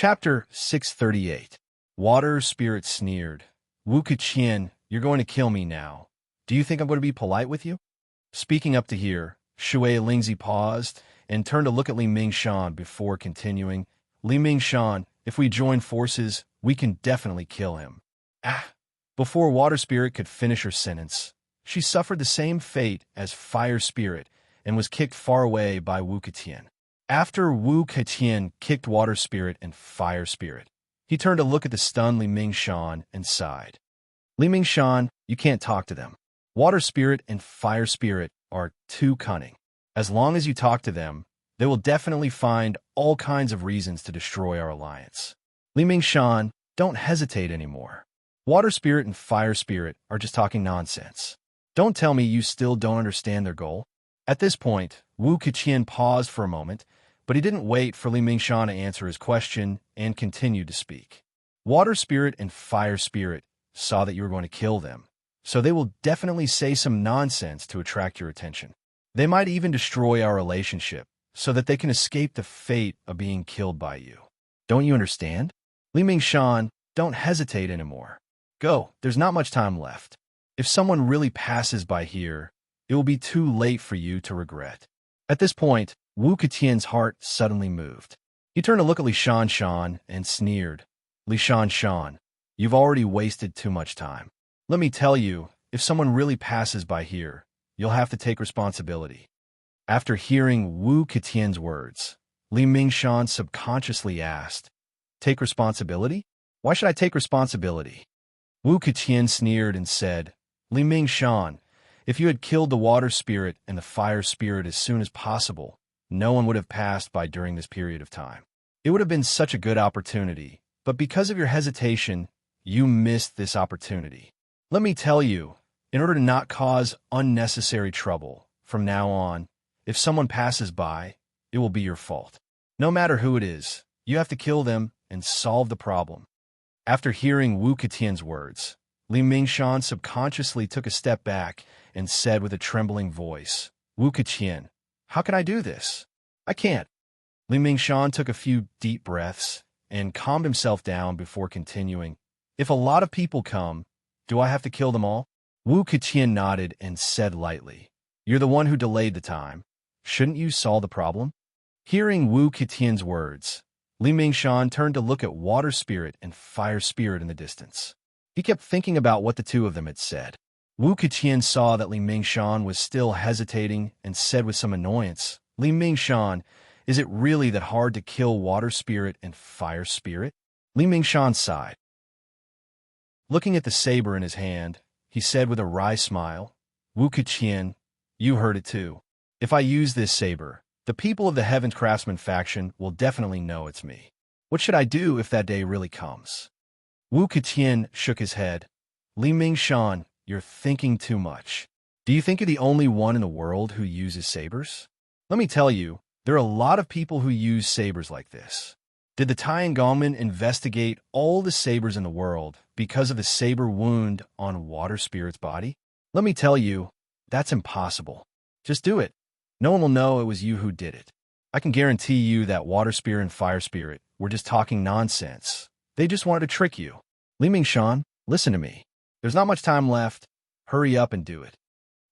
Chapter 638. Water Spirit sneered. Wu Keqian, you're going to kill me now. Do you think I'm going to be polite with you? Speaking up to hear, Shui Lingzi paused and turned to look at Li Mingshan before continuing. Li Mingshan, if we join forces, we can definitely kill him. Ah! Before Water Spirit could finish her sentence, she suffered the same fate as Fire Spirit and was kicked far away by Wu Keqian. After Wu Keqian kicked Water Spirit and Fire Spirit, he turned to look at the stunned Li Mingshan and sighed. Li Mingshan, you can't talk to them. Water Spirit and Fire Spirit are too cunning. As long as you talk to them, they will definitely find all kinds of reasons to destroy our alliance. Li Mingshan, don't hesitate anymore. Water Spirit and Fire Spirit are just talking nonsense. Don't tell me you still don't understand their goal. At this point, Wu Keqian paused for a moment, but he didn't wait for Li Mingshan to answer his question and continued to speak. Water Spirit and Fire Spirit saw that you were going to kill them, so they will definitely say some nonsense to attract your attention. They might even destroy our relationship so that they can escape the fate of being killed by you. Don't you understand? Li Mingshan, don't hesitate anymore. Go, there's not much time left. If someone really passes by here, it will be too late for you to regret. At this point, Wu Keqian's heart suddenly moved. He turned to look at Li Shanshan and sneered. Li Shanshan, you've already wasted too much time. Let me tell you, if someone really passes by here, you'll have to take responsibility. After hearing Wu Keqian's words, Li Mingshan subconsciously asked, Take responsibility? Why should I take responsibility? Wu Keqian sneered and said, Li Mingshan, if you had killed the Water Spirit and the Fire Spirit as soon as possible, no one would have passed by during this period of time. It would have been such a good opportunity, but because of your hesitation, you missed this opportunity. Let me tell you, in order to not cause unnecessary trouble, from now on, if someone passes by, it will be your fault. No matter who it is, you have to kill them and solve the problem. After hearing Wu Keqian's words, Li Mingshan subconsciously took a step back and said with a trembling voice, Wu Keqian, how can I do this? I can't. Li Mingshan took a few deep breaths and calmed himself down before continuing. If a lot of people come, do I have to kill them all? Wu Keqian nodded and said lightly, You're the one who delayed the time. Shouldn't you solve the problem? Hearing Wu Keqian's words, Li Mingshan turned to look at Water Spirit and Fire Spirit in the distance. He kept thinking about what the two of them had said. Wu Keqian saw that Li Mingshan was still hesitating and said with some annoyance, Li Mingshan, is it really that hard to kill Water Spirit and Fire Spirit? Li Mingshan sighed. Looking at the saber in his hand, he said with a wry smile, Wu Keqian, you heard it too. If I use this saber, the people of the Heaven's Craftsman faction will definitely know it's me. What should I do if that day really comes? Wu Keqian shook his head. Li Mingshan, you're thinking too much. Do you think you're the only one in the world who uses sabers? Let me tell you, there are a lot of people who use sabers like this. Did the Tiangongmen investigate all the sabers in the world because of the saber wound on Water Spirit's body? Let me tell you, that's impossible. Just do it. No one will know it was you who did it. I can guarantee you that Water Spirit and Fire Spirit were just talking nonsense. They just wanted to trick you. Li Mingshan, listen to me. There's not much time left. Hurry up and do it.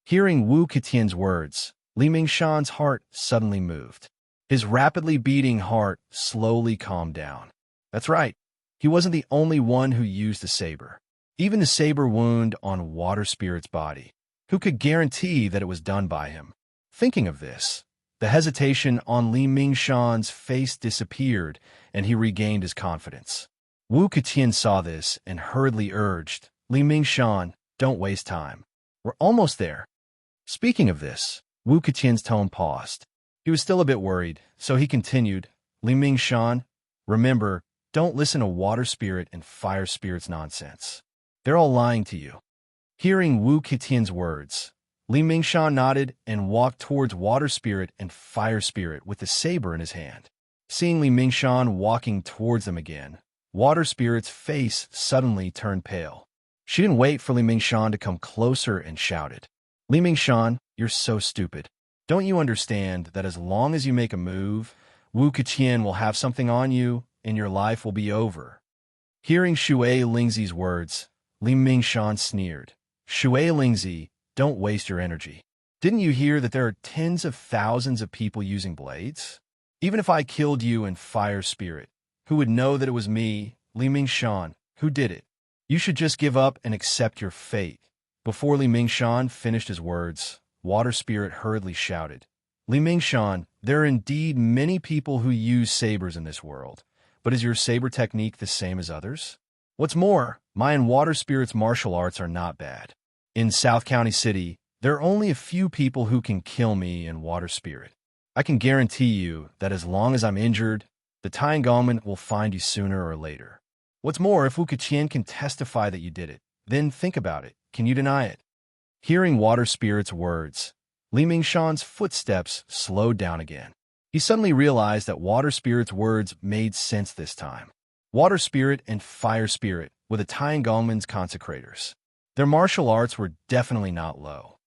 Hearing Wu Keqian's words, Li Mingshan's heart suddenly moved. His rapidly beating heart slowly calmed down. That's right. He wasn't the only one who used the saber. Even the saber wound on Water Spirit's body. Who could guarantee that it was done by him? Thinking of this, the hesitation on Li Mingshan's face disappeared and he regained his confidence. Wu Keqian saw this and hurriedly urged, Li Mingshan, don't waste time. We're almost there. Speaking of this, Wu Keqian's tone paused. He was still a bit worried, so he continued, Li Mingshan, remember, don't listen to Water Spirit and Fire Spirit's nonsense. They're all lying to you. Hearing Wu Keqian's words, Li Mingshan nodded and walked towards Water Spirit and Fire Spirit with the saber in his hand. Seeing Li Mingshan walking towards them again, Water Spirit's face suddenly turned pale. She didn't wait for Li Mingshan to come closer and shouted, Li Mingshan, you're so stupid. Don't you understand that as long as you make a move, Wu Keqian will have something on you and your life will be over. Hearing Shui Lingzi's words, Li Mingshan sneered. Shui Lingzi, don't waste your energy. Didn't you hear that there are tens of thousands of people using blades? Even if I killed you in fire spirit, who would know that it was me, Li Mingshan, who did it? You should just give up and accept your fate. Before Li Mingshan finished his words, Water Spirit hurriedly shouted, Li Mingshan, there are indeed many people who use sabers in this world, but is your saber technique the same as others? What's more, my and Water Spirit's martial arts are not bad. In South County City, there are only a few people who can kill me and Water Spirit. I can guarantee you that as long as I'm injured, the Tiangongmen will find you sooner or later. What's more, if Wu Keqian can testify that you did it, then think about it. Can you deny it? Hearing Water Spirit's words, Li Mingshan's footsteps slowed down again. He suddenly realized that Water Spirit's words made sense this time. Water Spirit and Fire Spirit were the Tiangongmen's consecrators. Their martial arts were definitely not low.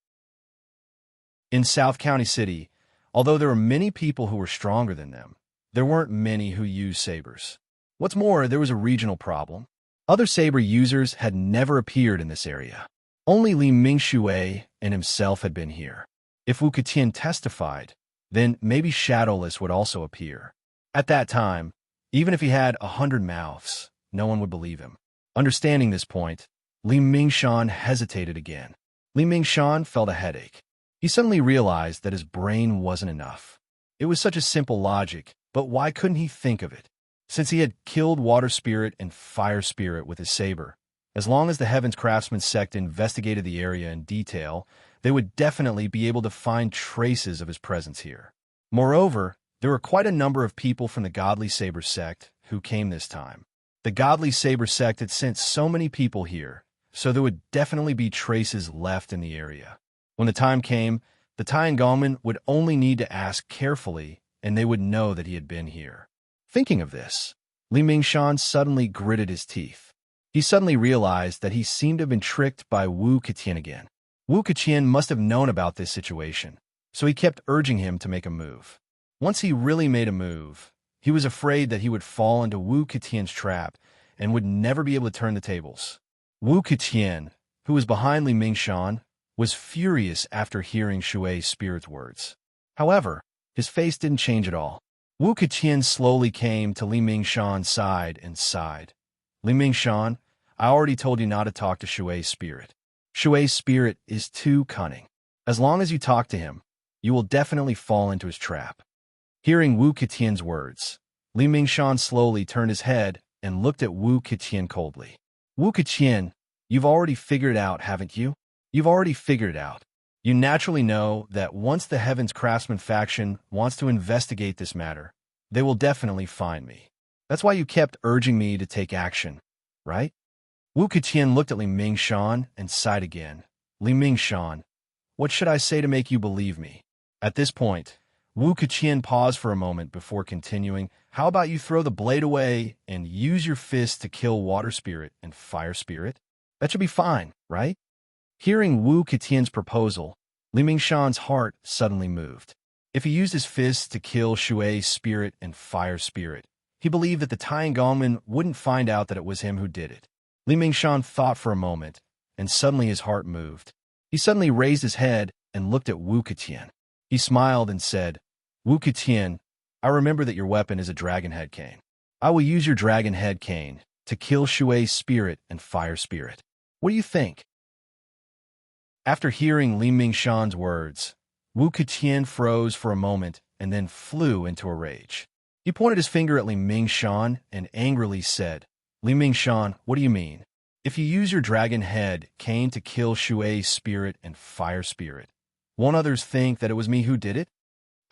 In South County City, although there were many people who were stronger than them, there weren't many who used sabers. What's more, there was a regional problem. Other saber users had never appeared in this area. Only Li Mingxue and himself had been here. If Wu Keqian testified, then maybe Shadowless would also appear. At that time, even if he had 100 mouths, no one would believe him. Understanding this point, Li Mingshan hesitated again. Li Mingshan felt a headache. He suddenly realized that his brain wasn't enough. It was such a simple logic, but why couldn't he think of it? Since he had killed Water Spirit and Fire Spirit with his saber, as long as the Heavens Craftsman sect investigated the area in detail, they would definitely be able to find traces of his presence here. Moreover, there were quite a number of people from the Godly Saber sect who came this time. The Godly Saber sect had sent so many people here, so there would definitely be traces left in the area. When the time came, the Tiangongmen would only need to ask carefully, and they would know that he had been here. Thinking of this, Li Mingshan suddenly gritted his teeth. He suddenly realized that he seemed to have been tricked by Wu Keqian again. Wu Keqian must have known about this situation, so he kept urging him to make a move. Once he really made a move, he was afraid that he would fall into Wu Keqian's trap and would never be able to turn the tables. Wu Keqian, who was behind Li Mingshan, was furious after hearing Shui's spirit's words. However, his face didn't change at all. Wu Keqian slowly came to Li Mingshan's side and sighed. Li Mingshan, I already told you not to talk to Shui's spirit. Shui's spirit is too cunning. As long as you talk to him, you will definitely fall into his trap. Hearing Wu Keqian's words, Li Mingshan slowly turned his head and looked at Wu Keqian coldly. Wu Keqian, you've already figured it out, haven't you? You've already figured it out. You naturally know that once the Heavens Craftsman faction wants to investigate this matter, they will definitely find me. That's why you kept urging me to take action, right? Wu Keqian looked at Li Mingshan and sighed again. Li Mingshan, what should I say to make you believe me? At this point, Wu Keqian paused for a moment before continuing. How about you throw the blade away and use your fist to kill Water Spirit and Fire Spirit? That should be fine, right? Hearing Wu Keqian's proposal, Li Mingshan's heart suddenly moved. If he used his fists to kill Shui's spirit and Fire Spirit, he believed that the Tiangongmen wouldn't find out that it was him who did it. Li Mingshan thought for a moment, and suddenly his heart moved. He suddenly raised his head and looked at Wu Keqian. He smiled and said, Wu Keqian, I remember that your weapon is a dragon head cane. I will use your dragon head cane to kill Shui's spirit and Fire Spirit. What do you think? After hearing Li Mingshan's words, Wu Keqian froze for a moment and then flew into a rage. He pointed his finger at Li Mingshan and angrily said, Li Mingshan, what do you mean? If you use your dragon head cane to kill Shui's spirit and Fire Spirit, won't others think that it was me who did it?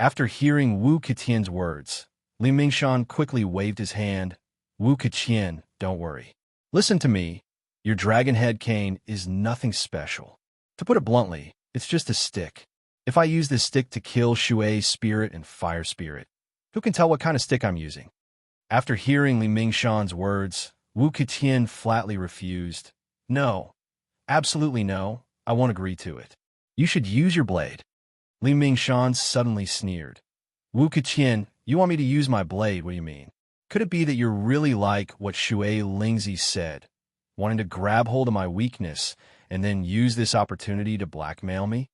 After hearing Wu Keqian's words, Li Mingshan quickly waved his hand. Wu Keqian, don't worry. Listen to me. Your dragon head cane is nothing special. To put it bluntly, it's just a stick. If I use this stick to kill Shui's spirit and Fire Spirit, who can tell what kind of stick I'm using? After hearing Li Mingshan's words, Wu Keqian flatly refused. No, absolutely no, I won't agree to it. You should use your blade. Li Mingshan suddenly sneered. Wu Keqian, you want me to use my blade, what do you mean? Could it be that you're really like what Shui Lingzi said, wanting to grab hold of my weakness and then use this opportunity to blackmail me?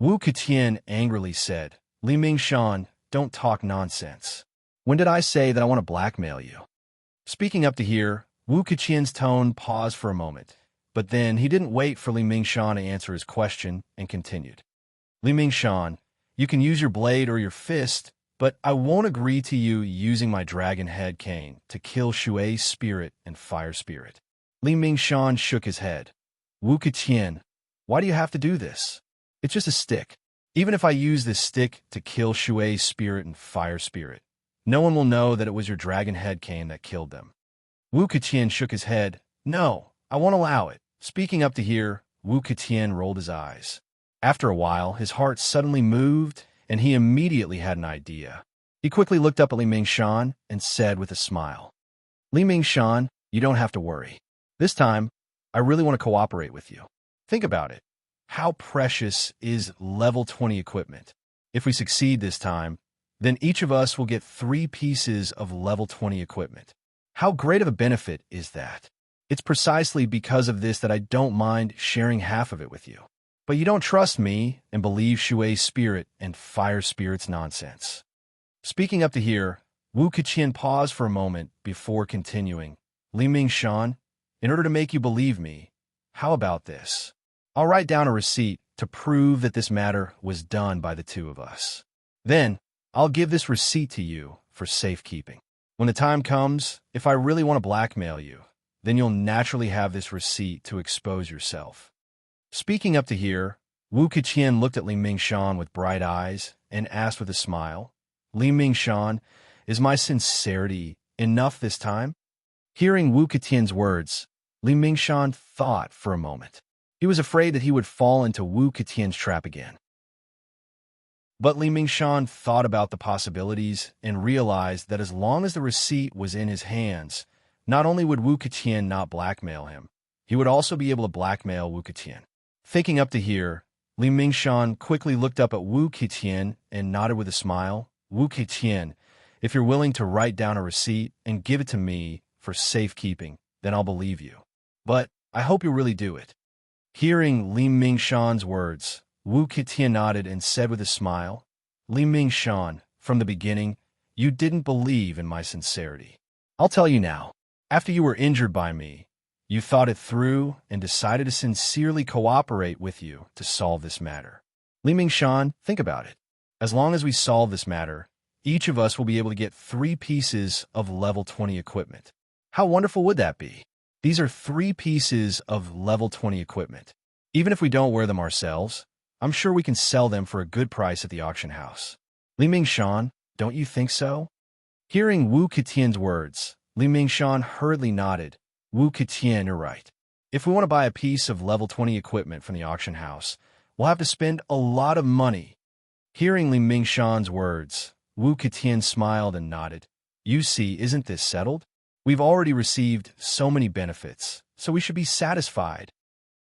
Wu Ketian angrily said, Li Mingshan, don't talk nonsense. When did I say that I want to blackmail you? Speaking up to here, Wu Ketian's tone paused for a moment, but then he didn't wait for Li Mingshan to answer his question and continued. Li Mingshan, you can use your blade or your fist, but I won't agree to you using my dragon head cane to kill Shui's spirit and fire spirit. Li Mingshan shook his head. Wu Ketian, why do you have to do this? It's just a stick. Even if I use this stick to kill Shui's spirit and fire spirit, no one will know that it was your dragon head cane that killed them. Wu Ketian shook his head. No, I won't allow it. Speaking up to here, Wu Ketian rolled his eyes. After a while, his heart suddenly moved, and he immediately had an idea. He quickly looked up at Li Mingshan and said with a smile, Li Mingshan, you don't have to worry. This time, I really want to cooperate with you. Think about it. How precious is level 20 equipment? If we succeed this time, then each of us will get 3 pieces of level 20 equipment. How great of a benefit is that? It's precisely because of this that I don't mind sharing half of it with you. But you don't trust me and believe Shui's spirit and fire spirit's nonsense. Speaking up to here, Wu Ketian paused for a moment before continuing. Li Mingshan, in order to make you believe me, how about this? I'll write down a receipt to prove that this matter was done by the two of us. Then, I'll give this receipt to you for safekeeping. When the time comes, if I really want to blackmail you, then you'll naturally have this receipt to expose yourself. Speaking up to here, Wu Ketian looked at Li Mingshan with bright eyes and asked with a smile, Li Mingshan, is my sincerity enough this time? Hearing Wu Ketian's words, Li Mingshan thought for a moment. He was afraid that he would fall into Wu Ketian's trap again. But Li Mingshan thought about the possibilities and realized that as long as the receipt was in his hands, not only would Wu Ketian not blackmail him, he would also be able to blackmail Wu Ketian. Thinking up to here, Li Mingshan quickly looked up at Wu Ketian and nodded with a smile. Wu Ketian, if you're willing to write down a receipt and give it to me for safekeeping, then I'll believe you. But I hope you'll really do it. Hearing Li Mingshan's words, Wu Ketian nodded and said with a smile, Li Mingshan, from the beginning, you didn't believe in my sincerity. I'll tell you now, after you were injured by me, you thought it through and decided to sincerely cooperate with you to solve this matter. Li Mingshan, think about it. As long as we solve this matter, each of us will be able to get 3 pieces of level 20 equipment. How wonderful would that be? These are 3 pieces of level 20 equipment. Even if we don't wear them ourselves, I'm sure we can sell them for a good price at the auction house. Li Mingshan, don't you think so? Hearing Wu Ketian's words, Li Mingshan hurriedly nodded. Wu Ketian, you're right. If we want to buy a piece of level 20 equipment from the auction house, we'll have to spend a lot of money. Hearing Li Mingshan's words, Wu Ketian smiled and nodded. You see, isn't this settled? We've already received so many benefits, so we should be satisfied.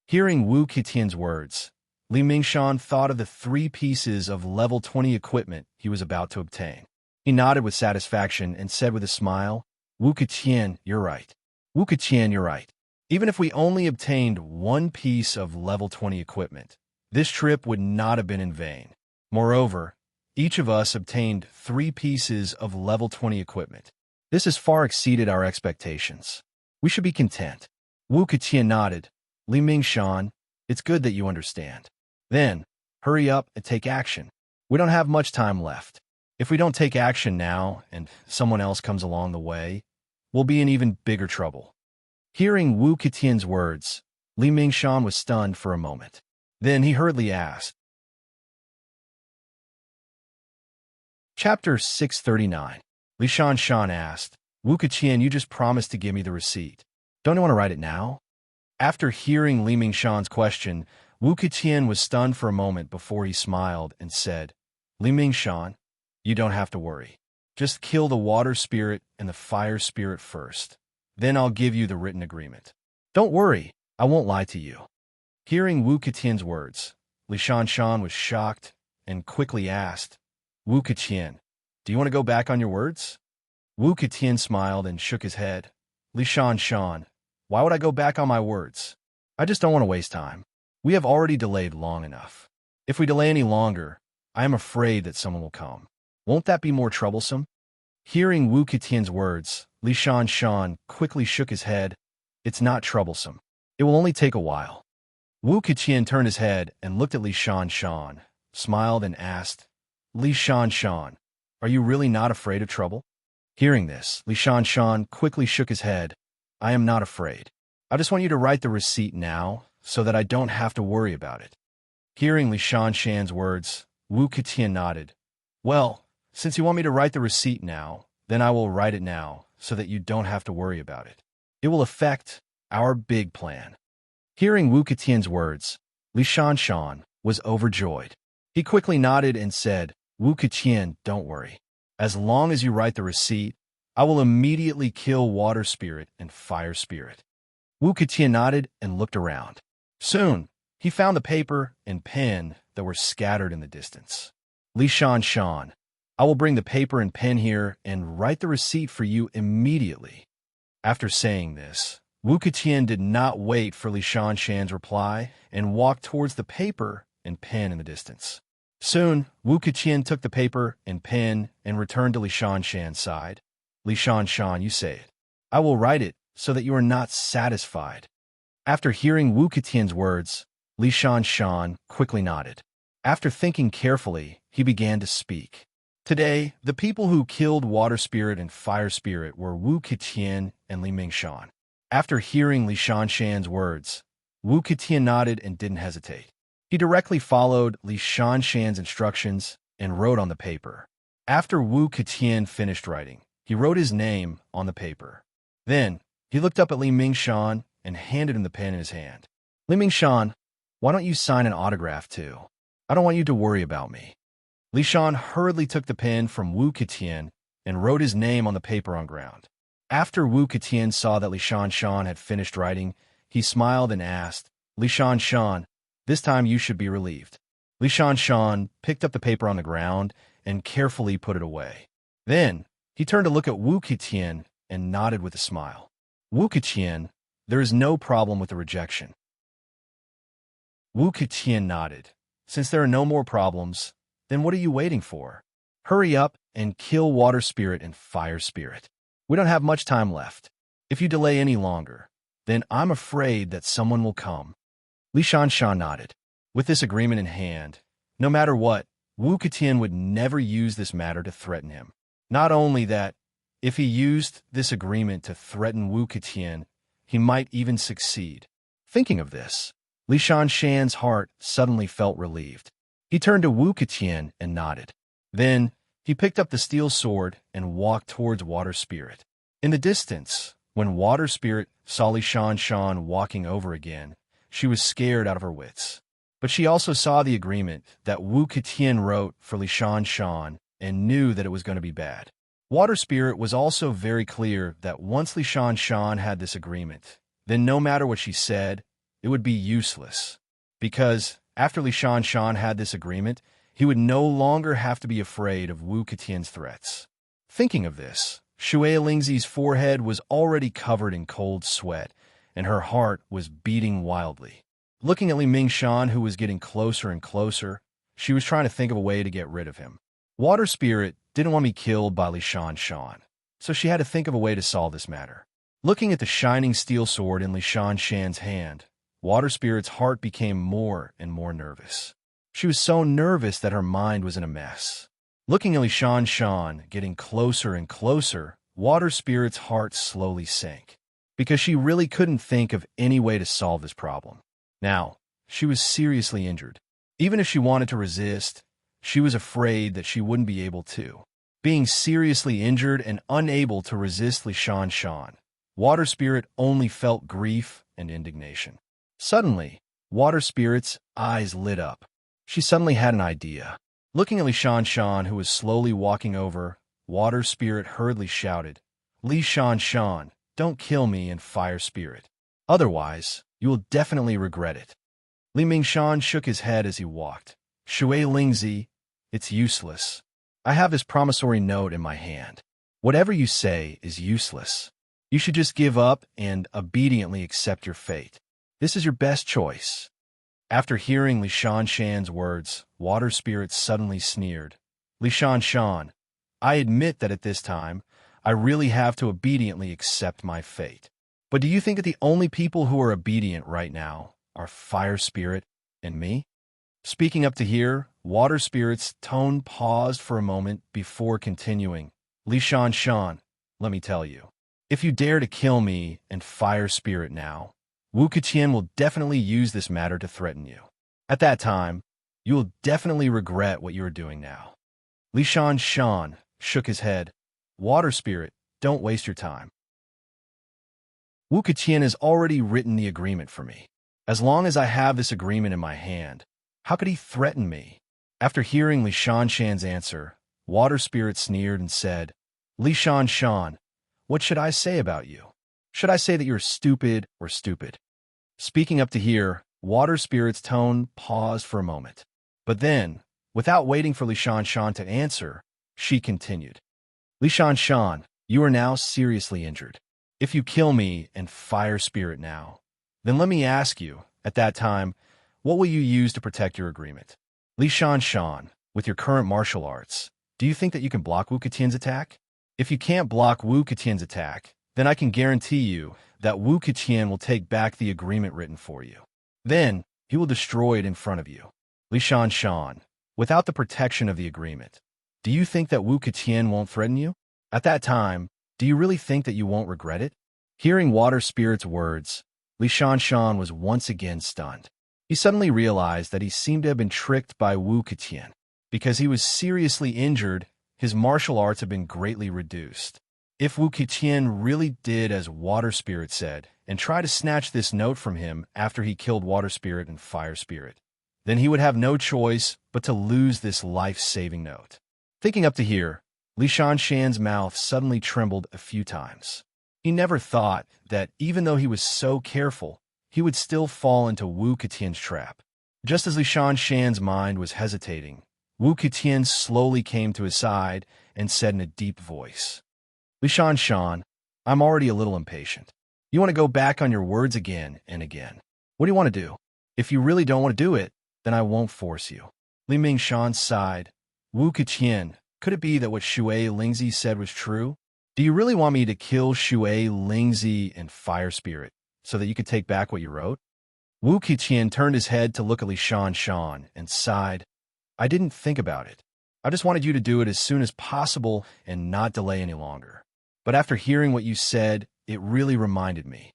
Hearing Wu Ketian's words, Li Mingshan thought of the 3 pieces of level 20 equipment he was about to obtain. He nodded with satisfaction and said with a smile, Wu Ketian, you're right. Wu Ketian, you're right. Even if we only obtained 1 piece of level 20 equipment, this trip would not have been in vain. Moreover, each of us obtained 3 pieces of level 20 equipment. This has far exceeded our expectations. We should be content. Wu Ketian nodded. Li Mingshan, it's good that you understand. Then, hurry up and take action. We don't have much time left. If we don't take action now and someone else comes along the way, we'll be in even bigger trouble. Hearing Wu Ketian's words, Li Mingshan was stunned for a moment. Then he hurriedly asked. Chapter 639. Li Shanshan asked, Wu Ketian, you just promised to give me the receipt. Don't you want to write it now? After hearing Li Mingshan's question, Wu Ketian was stunned for a moment before he smiled and said, Li Mingshan, you don't have to worry. Just kill the water spirit and the fire spirit first. Then I'll give you the written agreement. Don't worry, I won't lie to you. Hearing Wu Ketian's words, Li Shanshan was shocked and quickly asked, Wu Ketian, do you want to go back on your words? Wu Ketian smiled and shook his head. Li Shan, why would I go back on my words? I just don't want to waste time. We have already delayed long enough. If we delay any longer, I am afraid that someone will come. Won't that be more troublesome? Hearing Wu Ketian's words, Li Shan quickly shook his head. It's not troublesome. It will only take a while. Wu Ketian turned his head and looked at Li Shan, smiled and asked, Li Shan, are you really not afraid of trouble? Hearing this, Li Shan quickly shook his head. I am not afraid. I just want you to write the receipt now so that I don't have to worry about it. Hearing Li Shan's words, Wu Ketian nodded. Well, since you want me to write the receipt now, then I will write it now so that you don't have to worry about it. It will affect our big plan. Hearing Wu Ketian's words, Li Shan was overjoyed. He quickly nodded and said, Wu Ketian, don't worry. As long as you write the receipt, I will immediately kill water spirit and fire spirit. Wu Ketian nodded and looked around. Soon, he found the paper and pen that were scattered in the distance. Li Shan, I will bring the paper and pen here and write the receipt for you immediately. After saying this, Wu Ketian did not wait for Li Shan's reply and walked towards the paper and pen in the distance. Soon, Wu Ketian took the paper and pen and returned to Li Shan's side. Li Shan, you say it. I will write it so that you are not satisfied. After hearing Wu Ketian's words, Li Shan quickly nodded. After thinking carefully, he began to speak. Today, the people who killed water spirit and fire spirit were Wu Ketian and Li Mingshan. After hearing Li Shan's words, Wu Ketian nodded and didn't hesitate. He directly followed Li Shan's instructions and wrote on the paper. After Wu Ketian finished writing, he wrote his name on the paper. Then, he looked up at Li Mingshan and handed him the pen in his hand. Li Mingshan, why don't you sign an autograph too? I don't want you to worry about me. Li Shan hurriedly took the pen from Wu Ketian and wrote his name on the paper on ground. After Wu Ketian saw that Li Shan had finished writing, he smiled and asked, Li Shan, this time you should be relieved. Li Shan picked up the paper on the ground and carefully put it away. Then, he turned to look at Wu Ketian and nodded with a smile. Wu Ketian, there is no problem with the rejection. Wu Ketian nodded. Since there are no more problems, then what are you waiting for? Hurry up and kill water spirit and fire spirit. We don't have much time left. If you delay any longer, then I'm afraid that someone will come. Li Shan nodded. With this agreement in hand, no matter what, Wu Ketian would never use this matter to threaten him. Not only that, if he used this agreement to threaten Wu Ketian, he might even succeed. Thinking of this, Li Shan's heart suddenly felt relieved. He turned to Wu Ketian and nodded. Then, he picked up the steel sword and walked towards Water Spirit. In the distance, when Water Spirit saw Li Shan walking over again, she was scared out of her wits. But she also saw the agreement that Wu Ketian wrote for Li Shan and knew that it was going to be bad. Water Spirit was also very clear that once Li Shan had this agreement, then no matter what she said, it would be useless. Because after Li Shan had this agreement, he would no longer have to be afraid of Wu Ketian's threats. Thinking of this, Shui Lingzi's forehead was already covered in cold sweat, and her heart was beating wildly. Looking at Li Mingshan, who was getting closer and closer, she was trying to think of a way to get rid of him. Water Spirit didn't want me killed by Li Shan, so she had to think of a way to solve this matter. Looking at the shining steel sword in Li Shan's hand, Water Spirit's heart became more and more nervous. She was so nervous that her mind was in a mess. Looking at Li Shan getting closer and closer, Water Spirit's heart slowly sank, because she really couldn't think of any way to solve this problem. Now, she was seriously injured. Even if she wanted to resist, she was afraid that she wouldn't be able to. Being seriously injured and unable to resist Li Shan, Water Spirit only felt grief and indignation. Suddenly, Water Spirit's eyes lit up. She suddenly had an idea. Looking at Li Shan, who was slowly walking over, Water Spirit hurriedly shouted, Li Shan, don't kill me in Fire Spirit. Otherwise, you will definitely regret it. Li Mingshan shook his head as he walked. Shui Lingzi, it's useless. I have this promissory note in my hand. Whatever you say is useless. You should just give up and obediently accept your fate. This is your best choice." After hearing Li Shan's words, Water Spirit suddenly sneered. "Li Shan, I admit that at this time, I really have to obediently accept my fate. But do you think that the only people who are obedient right now are Fire Spirit and me?" Speaking up to here, Water Spirit's tone paused for a moment before continuing. "Li Shan, let me tell you. If you dare to kill me and Fire Spirit now, Wu Keqian will definitely use this matter to threaten you. At that time, you will definitely regret what you are doing now." Li Shan shook his head. "Water Spirit, don't waste your time. Wu Keqian has already written the agreement for me. As long as I have this agreement in my hand, how could he threaten me?" After hearing Li Shan's answer, Water Spirit sneered and said, "Li Shan, what should I say about you? Should I say that you're stupid or stupid?" Speaking up to here, Water Spirit's tone paused for a moment. But then, without waiting for Li Shan to answer, she continued. "Li Shan, you are now seriously injured. If you kill me and Fire Spirit now, then let me ask you, at that time, what will you use to protect your agreement? Li Shan, with your current martial arts, do you think that you can block Wu Keqian's attack? If you can't block Wu Keqian's attack, then I can guarantee you that Wu Keqian will take back the agreement written for you. Then, he will destroy it in front of you. Li Shan, without the protection of the agreement, do you think that Wu Keqian won't threaten you? At that time, do you really think that you won't regret it?" Hearing Water Spirit's words, Li Shan was once again stunned. He suddenly realized that he seemed to have been tricked by Wu Keqian. Because he was seriously injured, his martial arts had been greatly reduced. If Wu Keqian really did as Water Spirit said, and tried to snatch this note from him after he killed Water Spirit and Fire Spirit, then he would have no choice but to lose this life-saving note. Thinking up to here, Li Shan's mouth suddenly trembled a few times. He never thought that, even though he was so careful, he would still fall into Wu Keqian's trap. Just as Li Shan's mind was hesitating, Wu Keqian slowly came to his side and said in a deep voice, "Li Shan, I'm already a little impatient. You want to go back on your words again and again. What do you want to do? If you really don't want to do it, then I won't force you." Li Mingshan sighed. "Wu Keqian, could it be that what Shui Lingzi said was true? Do you really want me to kill Shui Lingzi and Fire Spirit so that you could take back what you wrote?" Wu Keqian turned his head to look at Li Shan and sighed. "I didn't think about it. I just wanted you to do it as soon as possible and not delay any longer. But after hearing what you said, it really reminded me."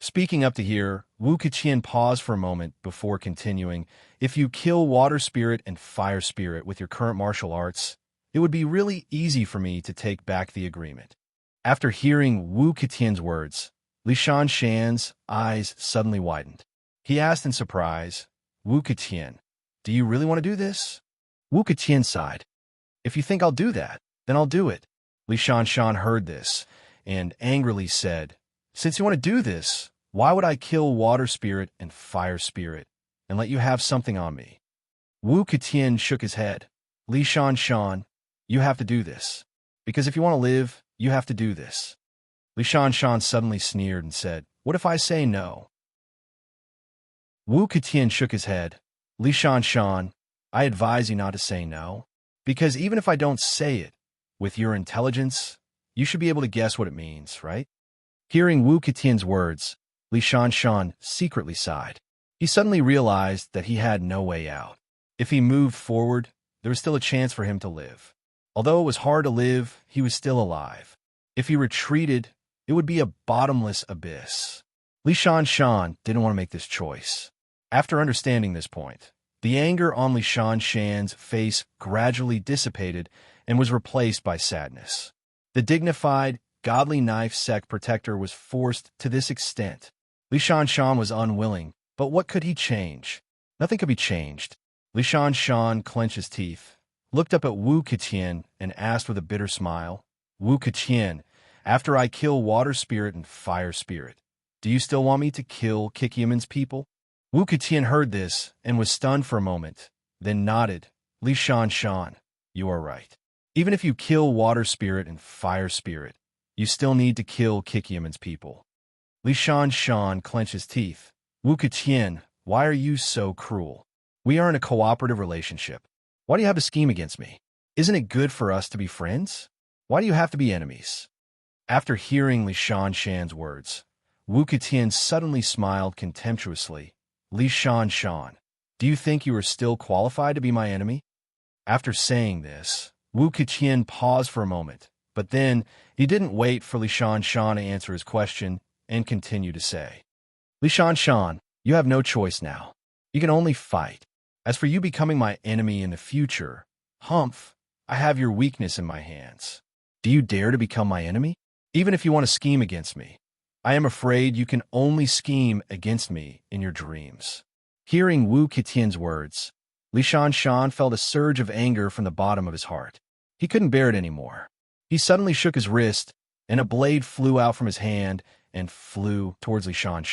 Speaking up to here, Wu Keqian paused for a moment before continuing, "If you kill Water Spirit and Fire Spirit with your current martial arts, it would be really easy for me to take back the agreement." After hearing Wu Keqian's words, Li Shan's eyes suddenly widened. He asked in surprise, "Wu Keqian, do you really want to do this?" Wu Keqian sighed. "If you think I'll do that, then I'll do it." Li Shan heard this and angrily said, "Since you want to do this, why would I kill Water Spirit and Fire Spirit and let you have something on me?" Wu Keqian shook his head. "Li Shan, you have to do this. Because if you want to live, you have to do this." Li Shan suddenly sneered and said, "What if I say no?" Wu Keqian shook his head. "Li Shan, I advise you not to say no. Because even if I don't say it, with your intelligence, you should be able to guess what it means, right?" Hearing Wu Keqian's words, Li Shan secretly sighed. He suddenly realized that he had no way out. If he moved forward, there was still a chance for him to live. Although it was hard to live, he was still alive. If he retreated, it would be a bottomless abyss. Li Shan didn't want to make this choice. After understanding this point, the anger on Li Shan's face gradually dissipated and was replaced by sadness. The dignified, godly knife sect protector was forced to this extent. Li Shan was unwilling, but what could he change? Nothing could be changed. Li Shan clenched his teeth, looked up at Wu Keqian, and asked with a bitter smile, "Wu Keqian, after I kill Water Spirit and Fire Spirit, do you still want me to kill Kikiaman's people?" Wu Keqian heard this and was stunned for a moment, then nodded. "Li Shan, you are right. Even if you kill water spirit and fire spirit, you still need to kill Kikiaman's people. Li Shan clenches teeth. Wu Keqian, why are you so cruel? We are in a cooperative relationship. Why do you have to scheme against me? Isn't it good for us to be friends? Why do you have to be enemies? After hearing Li Shan's words, Wu Keqian suddenly smiled contemptuously. Li Shan, do you think you are still qualified to be my enemy? After saying this, Wu Keqian paused for a moment, but then he didn't wait for Li Shan to answer his question and continued to say, Li Shan, you have no choice now. You can only fight. As for you becoming my enemy in the future, Humph, I have your weakness in my hands. Do you dare to become my enemy? Even if you want to scheme against me, I am afraid you can only scheme against me in your dreams. Hearing Wu Keqian's words, Li Shan felt a surge of anger from the bottom of his heart. He couldn't bear it anymore. He suddenly shook his wrist, and a blade flew out from his hand and flew towards Li Shan.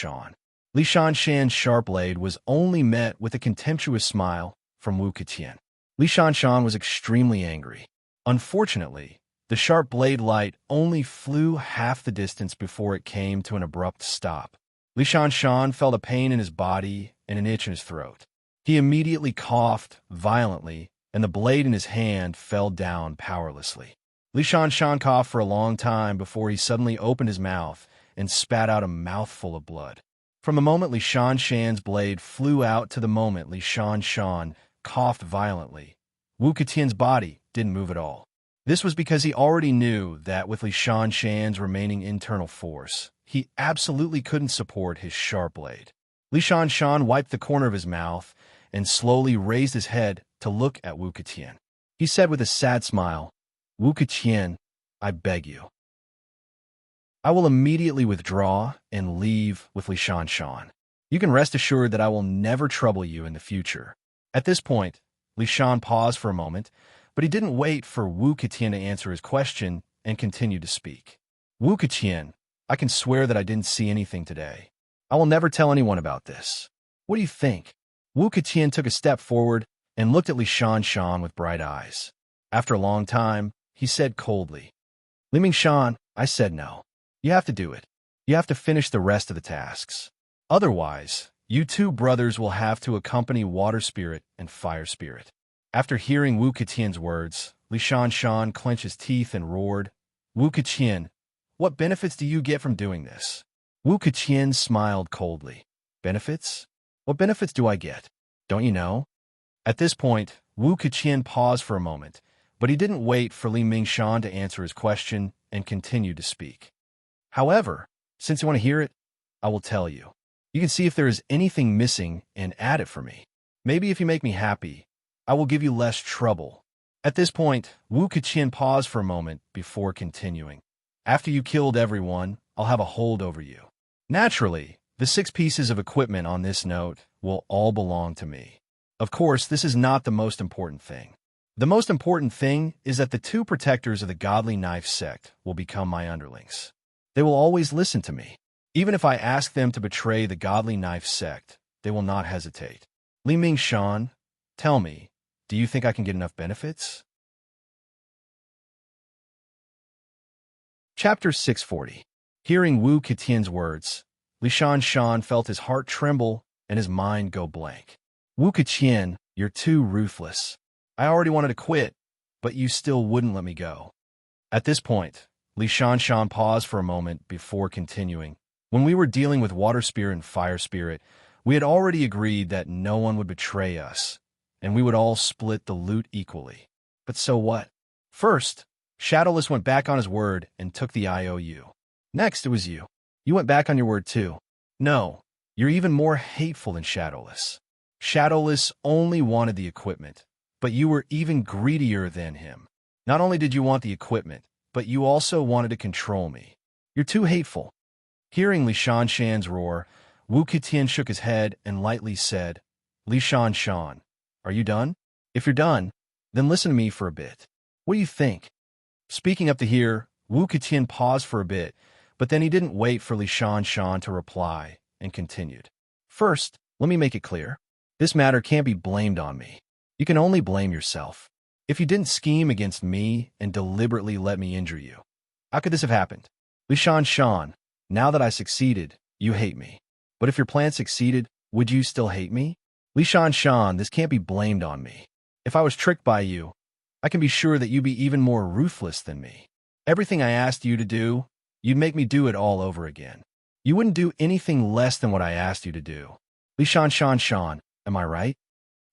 Li Shan's sharp blade was only met with a contemptuous smile from Wu Keqian. Li Shan was extremely angry. Unfortunately, the sharp blade light only flew half the distance before it came to an abrupt stop. Li Shan felt a pain in his body and an itch in his throat. He immediately coughed violently, and the blade in his hand fell down powerlessly. Li Shan coughed for a long time before he suddenly opened his mouth and spat out a mouthful of blood. From the moment Li Shan's blade flew out to the moment Li Shan coughed violently, Wu Keqian's body didn't move at all. This was because he already knew that with Li Shan's remaining internal force, he absolutely couldn't support his sharp blade. Li Shan wiped the corner of his mouth and slowly raised his head to look at Wu Keqian. He said with a sad smile, Wu Keqian, I beg you. I will immediately withdraw and leave with Li Shan. You can rest assured that I will never trouble you in the future. At this point, Li Shan paused for a moment, but he didn't wait for Wu Keqian to answer his question and continued to speak. Wu Keqian, I can swear that I didn't see anything today. I will never tell anyone about this. What do you think? Wu Keqian took a step forward and looked at Li Shan with bright eyes. After a long time, he said coldly, Li Mingshan, I said no. You have to do it. You have to finish the rest of the tasks. Otherwise, you two brothers will have to accompany water spirit and fire spirit. After hearing Wu Keqian's words, Li Shan clenched his teeth and roared, Wu Keqian, what benefits do you get from doing this? Wu Keqian smiled coldly. Benefits? What benefits do I get? Don't you know? At this point, Wu Keqian paused for a moment, but he didn't wait for Li Mingshan to answer his question and continued to speak. However, since you want to hear it, I will tell you. You can see if there is anything missing and add it for me. Maybe if you make me happy, I will give you less trouble. At this point, Wu Keqian paused for a moment before continuing. After you killed everyone, I'll have a hold over you. Naturally, the 6 pieces of equipment on this note will all belong to me. Of course, this is not the most important thing. The most important thing is that the 2 protectors of the Godly Knife sect will become my underlings. They will always listen to me. Even if I ask them to betray the Godly Knife sect, they will not hesitate. Li Mingshan, tell me, do you think I can get enough benefits? Chapter 640. Hearing Wu Keqian's words, Li Shan felt his heart tremble and his mind go blank. Wu Keqian, you're too ruthless. I already wanted to quit, but you still wouldn't let me go. At this point, Li Shan paused for a moment before continuing. When we were dealing with water spirit and fire spirit, we had already agreed that no one would betray us, and we would all split the loot equally. But so what? First, Shadowless went back on his word and took the IOU. Next, it was you. You went back on your word too. No, you're even more hateful than Shadowless. Shadowless only wanted the equipment, but you were even greedier than him. Not only did you want the equipment, but you also wanted to control me. You're too hateful. Hearing Li Shan's roar, Wu Keqian shook his head and lightly said, Li Shan, are you done? If you're done, then listen to me for a bit. What do you think? Speaking up to here, Wu Keqian paused for a bit, but then he didn't wait for Li Shan to reply and continued. First, let me make it clear. This matter can't be blamed on me. You can only blame yourself. If you didn't scheme against me and deliberately let me injure you, how could this have happened? Li Shan, now that I succeeded, you hate me. But if your plan succeeded, would you still hate me? Li Shan, this can't be blamed on me. If I was tricked by you, I can be sure that you'd be even more ruthless than me. Everything I asked you to do, you'd make me do it all over again. You wouldn't do anything less than what I asked you to do. Li Shan, am I right?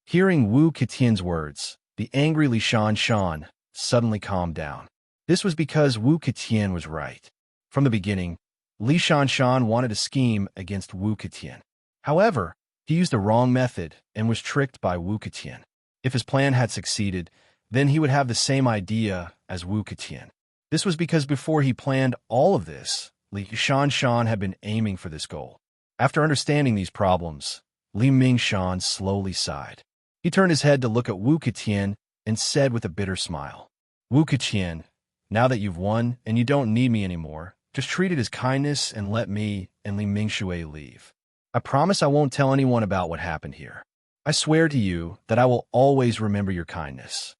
Hearing Wu Ketian's words, the angry Li Shan suddenly calmed down. This was because Wu Ketian was right. From the beginning, Li Shan wanted to scheme against Wu Ketian. However, he used the wrong method and was tricked by Wu Ketian. If his plan had succeeded, then he would have the same idea as Wu Ketian. This was because before he planned all of this, Li Shan had been aiming for this goal. After understanding these problems, Li Mingshan slowly sighed. He turned his head to look at Wu Ketian and said with a bitter smile, Wu Ketian, now that you've won and you don't need me anymore, just treat it as kindness and let me and Li Mingshui leave. I promise I won't tell anyone about what happened here. I swear to you that I will always remember your kindness.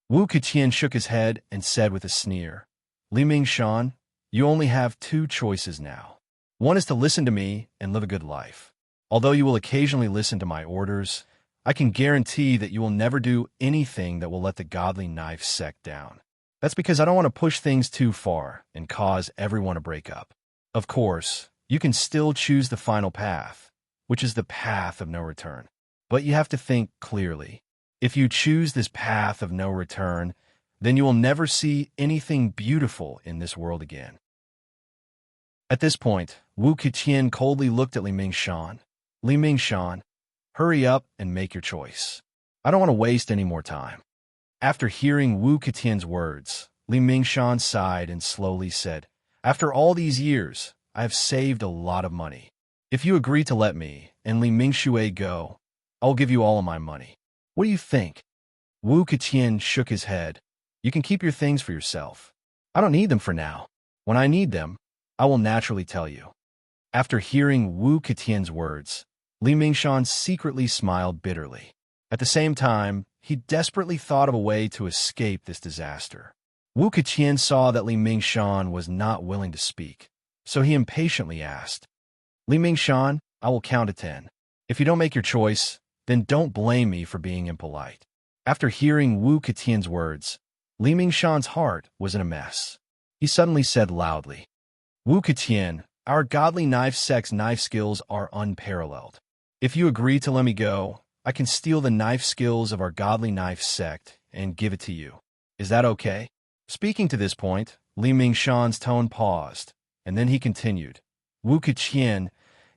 Wu Ketian shook his head and said with a sneer, Li Mingshan, you only have two choices now. One is to listen to me and live a good life. Although you will occasionally listen to my orders, I can guarantee that you will never do anything that will let the godly knife sect down. That's because I don't want to push things too far and cause everyone to break up. Of course, you can still choose the final path, which is the path of no return. But you have to think clearly. If you choose this path of no return, then you will never see anything beautiful in this world again. At this point, Wu Ketian coldly looked at Li Mingshan. Li Mingshan, hurry up and make your choice. I don't want to waste any more time. After hearing Wu Ketian's words, Li Mingshan sighed and slowly said, After all these years, I have saved a lot of money. If you agree to let me and Li Mingshui go, I'll give you all of my money. What do you think? Wu Ketian shook his head. You can keep your things for yourself. I don't need them for now. When I need them, I will naturally tell you. After hearing Wu Ketian's words, Li Mingshan secretly smiled bitterly. At the same time, he desperately thought of a way to escape this disaster. Wu Ketian saw that Li Mingshan was not willing to speak, so he impatiently asked, Li Mingshan, I will count to 10. If you don't make your choice, then don't blame me for being impolite. After hearing Wu Ketian's words, Li Mingshan's heart was in a mess. He suddenly said loudly, Wu Ketian, our godly knife skills are unparalleled. If you agree to let me go, I can steal the knife skills of our godly knife sect and give it to you. Is that okay? Speaking to this point, Li Mingshan's tone paused, and then he continued, Wu Ketian,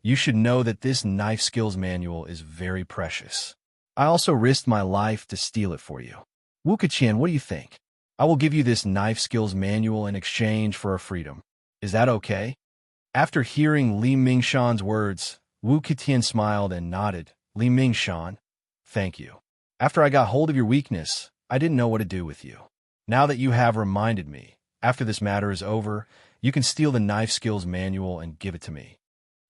you should know that this knife skills manual is very precious. I also risked my life to steal it for you. Wu Ketian, what do you think? I will give you this knife skills manual in exchange for our freedom. Is that okay? After hearing Li Mingshan's words, Wu Ketian smiled and nodded. Li Mingshan, thank you. After I got hold of your weakness, I didn't know what to do with you. Now that you have reminded me, after this matter is over, you can steal the knife skills manual and give it to me.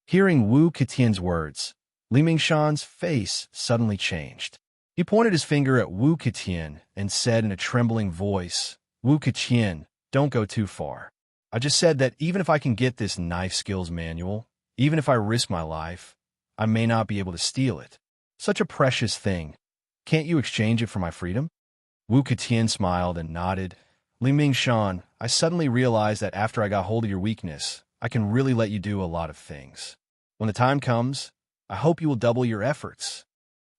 Hearing Wu Ketian's words, Li Mingshan's face suddenly changed. He pointed his finger at Wu Ketian and said in a trembling voice, Wu Ketian, don't go too far. I just said that even if I can get this knife skills manual, even if I risk my life, I may not be able to steal it. Such a precious thing. Can't you exchange it for my freedom? Wu Ketian smiled and nodded. Li Mingshan, I suddenly realized that after I got hold of your weakness, I can really let you do a lot of things. When the time comes, I hope you will double your efforts.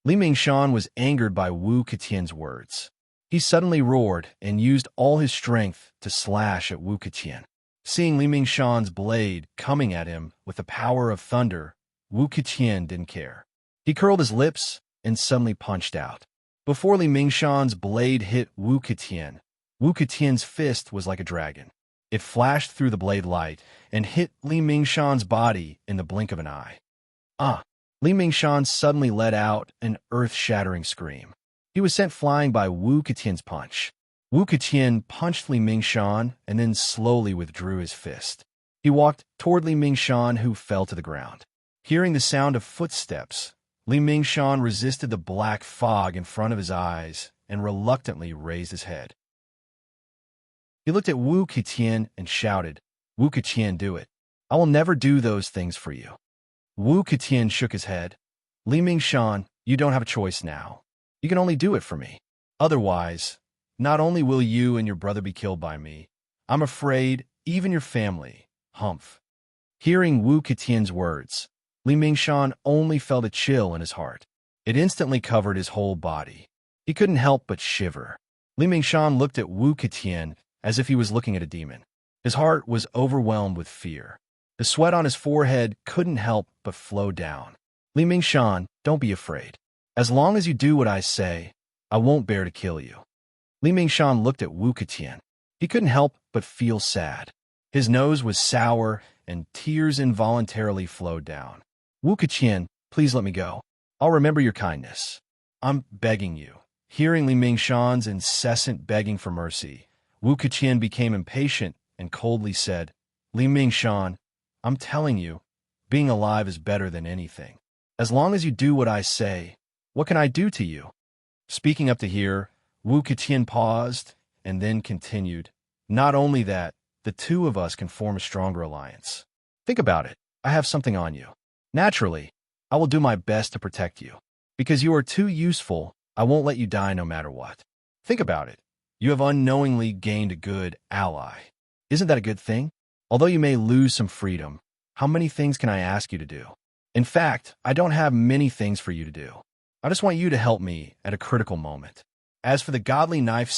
Li Mingshan was angered by Wu Ketian's words. He suddenly roared and used all his strength to slash at Wu Ketian. Seeing Li Mingshan's blade coming at him with the power of thunder, Wu Ketian didn't care. He curled his lips and suddenly punched out. Before Li Mingshan's blade hit Wu Ketian's fist was like a dragon. It flashed through the blade light and hit Li Mingshan's body in the blink of an eye. Li Mingshan suddenly let out an earth-shattering scream. He was sent flying by Wu Ketian's punch. Wu Ketian punched Li Mingshan and then slowly withdrew his fist. He walked toward Li Mingshan, who fell to the ground. Hearing the sound of footsteps, Li Mingshan resisted the black fog in front of his eyes and reluctantly raised his head. He looked at Wu Keqian and shouted, "Wu Keqian, do it. I will never do those things for you." Wu Keqian shook his head. "Li Mingshan, you don't have a choice now. You can only do it for me. Otherwise, not only will you and your brother be killed by me, I'm afraid even your family." Humph. Hearing Wu Keqian's words, Li Mingshan only felt a chill in his heart. It instantly covered his whole body. He couldn't help but shiver. Li Mingshan looked at Wu Keqian as if he was looking at a demon. His heart was overwhelmed with fear. The sweat on his forehead couldn't help but flow down. "Li Mingshan, don't be afraid. As long as you do what I say, I won't bear to kill you." Li Mingshan looked at Wu Keqian. He couldn't help but feel sad. His nose was sour, and tears involuntarily flowed down. "Wu Keqian, please let me go. I'll remember your kindness. I'm begging you." Hearing Li Mingshan's incessant begging for mercy, Wu Keqian became impatient and coldly said, "Li Mingshan, I'm telling you, being alive is better than anything. As long as you do what I say, what can I do to you?" Speaking up to here, Wu Keqian paused and then continued, "Not only that, the two of us can form a stronger alliance. Think about it. I have something on you. Naturally, I will do my best to protect you. Because you are too useful, I won't let you die no matter what. Think about it. You have unknowingly gained a good ally. Isn't that a good thing? Although you may lose some freedom, how many things can I ask you to do? In fact, I don't have many things for you to do. I just want you to help me at a critical moment. As for the godly knife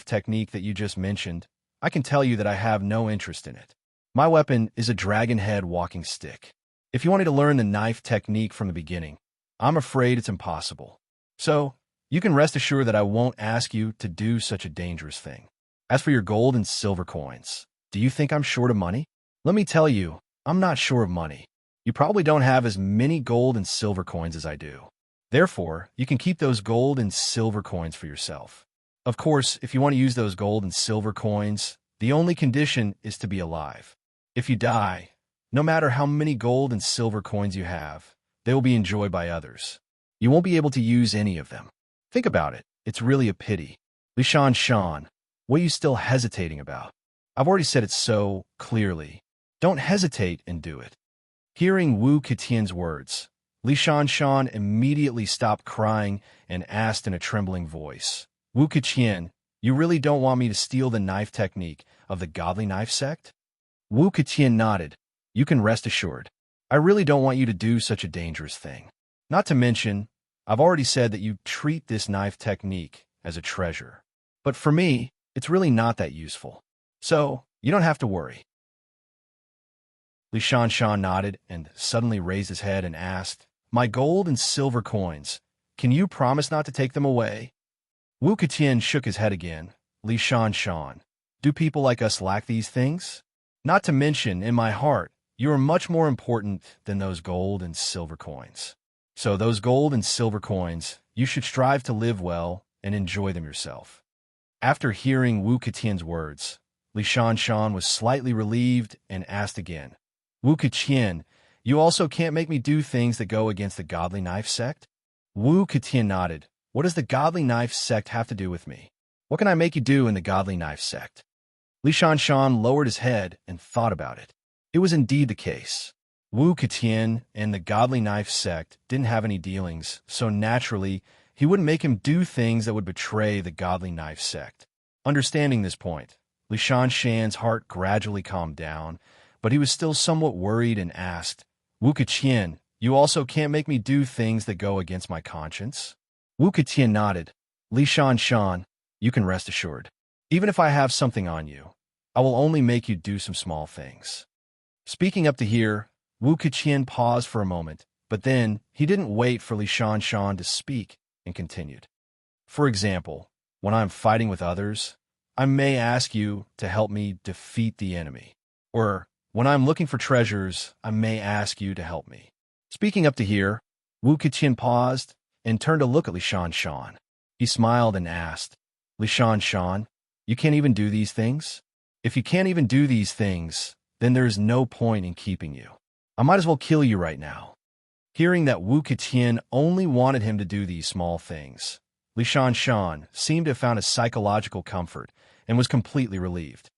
technique that you just mentioned, I can tell you that I have no interest in it. My weapon is a dragon head walking stick. If you wanted to learn the knife technique from the beginning, I'm afraid it's impossible. So, you can rest assured that I won't ask you to do such a dangerous thing. As for your gold and silver coins, do you think I'm short of money? Let me tell you, I'm not short of money. You probably don't have as many gold and silver coins as I do. Therefore, you can keep those gold and silver coins for yourself. Of course, if you want to use those gold and silver coins, the only condition is to be alive. If you die, no matter how many gold and silver coins you have, they will be enjoyed by others. You won't be able to use any of them. Think about it. It's really a pity. Li Shan, what are you still hesitating about? I've already said it so clearly. Don't hesitate and do it." Hearing Wu Keqian's words, Li Shan immediately stopped crying and asked in a trembling voice, "Wu Keqian, you really don't want me to steal the knife technique of the godly knife sect?" Wu Keqian nodded. "You can rest assured. I really don't want you to do such a dangerous thing. Not to mention, I've already said that you treat this knife technique as a treasure. But for me, it's really not that useful. So, you don't have to worry." Li Shan nodded and suddenly raised his head and asked, "My gold and silver coins, can you promise not to take them away?" Wu Keqian shook his head again. "Li Shan, do people like us lack these things? Not to mention, in my heart, you are much more important than those gold and silver coins. So those gold and silver coins, you should strive to live well and enjoy them yourself." After hearing Wu Keqian's words, Li Shan was slightly relieved and asked again, "Wu Keqian, you also can't make me do things that go against the godly knife sect?" Wu Keqian nodded. "What does the godly knife sect have to do with me? What can I make you do in the godly knife sect?" Li Shan lowered his head and thought about it. It was indeed the case. Wu Keqian and the godly knife sect didn't have any dealings, so naturally, he wouldn't make him do things that would betray the godly knife sect. Understanding this point, Li Shan's heart gradually calmed down, but he was still somewhat worried and asked, "Wu Keqian, you also can't make me do things that go against my conscience?" Wu Keqian nodded. "Li Shan, you can rest assured. Even if I have something on you, I will only make you do some small things." Speaking up to here, Wu Keqian paused for a moment, but then he didn't wait for Li Shan to speak and continued. "For example, when I'm fighting with others, I may ask you to help me defeat the enemy. Or, when I'm looking for treasures, I may ask you to help me." Speaking up to here, Wu Keqian paused and turned to look at Li Shan. He smiled and asked, "Li Shan, you can't even do these things? If you can't even do these things, then there is no point in keeping you. I might as well kill you right now." Hearing that Wu Keqian only wanted him to do these small things, Li Shan seemed to have found a psychological comfort and was completely relieved.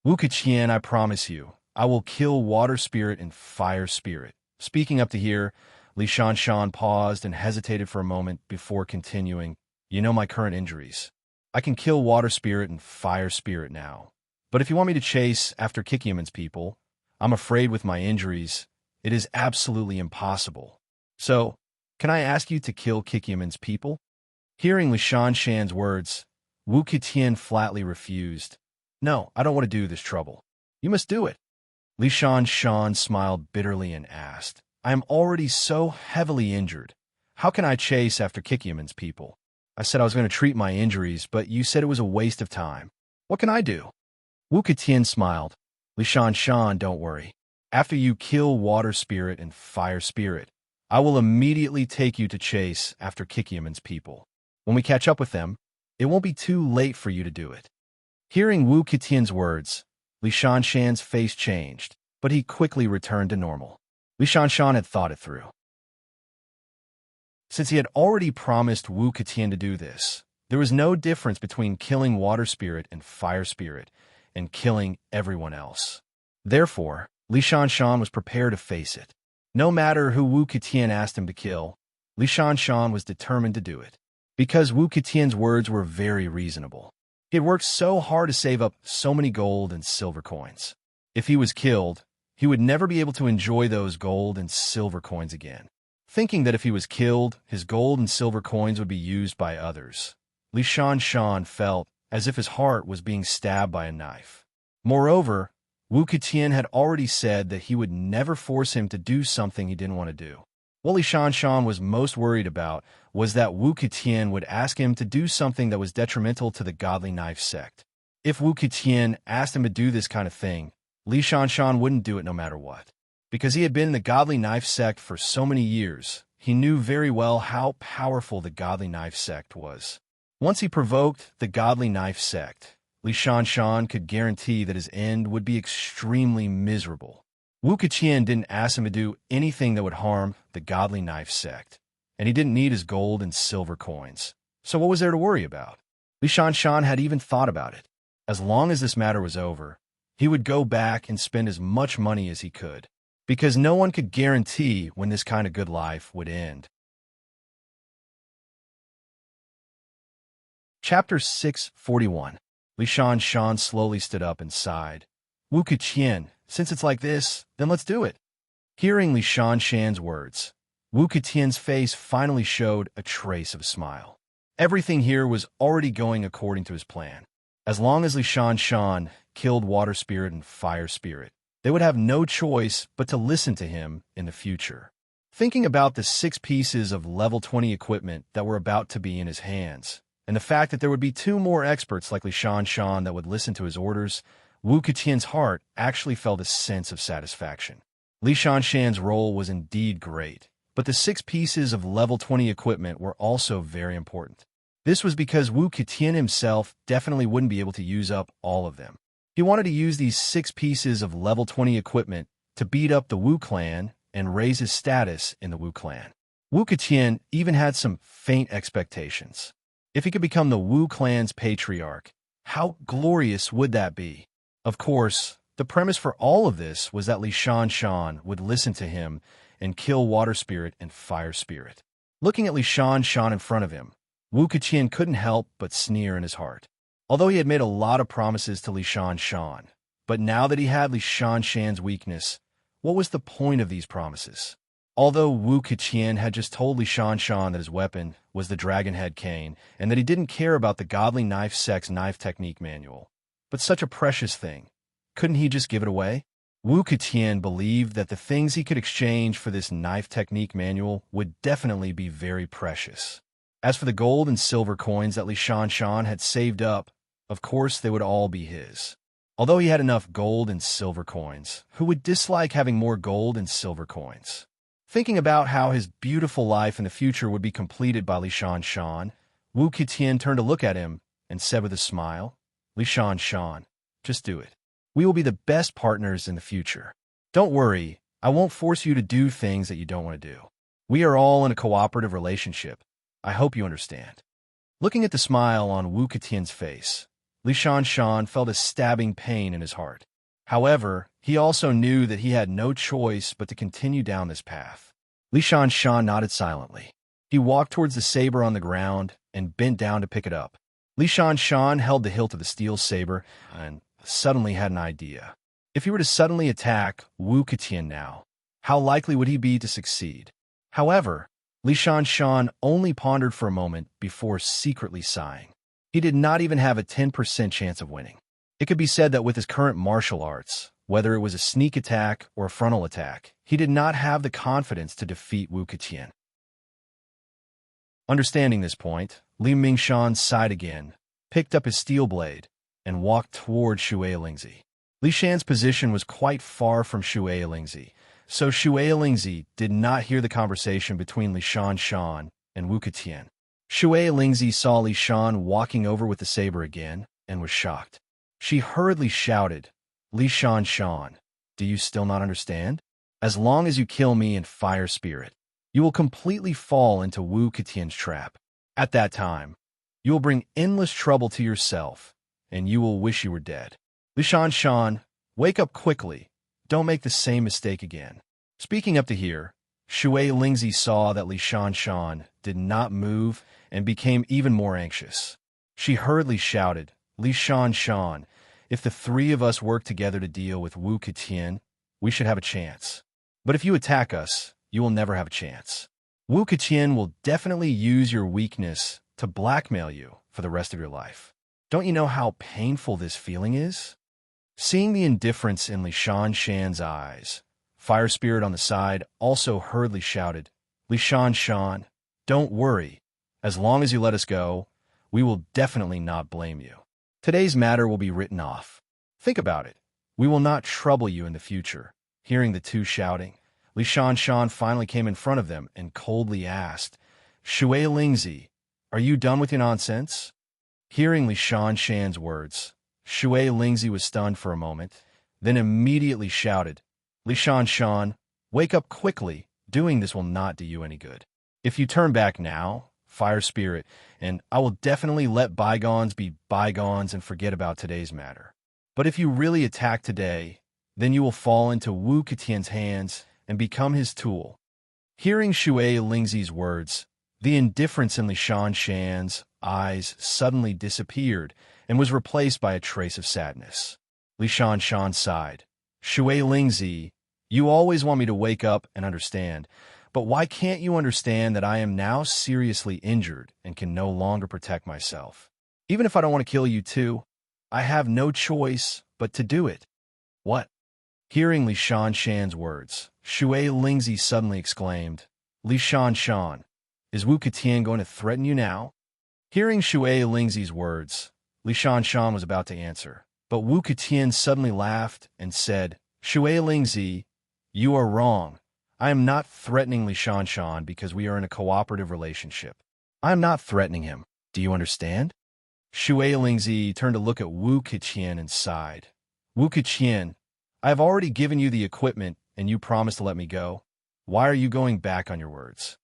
Wu Keqian, I promise you, I will kill water spirit and fire spirit. Speaking up to here, Li Shan paused and hesitated for a moment before continuing. You know my current injuries. I can kill water spirit and fire spirit now. But if you want me to chase after Kikiaman's people, I'm afraid with my injuries, it is absolutely impossible. So, can I ask you to kill Kikiaman's people? Hearing Li Shan's words, Wu Keqian flatly refused. No, I don't want to do this trouble. You must do it. Li Shan smiled bitterly and asked, I am already so heavily injured. How can I chase after Kikiaman's people? I said I was going to treat my injuries, but you said it was a waste of time. What can I do? Wu Keqian smiled. Li Shan, don't worry. After you kill water spirit and fire spirit, I will immediately take you to chase after Kikiaman's people. When we catch up with them, it won't be too late for you to do it. Hearing Wu Keqian's words, Li Shan's face changed, but he quickly returned to normal. Li Shan had thought it through. Since he had already promised Wu Keqian to do this, there was no difference between killing water spirit and fire spirit and killing everyone else. Therefore, Li Shan was prepared to face it. No matter who Wu Keqian asked him to kill, Li Shan was determined to do it. Because Wu Keqian's words were very reasonable. He had worked so hard to save up so many gold and silver coins. If he was killed, he would never be able to enjoy those gold and silver coins again. Thinking that if he was killed, his gold and silver coins would be used by others, Li Shan felt as if his heart was being stabbed by a knife. Moreover, Wu Keqian had already said that he would never force him to do something he didn't want to do. What Li Shan was most worried about was that Wu Keqian would ask him to do something that was detrimental to the Godly Knife sect. If Wu Keqian asked him to do this kind of thing, Li Shan wouldn't do it no matter what. Because he had been in the Godly Knife sect for so many years, he knew very well how powerful the Godly Knife sect was. Once he provoked the Godly Knife sect, Li Shan could guarantee that his end would be extremely miserable. Wu Keqian didn't ask him to do anything that would harm the Godly Knife sect, and he didn't need his gold and silver coins. So what was there to worry about? Li Shan had even thought about it. As long as this matter was over, he would go back and spend as much money as he could, because no one could guarantee when this kind of good life would end. Chapter 641. Li Shan slowly stood up and sighed. Wu Keqian, since it's like this, then let's do it. Hearing Li Shan's words, Wu Keqian's face finally showed a trace of a smile. Everything here was already going according to his plan. As long as Li Shan killed water spirit and fire spirit, they would have no choice but to listen to him in the future. Thinking about the 6 pieces of level 20 equipment that were about to be in his hands, and the fact that there would be 2 more experts like Li Shan that would listen to his orders, Wu Keqian's heart actually felt a sense of satisfaction. Li Shan's role was indeed great, but the 6 pieces of level 20 equipment were also very important. This was because Wu Keqian himself definitely wouldn't be able to use up all of them. He wanted to use these 6 pieces of level 20 equipment to beat up the Wu clan and raise his status in the Wu clan. Wu Keqian even had some faint expectations. If he could become the Wu clan's patriarch, how glorious would that be? Of course, the premise for all of this was that Li Shan would listen to him and kill water spirit and fire spirit. Looking at Li Shan in front of him, Wu Keqian couldn't help but sneer in his heart. Although he had made a lot of promises to Li Shan, but now that he had Li Shan's weakness, what was the point of these promises? Although Wu Keqian had just told Li Shan that his weapon was the Dragon Head Cane and that he didn't care about the Godly Knife sect's knife technique manual, but such a precious thing, couldn't he just give it away? Wu Keqian believed that the things he could exchange for this knife technique manual would definitely be very precious. As for the gold and silver coins that Li Shan had saved up, of course they would all be his. Although he had enough gold and silver coins, who would dislike having more gold and silver coins? Thinking about how his beautiful life in the future would be completed by Li Shan, Wu Keqian turned to look at him and said with a smile, Li Shan, just do it. We will be the best partners in the future. Don't worry, I won't force you to do things that you don't want to do. We are all in a cooperative relationship. I hope you understand. Looking at the smile on Wu Ketian's face, Li Shan felt a stabbing pain in his heart. However, he also knew that he had no choice but to continue down this path. Li Shan nodded silently. He walked towards the saber on the ground and bent down to pick it up. Li Shan held the hilt of the steel saber and suddenly had an idea. If he were to suddenly attack Wu Ketian now, how likely would he be to succeed? However, Li Shan only pondered for a moment before secretly sighing. He did not even have a 10% chance of winning. It could be said that with his current martial arts, whether it was a sneak attack or a frontal attack, he did not have the confidence to defeat Wu Ketian. Understanding this point, Li Mingshan sighed again, picked up his steel blade, and walked toward Shui Lingzi. Li Shan's position was quite far from Shui Lingzi, so Shui Lingzi did not hear the conversation between Li Shan and Wu Ketian. Shui Lingzi saw Li Shan walking over with the saber again and was shocked. She hurriedly shouted, "Li Shan, do you still not understand? As long as you kill me in fire spirit, you will completely fall into Wu Ketian's trap. At that time, you will bring endless trouble to yourself, and you will wish you were dead. Li Shan, wake up quickly. Don't make the same mistake again." Speaking up to here, Shui Lingzi saw that Li Shan did not move and became even more anxious. She hurriedly shouted, "Li Shan, if the three of us work together to deal with Wu Ketian, we should have a chance. But if you attack us, you will never have a chance. Wu Ketian will definitely use your weakness to blackmail you for the rest of your life. Don't you know how painful this feeling is?" Seeing the indifference in Li Shan's eyes, Fire Spirit on the side also hurriedly shouted, "Li Shan, don't worry. As long as you let us go, we will definitely not blame you. Today's matter will be written off. Think about it. We will not trouble you in the future." Hearing the two shouting, Li Shan finally came in front of them and coldly asked, "Shui Lingzi, are you done with your nonsense?" Hearing Li Shan's words, Shui Lingzi was stunned for a moment, then immediately shouted, "Li Shan, wake up quickly. Doing this will not do you any good. If you turn back now, Fire Spirit, and I will definitely let bygones be bygones and forget about today's matter. But if you really attack today, then you will fall into Wu Ketian's hands and become his tool." Hearing Shui Lingzi's words, the indifference in Li Shan's eyes suddenly disappeared and was replaced by a trace of sadness. Li Shan sighed. "Shui Lingzi, you always want me to wake up and understand, but why can't you understand that I am now seriously injured and can no longer protect myself? Even if I don't want to kill you too, I have no choice but to do it." "What?" Hearing Li Shan's words, Shui Lingzi suddenly exclaimed, "Li Shan, is Wu Ketian going to threaten you now?" Hearing Shui Lingzi's words, Li Shan was about to answer, but Wu Ketian suddenly laughed and said, "Shui Lingzi, you are wrong. I am not threatening Li Shan because we are in a cooperative relationship. I am not threatening him. Do you understand?" Shui Lingzi turned to look at Wu Ketian and sighed. "Wu Ketian, I have already given you the equipment and you promised to let me go. Why are you going back on your words?"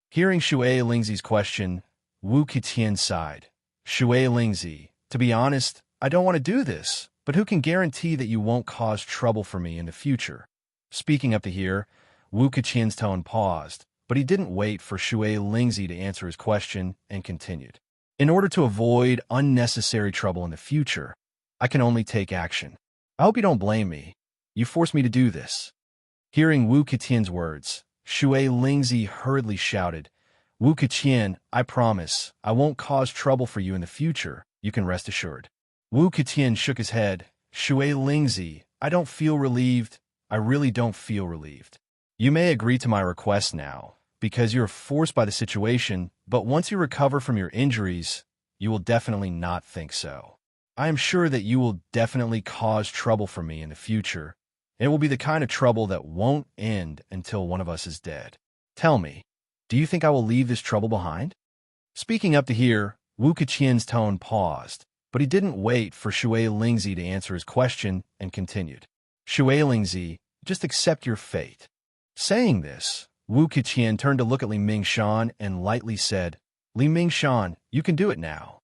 Hearing Shui Lingzi's question, Wu Ketian sighed. "Shui Lingzi, to be honest, I don't want to do this, but who can guarantee that you won't cause trouble for me in the future?" Speaking up to here, Wu Ketian's tone paused, but he didn't wait for Shui Lingzi to answer his question and continued. "In order to avoid unnecessary trouble in the future, I can only take action. I hope you don't blame me. You forced me to do this." Hearing Wu Ketian's words, Shui Lingzi hurriedly shouted, "Wu Ketian, I promise, I won't cause trouble for you in the future. You can rest assured." Wu Ketian shook his head. "Shui Lingzi, I don't feel relieved. I really don't feel relieved. You may agree to my request now, because you're forced by the situation, but once you recover from your injuries, you will definitely not think so. I am sure that you will definitely cause trouble for me in the future. It will be the kind of trouble that won't end until one of us is dead. Tell me, do you think I will leave this trouble behind?" Speaking up to here, Wu Ketian's tone paused, but he didn't wait for Shui Lingzi to answer his question and continued. "Shui Lingzi, just accept your fate." Saying this, Wu Ketian turned to look at Li Mingshan and lightly said, Li Mingshan, you can do it now.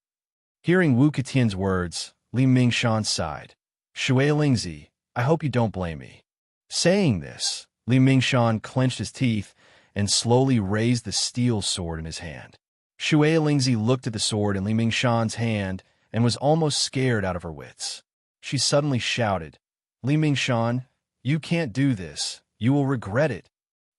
Hearing Wu Ketian's words, Li Mingshan sighed. Shui Lingzi, I hope you don't blame me. Saying this, Li Mingshan clenched his teeth and slowly raised the steel sword in his hand. Shui Lingzi looked at the sword in Li Mingshan's hand and was almost scared out of her wits. She suddenly shouted, Li Mingshan, you can't do this. You will regret it.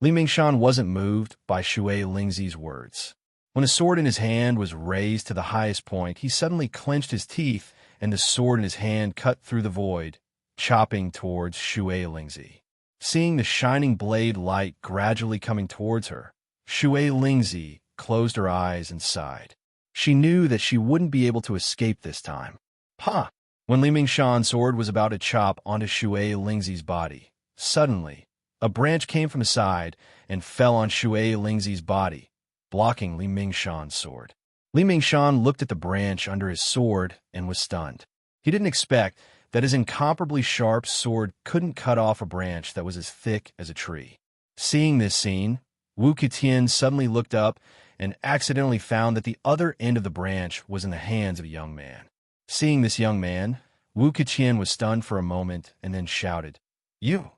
Li Mingshan wasn't moved by Shui Lingzi's words. When a sword in his hand was raised to the highest point, he suddenly clenched his teeth and the sword in his hand cut through the void, chopping towards Shui Lingzi. Seeing the shining blade light gradually coming towards her, Shui Lingzi closed her eyes and sighed. She knew that she wouldn't be able to escape this time. Ha! When Li Mingshan's sword was about to chop onto Shui Lingzi's body, suddenly, a branch came from the side and fell on Shui Lingzi's body, blocking Li Mingshan's sword. Li Mingshan looked at the branch under his sword and was stunned. He didn't expect that his incomparably sharp sword couldn't cut off a branch that was as thick as a tree. Seeing this scene, Wu Ketian suddenly looked up and accidentally found that the other end of the branch was in the hands of a young man. Seeing this young man, Wu Ketian was stunned for a moment and then shouted, You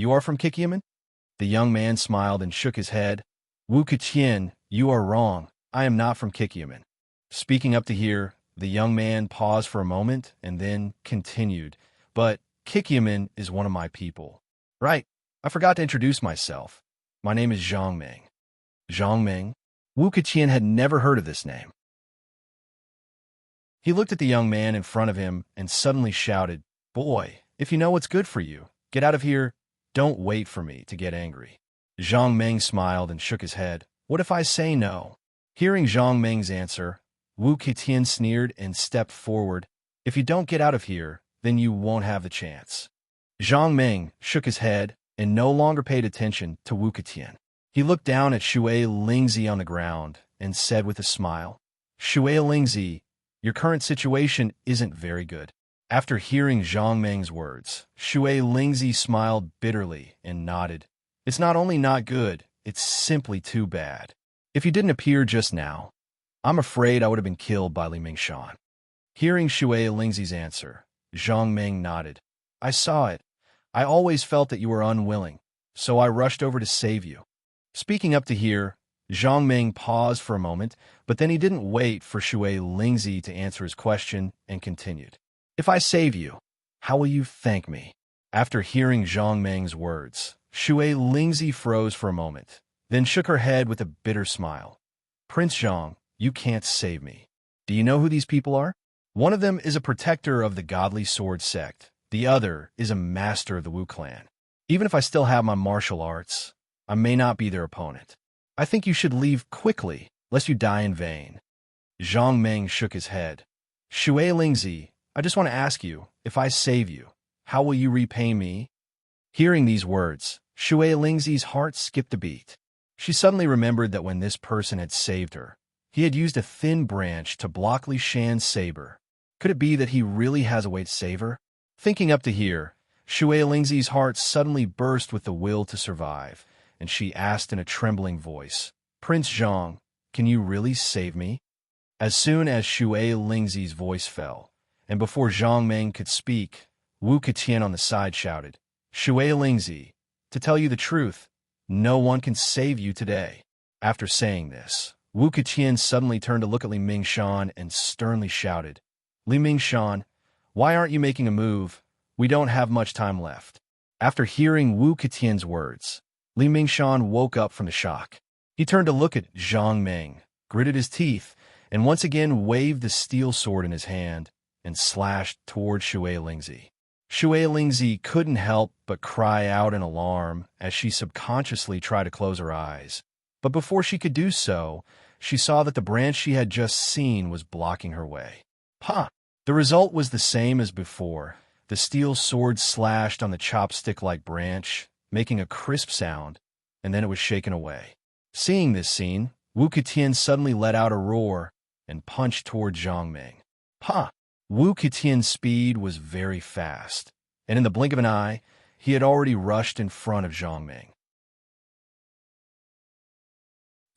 are from Kikyaman? The young man smiled and shook his head. Wu Ketian, you are wrong. I am not from Kikyaman. Speaking up to here, the young man paused for a moment and then continued, But Kikyaman is one of my people. Right, I forgot to introduce myself. My name is Zhang Meng. Zhang Meng? Wu Ketian had never heard of this name. He looked at the young man in front of him and suddenly shouted, Boy, if you know what's good for you, get out of here. Don't wait for me to get angry. Zhang Meng smiled and shook his head. What if I say no? Hearing Zhang Meng's answer, Wu Ketian sneered and stepped forward. If you don't get out of here, then you won't have the chance. Zhang Meng shook his head and no longer paid attention to Wu Ketian. He looked down at Shui Lingzi on the ground and said with a smile, Shui Lingzi, your current situation isn't very good. After hearing Zhang Meng's words, Shui Lingzi smiled bitterly and nodded. It's not only not good, it's simply too bad. If you didn't appear just now, I'm afraid I would have been killed by Li Mingshan. Hearing Shui Lingzi's answer, Zhang Meng nodded. I saw it. I always felt that you were unwilling, so I rushed over to save you. Speaking up to here, Zhang Meng paused for a moment, but then he didn't wait for Shui Lingzi to answer his question and continued. If I save you, how will you thank me? After hearing Zhang Meng's words, Shui Lingzi froze for a moment, then shook her head with a bitter smile. Prince Zhang, you can't save me. Do you know who these people are? One of them is a protector of the godly sword sect. The other is a master of the Wu clan. Even if I still have my martial arts, I may not be their opponent. I think you should leave quickly, lest you die in vain. Zhang Meng shook his head. Shui Lingzi, I just want to ask you, if I save you, how will you repay me? Hearing these words, Shui Lingzi's heart skipped a beat. She suddenly remembered that when this person had saved her, he had used a thin branch to block Li Shan's saber. Could it be that he really has a way to save her? Thinking up to here, Shui Lingzi's heart suddenly burst with the will to survive, and she asked in a trembling voice, Prince Zhang, can you really save me? As soon as Shui Lingzi's voice fell, and before Zhang Meng could speak, Wu Ketian on the side shouted, Shui Lingzi, to tell you the truth, no one can save you today. After saying this, Wu Ketian suddenly turned to look at Li Mingshan and sternly shouted, Li Mingshan, why aren't you making a move? We don't have much time left. After hearing Wu Ketian's words, Li Mingshan woke up from the shock. He turned to look at Zhang Meng, gritted his teeth, and once again waved the steel sword in his hand and slashed toward Shui Lingzi. Shui Lingzi couldn't help but cry out in alarm as she subconsciously tried to close her eyes. But before she could do so, she saw that the branch she had just seen was blocking her way. Ha! The result was the same as before. The steel sword slashed on the chopstick-like branch, making a crisp sound, and then it was shaken away. Seeing this scene, Wu Ketian suddenly let out a roar and punched toward Zhang Meng. Ha! Wu Ketian's speed was very fast, and in the blink of an eye, he had already rushed in front of Zhang Meng.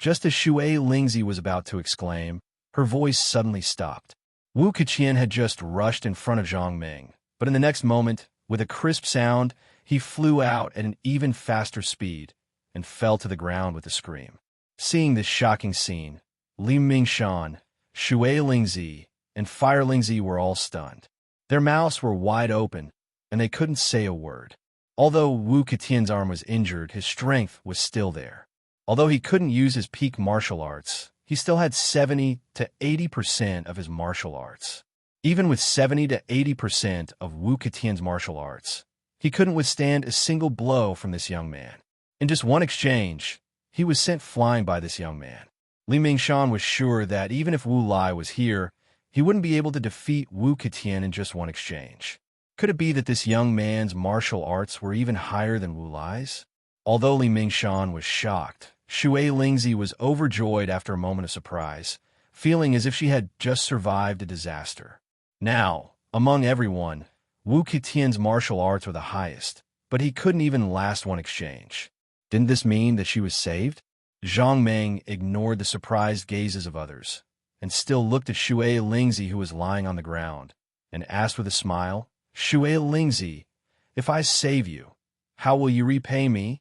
Just as Shui Lingzi was about to exclaim, her voice suddenly stopped. Wu Keqian had just rushed in front of Zhang Ming, but in the next moment, with a crisp sound, he flew out at an even faster speed and fell to the ground with a scream. Seeing this shocking scene, Li Mingshan, Shui Lingzi, and Fire Lingzi were all stunned. Their mouths were wide open, and they couldn't say a word. Although Wu Ketian's arm was injured, his strength was still there. Although he couldn't use his peak martial arts, he still had 70 to 80% of his martial arts. Even with 70 to 80% of Wu Ketian's martial arts, he couldn't withstand a single blow from this young man. In just one exchange, he was sent flying by this young man. Li Mingshan was sure that even if Wu Lai was here, he wouldn't be able to defeat Wu Ketian in just one exchange. Could it be that this young man's martial arts were even higher than Wu Lai's? Although Li Mingshan was shocked, Shui Lingzi was overjoyed after a moment of surprise, feeling as if she had just survived a disaster. Now, among everyone, Wu Ketian's martial arts were the highest, but he couldn't even last one exchange. Didn't this mean that she was saved? Zhang Ming ignored the surprised gazes of others, and still looked at Shui Lingzi, who was lying on the ground, and asked with a smile, "Shui Lingzi, if I save you, how will you repay me?"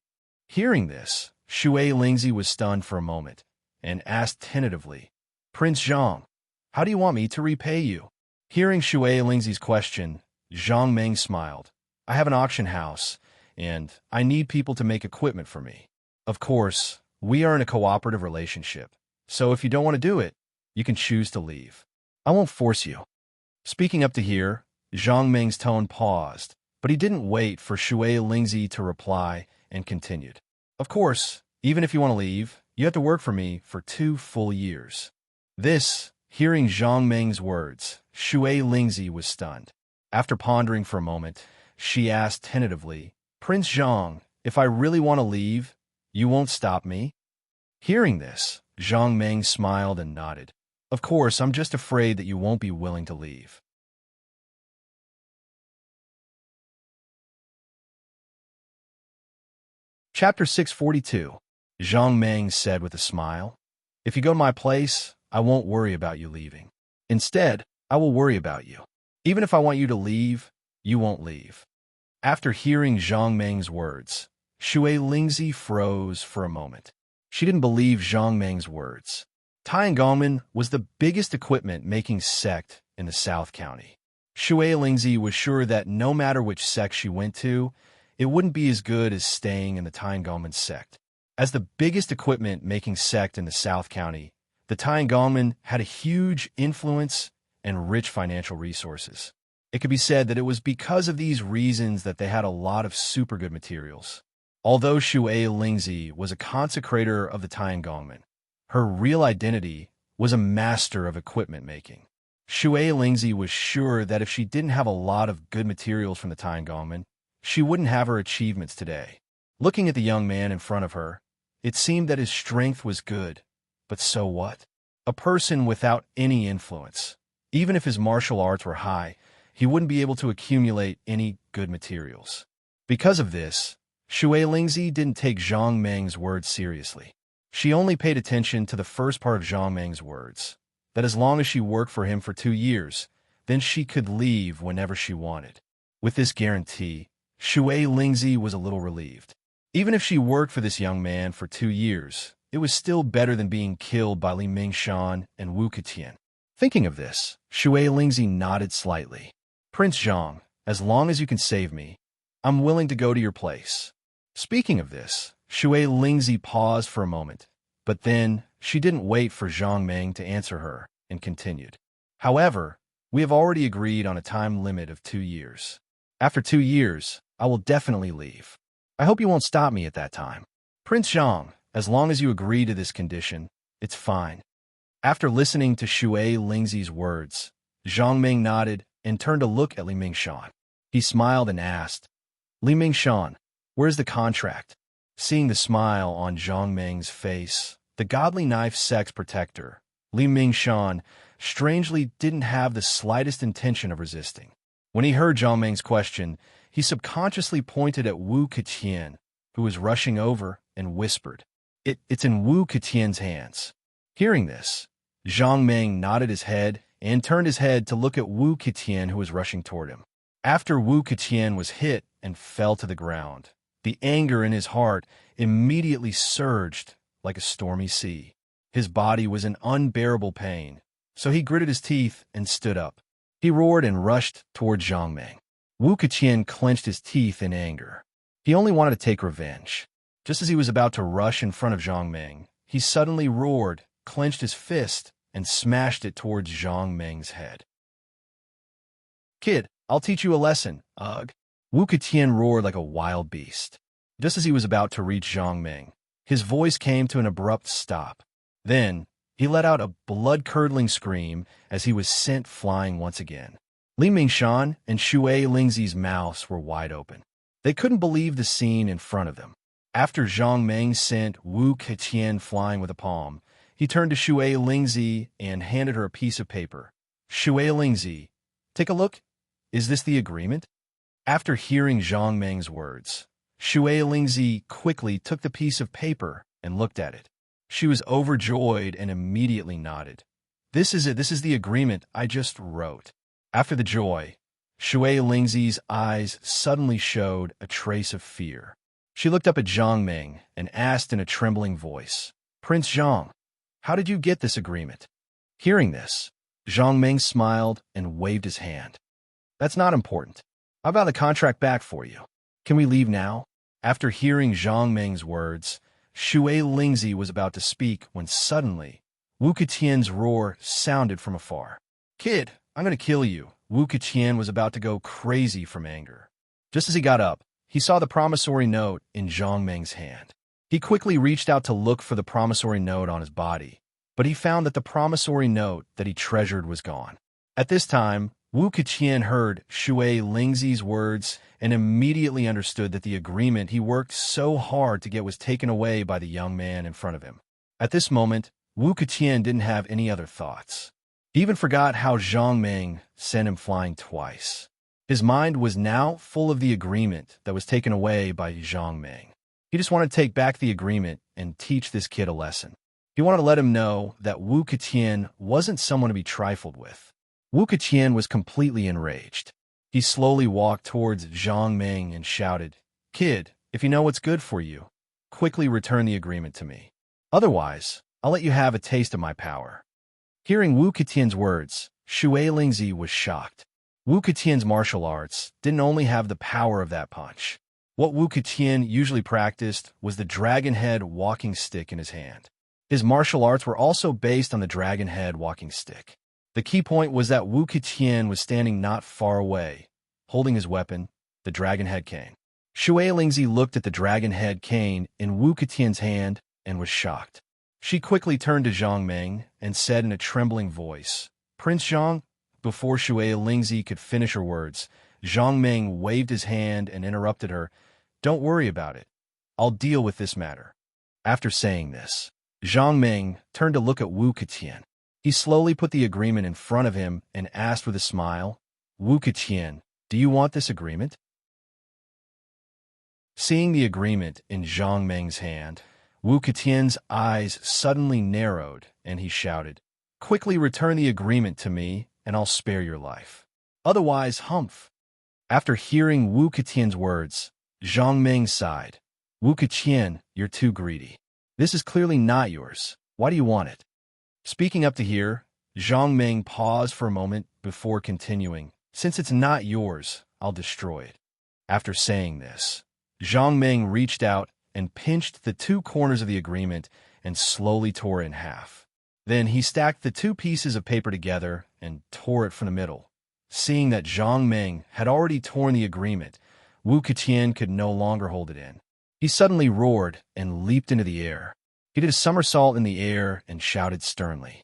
Hearing this, Shui Lingzi was stunned for a moment, and asked tentatively, "Prince Zhang, how do you want me to repay you?" Hearing Shui Lingzi's question, Zhang Ming smiled. "I have an auction house, and I need people to make equipment for me. Of course, we are in a cooperative relationship, so if you don't want to do it, you can choose to leave. I won't force you." Speaking up to here, Zhang Ming's tone paused, but he didn't wait for Shui Lingzi to reply and continued. "Of course, even if you want to leave, you have to work for me for 2 full years." Hearing Zhang Ming's words, Shui Lingzi was stunned. After pondering for a moment, she asked tentatively, "Prince Zhang, if I really want to leave, you won't stop me?" Hearing this, Zhang Ming smiled and nodded. "Of course, I'm just afraid that you won't be willing to leave." Chapter 642. Zhang Ming said with a smile, "If you go to my place, I won't worry about you leaving. Instead, I will worry about you. Even if I want you to leave, you won't leave." After hearing Zhang Ming's words, Shui Lingzi froze for a moment. She didn't believe Zhang Ming's words. Tiangongmen was the biggest equipment-making sect in the South County. Shui Lingzi was sure that no matter which sect she went to, it wouldn't be as good as staying in the Tiangongmen sect. As the biggest equipment-making sect in the South County, the Tiangongmen had a huge influence and rich financial resources. It could be said that it was because of these reasons that they had a lot of super good materials. Although Shui Lingzi was a consecrator of the Tiangongmen, her real identity was a master of equipment making. Shui Lingzi was sure that if she didn't have a lot of good materials from the Tiangongmen, she wouldn't have her achievements today. Looking at the young man in front of her, it seemed that his strength was good, but so what? A person without any influence. Even if his martial arts were high, he wouldn't be able to accumulate any good materials. Because of this, Shui Lingzi didn't take Zhang Ming's words seriously. She only paid attention to the first part of Zhang Ming's words, that as long as she worked for him for 2 years, then she could leave whenever she wanted. With this guarantee, Shui Lingzi was a little relieved. Even if she worked for this young man for 2 years, it was still better than being killed by Li Mingshan and Wu Ketian. Thinking of this, Shui Lingzi nodded slightly. "Prince Zhang, as long as you can save me, I'm willing to go to your place." Speaking of this, Shui Lingzi paused for a moment, but then she didn't wait for Zhang Ming to answer her and continued. "However, we have already agreed on a time limit of 2 years. After 2 years, I will definitely leave. I hope you won't stop me at that time. Prince Zhang, as long as you agree to this condition, it's fine." After listening to Shui Lingzi's words, Zhang Ming nodded and turned to look at Li Mingshan. He smiled and asked, "Li Mingshan, where's the contract?" Seeing the smile on Zhang Ming's face, the godly knife sect's protector, Li Mingshan, strangely didn't have the slightest intention of resisting. When he heard Zhang Ming's question, he subconsciously pointed at Wu Keqian, who was rushing over, and whispered, It's in Wu Ketian's hands. Hearing this, Zhang Meng nodded his head and turned his head to look at Wu Ketian, who was rushing toward him. After Wu Ketian was hit and fell to the ground, the anger in his heart immediately surged like a stormy sea. His body was in unbearable pain, so he gritted his teeth and stood up. He roared and rushed toward Zhang Meng. Wu Ketian clenched his teeth in anger. He only wanted to take revenge. Just as he was about to rush in front of Zhang Meng, he suddenly roared, clenched his fist, and smashed it towards Zhang Meng's head. "Kid, I'll teach you a lesson, ugh." Wu Ketian roared like a wild beast. Just as he was about to reach Zhang Meng, his voice came to an abrupt stop. Then, he let out a blood-curdling scream as he was sent flying once again. Li Mingshan and Xue Lingzi's mouths were wide open. They couldn't believe the scene in front of them. After Zhang Meng sent Wu Ketian flying with a palm, he turned to Xue Lingzi and handed her a piece of paper. "Xue Lingzi, take a look. Is this the agreement?" After hearing Zhang Meng's words, Xue Lingzi quickly took the piece of paper and looked at it. She was overjoyed and immediately nodded. "This is it. This is the agreement I just wrote." After the joy, Xue Lingzi's eyes suddenly showed a trace of fear. She looked up at Zhang Meng and asked in a trembling voice, "Prince Zhang, how did you get this agreement?" Hearing this, Zhang Meng smiled and waved his hand. "That's not important. How about the contract back for you? Can we leave now?" After hearing Zhang Meng's words, Xue Lingzi was about to speak when suddenly, Wu Ketian's roar sounded from afar. "Kid, I'm going to kill you." Wu Ketian was about to go crazy from anger. Just as he got up, he saw the promissory note in Zhang Meng's hand. He quickly reached out to look for the promissory note on his body, but he found that the promissory note that he treasured was gone. At this time, Wu Ketian heard Xue Lingzi's words and immediately understood that the agreement he worked so hard to get was taken away by the young man in front of him. At this moment, Wu Ketian didn't have any other thoughts. He even forgot how Zhang Meng sent him flying twice. His mind was now full of the agreement that was taken away by Zhang Meng. He just wanted to take back the agreement and teach this kid a lesson. He wanted to let him know that Wu Ketian wasn't someone to be trifled with. Wu Ketian was completely enraged. He slowly walked towards Zhang Meng and shouted, "Kid, if you know what's good for you, quickly return the agreement to me. Otherwise, I'll let you have a taste of my power." Hearing Wu Ketian's words, Xue Lingzi was shocked. Wu Ketian's martial arts didn't only have the power of that punch. What Wu Ketian usually practiced was the dragon head walking stick in his hand. His martial arts were also based on the dragon head walking stick. The key point was that Wu Ketian was standing not far away, holding his weapon, the dragon head cane. Xue Lingzi looked at the dragon head cane in Wu Ketian's hand and was shocked. She quickly turned to Zhang Meng and said in a trembling voice, "Prince Zhang." Before Xue Lingzi could finish her words, Zhang Meng waved his hand and interrupted her. "Don't worry about it. I'll deal with this matter." After saying this, Zhang Meng turned to look at Wu Ketian. He slowly put the agreement in front of him and asked with a smile, "Wu Ketian, do you want this agreement?" Seeing the agreement in Zhang Meng's hand, Wu Ketian's eyes suddenly narrowed and he shouted, "Quickly return the agreement to me and I'll spare your life. Otherwise, humph." After hearing Wu Ketian's words, Zhang Meng sighed. "Wu Ketian, you're too greedy. This is clearly not yours. Why do you want it?" Speaking up to here, Zhang Meng paused for a moment before continuing, "Since it's not yours, I'll destroy it." After saying this, Zhang Meng reached out and pinched the two corners of the agreement and slowly tore it in half. Then he stacked the two pieces of paper together and tore it from the middle. Seeing that Zhang Meng had already torn the agreement, Wu Ketian could no longer hold it in. He suddenly roared and leaped into the air. He did a somersault in the air and shouted sternly,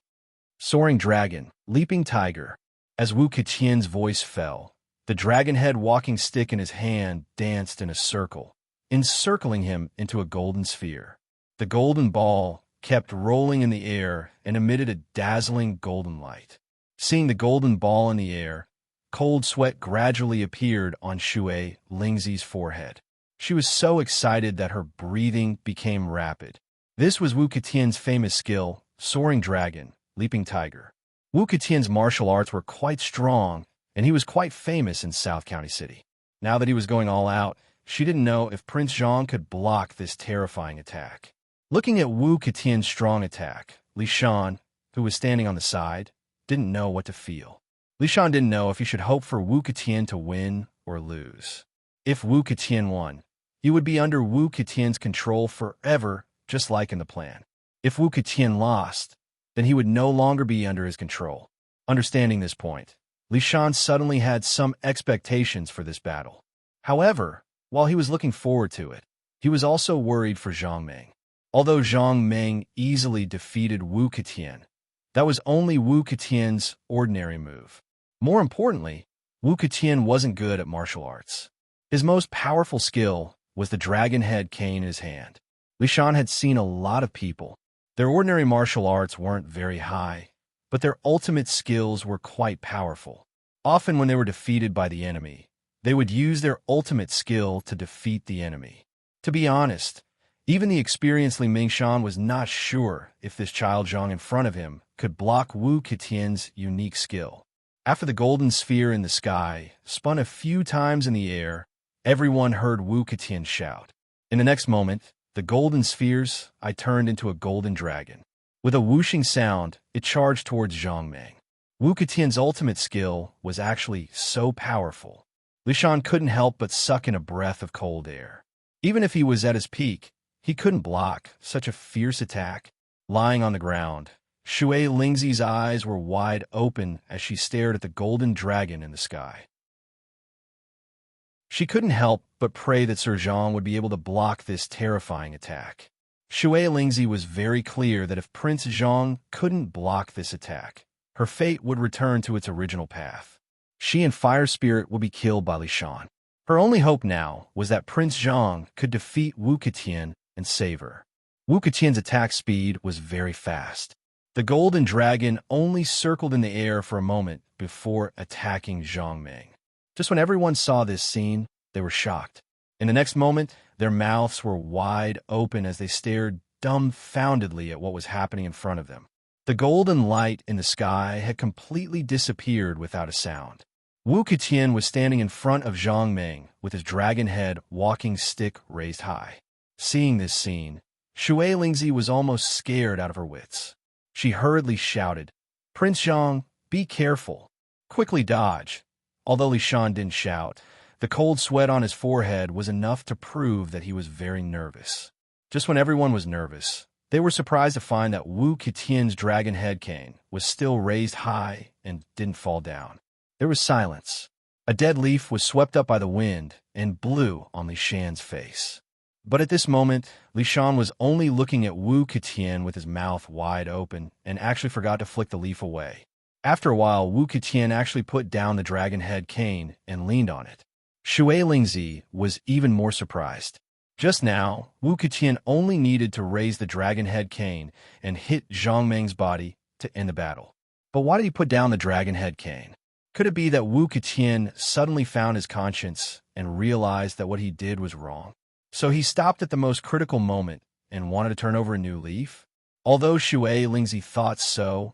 "Soaring dragon, leaping tiger." As Wu Ketian's voice fell, the dragon head walking stick in his hand danced in a circle, encircling him into a golden sphere. The golden ball kept rolling in the air and emitted a dazzling golden light. Seeing the golden ball in the air, cold sweat gradually appeared on Xue Lingzi's forehead. She was so excited that her breathing became rapid. This was Wu Ketian's famous skill, soaring dragon, leaping tiger. Wu Ketian's martial arts were quite strong, and he was quite famous in South County City. Now that he was going all out, she didn't know if Prince Zhang could block this terrifying attack. Looking at Wu Ketian's strong attack, Li Shan, who was standing on the side, didn't know what to feel. Li Shan didn't know if he should hope for Wu Ketian to win or lose. If Wu Ketian won, he would be under Wu Ketian's control forever, just like in the plan. If Wu Ketian lost, then he would no longer be under his control. Understanding this point, Li Shan suddenly had some expectations for this battle. However, while he was looking forward to it, he was also worried for Zhang Meng. Although Zhang Meng easily defeated Wu Ketian, that was only Wu Ketian's ordinary move. More importantly, Wu Ketian wasn't good at martial arts. His most powerful skill was the dragon head cane in his hand. Li Shan had seen a lot of people. Their ordinary martial arts weren't very high, but their ultimate skills were quite powerful. Often when they were defeated by the enemy, they would use their ultimate skill to defeat the enemy. To be honest, even the experienced Li Mingshan was not sure if this child Zhang in front of him could block Wu Ketian's unique skill. After the golden sphere in the sky spun a few times in the air, everyone heard Wu Ketian shout. In the next moment, the golden spheres I turned into a golden dragon. With a whooshing sound, it charged towards Zhang Meng. Wu Ketian's ultimate skill was actually so powerful. Li Shan couldn't help but suck in a breath of cold air. Even if he was at his peak, he couldn't block such a fierce attack. Lying on the ground, Shui Lingzi's eyes were wide open as she stared at the golden dragon in the sky. She couldn't help but pray that Sir Zhang would be able to block this terrifying attack. Shui Lingzi was very clear that if Prince Zhang couldn't block this attack, her fate would return to its original path. She and Fire Spirit would be killed by Li Shan. Her only hope now was that Prince Zhang could defeat Wu Ketian and save her. Wu Ketian's attack speed was very fast. The golden dragon only circled in the air for a moment before attacking Zhang Meng. Just when everyone saw this scene, they were shocked. In the next moment, their mouths were wide open as they stared dumbfoundedly at what was happening in front of them. The golden light in the sky had completely disappeared without a sound. Wu Ketian was standing in front of Zhang Meng with his dragon head walking stick raised high. Seeing this scene, Shui Lingzi was almost scared out of her wits. She hurriedly shouted, "Prince Zhang, be careful. Quickly dodge." Although Li Shan didn't shout, the cold sweat on his forehead was enough to prove that he was very nervous. Just when everyone was nervous, they were surprised to find that Wu Ketian's dragon head cane was still raised high and didn't fall down. There was silence. A dead leaf was swept up by the wind and blew on Li Shan's face. But at this moment, Li Shan was only looking at Wu Ketian with his mouth wide open and actually forgot to flick the leaf away. After a while, Wu Ketian actually put down the dragon head cane and leaned on it. Shui Lingzi was even more surprised. Just now, Wu Ketian only needed to raise the dragon head cane and hit Zhang Meng's body to end the battle. But why did he put down the dragon head cane? Could it be that Wu Ketian suddenly found his conscience and realized that what he did was wrong? So he stopped at the most critical moment and wanted to turn over a new leaf? Although Shui Lingzi thought so,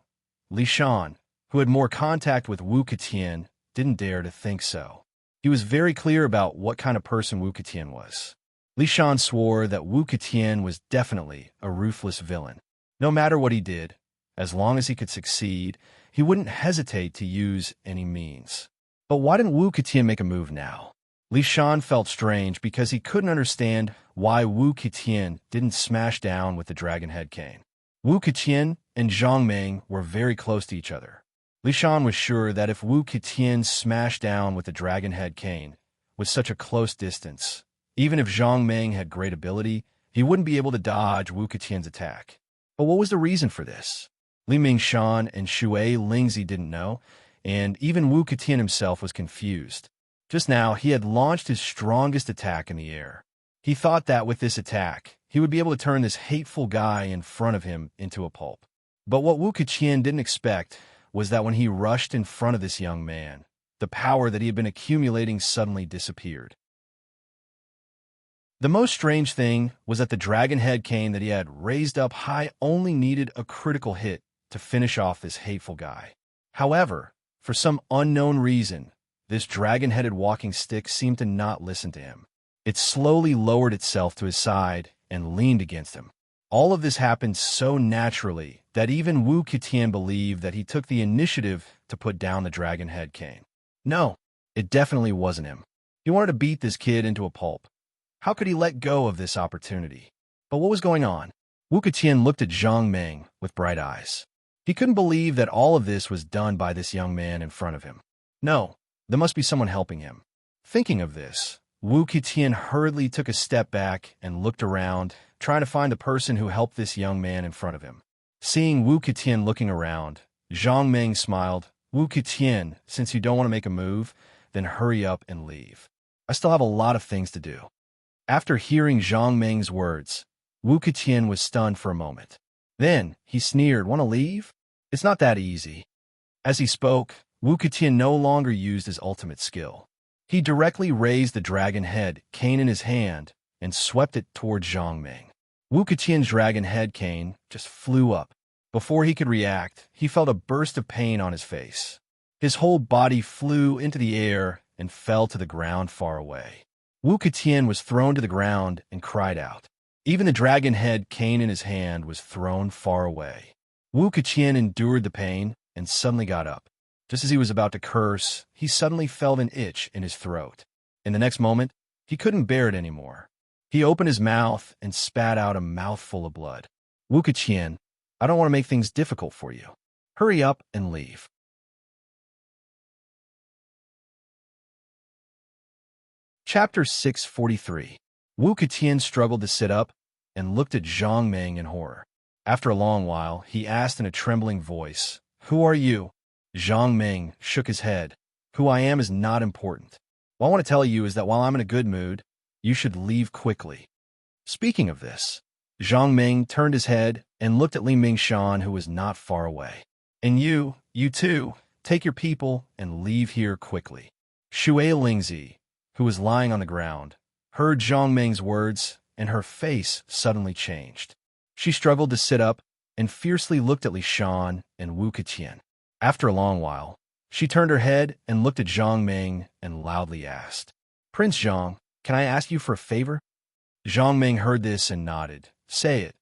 Li Shan, who had more contact with Wu Ketian, didn't dare to think so. He was very clear about what kind of person Wu Ketian was. Li Shan swore that Wu Ketian was definitely a ruthless villain. No matter what he did, as long as he could succeed, he wouldn't hesitate to use any means. But why didn't Wu Ketian make a move now? Li Shan felt strange because he couldn't understand why Wu Ketian didn't smash down with the dragon head cane. Wu Ketian and Zhang Meng were very close to each other. Li Shan was sure that if Wu Ketian smashed down with the dragon head cane with such a close distance, even if Zhang Meng had great ability, he wouldn't be able to dodge Wu Ketian's attack. But what was the reason for this? Li Mingshan and Shui Lingzi didn't know, and even Wu Ketian himself was confused. Just now, he had launched his strongest attack in the air. He thought that with this attack, he would be able to turn this hateful guy in front of him into a pulp. But what Wu Ketian didn't expect was that when he rushed in front of this young man, the power that he had been accumulating suddenly disappeared. The most strange thing was that the dragon head cane that he had raised up high only needed a critical hit to finish off this hateful guy. However, for some unknown reason, this dragon-headed walking stick seemed to not listen to him. It slowly lowered itself to his side and leaned against him. All of this happened so naturally that even Wu Qitian believed that he took the initiative to put down the dragon head cane. No, it definitely wasn't him. He wanted to beat this kid into a pulp. How could he let go of this opportunity? But what was going on? Wu Qitian looked at Zhang Ming with bright eyes. He couldn't believe that all of this was done by this young man in front of him. No, there must be someone helping him. Thinking of this, Wu Qitian hurriedly took a step back and looked around, trying to find the person who helped this young man in front of him. Seeing Wu Qitian looking around, Zhang Ming smiled. Wu Qitian, since you don't want to make a move, then hurry up and leave. I still have a lot of things to do. After hearing Zhang Ming's words, Wu Qitian was stunned for a moment. Then, he sneered, "Want to leave? It's not that easy." As he spoke, Wu Qitian no longer used his ultimate skill. He directly raised the dragon head cane in his hand and swept it toward Zhang Ming. Wu Qitian's dragon head cane just flew up. Before he could react, he felt a burst of pain on his face. His whole body flew into the air and fell to the ground far away. Wu Qitian was thrown to the ground and cried out. Even the dragon head cane in his hand was thrown far away. Wu Qitian endured the pain and suddenly got up. Just as he was about to curse, he suddenly felt an itch in his throat. In the next moment, he couldn't bear it anymore. He opened his mouth and spat out a mouthful of blood. "Wu Qitian, I don't want to make things difficult for you. Hurry up and leave." Chapter 643. Wu Qitian struggled to sit up and looked at Zhang Ming in horror. After a long while, he asked in a trembling voice, "Who are you?" Zhang Ming shook his head. "Who I am is not important. What I want to tell you is that while I'm in a good mood, you should leave quickly." Speaking of this, Zhang Ming turned his head and looked at Li Mingshan, who was not far away. "And you too, take your people and leave here quickly." Shui Lingzi, who was lying on the ground, heard Zhang Ming's words, and her face suddenly changed. She struggled to sit up and fiercely looked at Li Shan and Wu Qitian. After a long while, she turned her head and looked at Zhang Ming and loudly asked, "Prince Zhang, can I ask you for a favor?" Zhang Ming heard this and nodded. "Say it.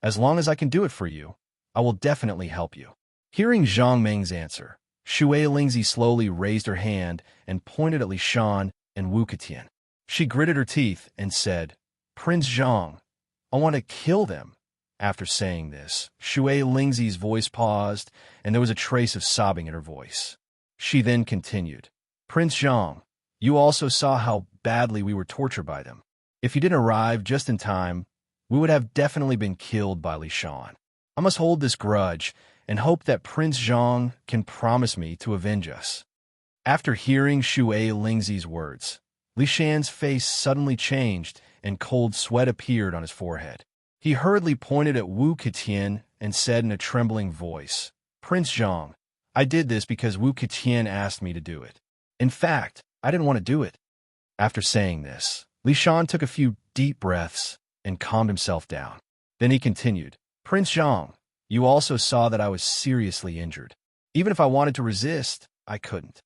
As long as I can do it for you, I will definitely help you." Hearing Zhang Ming's answer, Shui Lingzi slowly raised her hand and pointed at Li Shan and Wu Qitian. She gritted her teeth and said, "Prince Zhang, I want to kill them." After saying this, Shui Lingzi's voice paused, and there was a trace of sobbing in her voice. She then continued, "Prince Zhang, you also saw how badly we were tortured by them. If you didn't arrive just in time, we would have definitely been killed by Li Shan. I must hold this grudge and hope that Prince Zhang can promise me to avenge us." After hearing Shui Lingzi's words, Li Shan's face suddenly changed and cold sweat appeared on his forehead. He hurriedly pointed at Wu Qitian and said in a trembling voice, "Prince Zhang, I did this because Wu Qitian asked me to do it. In fact, I didn't want to do it." After saying this, Li Shan took a few deep breaths and calmed himself down. Then he continued, "Prince Zhang, you also saw that I was seriously injured. Even if I wanted to resist, I couldn't."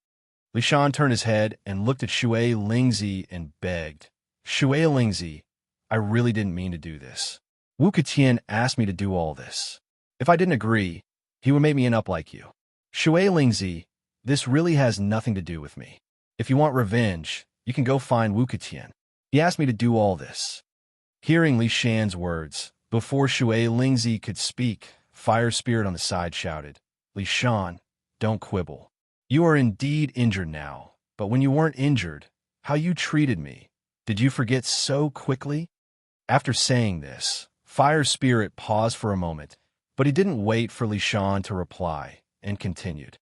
Li Shan turned his head and looked at Shui Lingzi and begged, "Shui Lingzi, I really didn't mean to do this. Wu Qitian asked me to do all this. If I didn't agree, he would make me end up like you. Shui Lingzi, this really has nothing to do with me. If you want revenge, you can go find Wu Qitian. He asked me to do all this." Hearing Li Shan's words, before Shui Lingzi could speak, Fire Spirit on the side shouted, "Li Shan, don't quibble. You are indeed injured now, but when you weren't injured, how you treated me, did you forget so quickly?" After saying this, Fire Spirit paused for a moment, but he didn't wait for Li Shan to reply, and continued.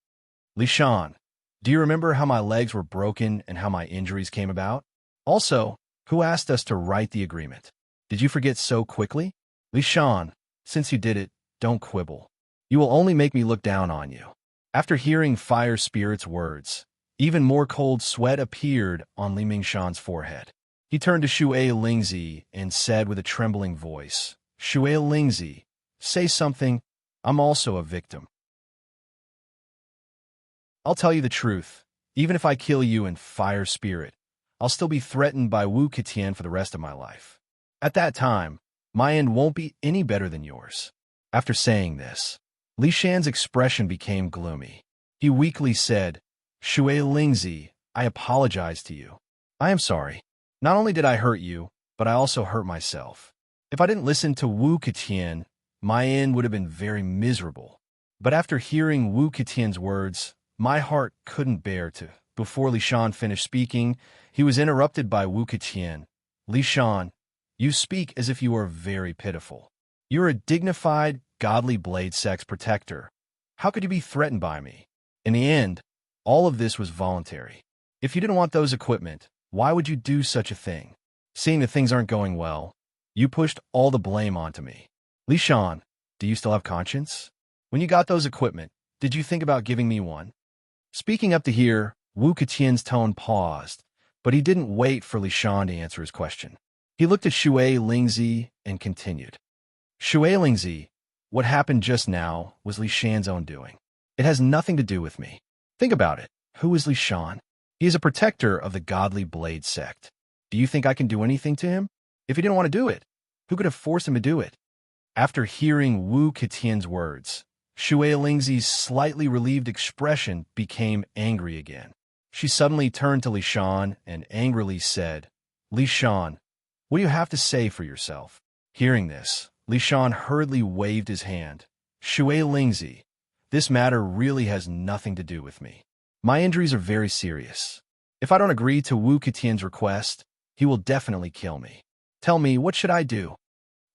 "Li Shan, do you remember how my legs were broken and how my injuries came about? Also, who asked us to write the agreement? Did you forget so quickly? Li Shan, since you did it, don't quibble. You will only make me look down on you." After hearing Fire Spirit's words, even more cold sweat appeared on Li Mingshan's forehead. He turned to Shui Lingzi and said with a trembling voice, Shui Lingzi, say something. I'm also a victim. I'll tell you the truth. Even if I kill you in fire spirit, I'll still be threatened by Wu Ketian for the rest of my life. At that time, my end won't be any better than yours. After saying this, Li Shan's expression became gloomy. He weakly said, Shui Lingzi, I apologize to you. I am sorry. Not only did I hurt you, but I also hurt myself. If I didn't listen to Wu Ketian, my end would have been very miserable. But after hearing Wu Ketian's words, my heart couldn't bear to. Before Li Shan finished speaking, he was interrupted by Wu Ketian. Li Shan, you speak as if you are very pitiful. You're a dignified, godly blade sex protector. How could you be threatened by me? In the end, all of this was voluntary. If you didn't want those equipment, why would you do such a thing? Seeing that things aren't going well, you pushed all the blame onto me. Li Shan, do you still have conscience? When you got those equipment, did you think about giving me one? Speaking up to here, Wu Ketian's tone paused, but he didn't wait for Li Shan to answer his question. He looked at Shui Lingzi and continued. Shui Lingzi, what happened just now was Li Shan's own doing. It has nothing to do with me. Think about it. Who is Li Shan? He is a protector of the godly blade sect. Do you think I can do anything to him? If he didn't want to do it, who could have forced him to do it? After hearing Wu Ketian's words, Shui Lingzi's slightly relieved expression became angry again. She suddenly turned to Li Shan and angrily said, Li Shan, what do you have to say for yourself? Hearing this, Li Shan hurriedly waved his hand. Shui Lingzi, this matter really has nothing to do with me. My injuries are very serious. If I don't agree to Wu Ketian's request, he will definitely kill me. Tell me, what should I do?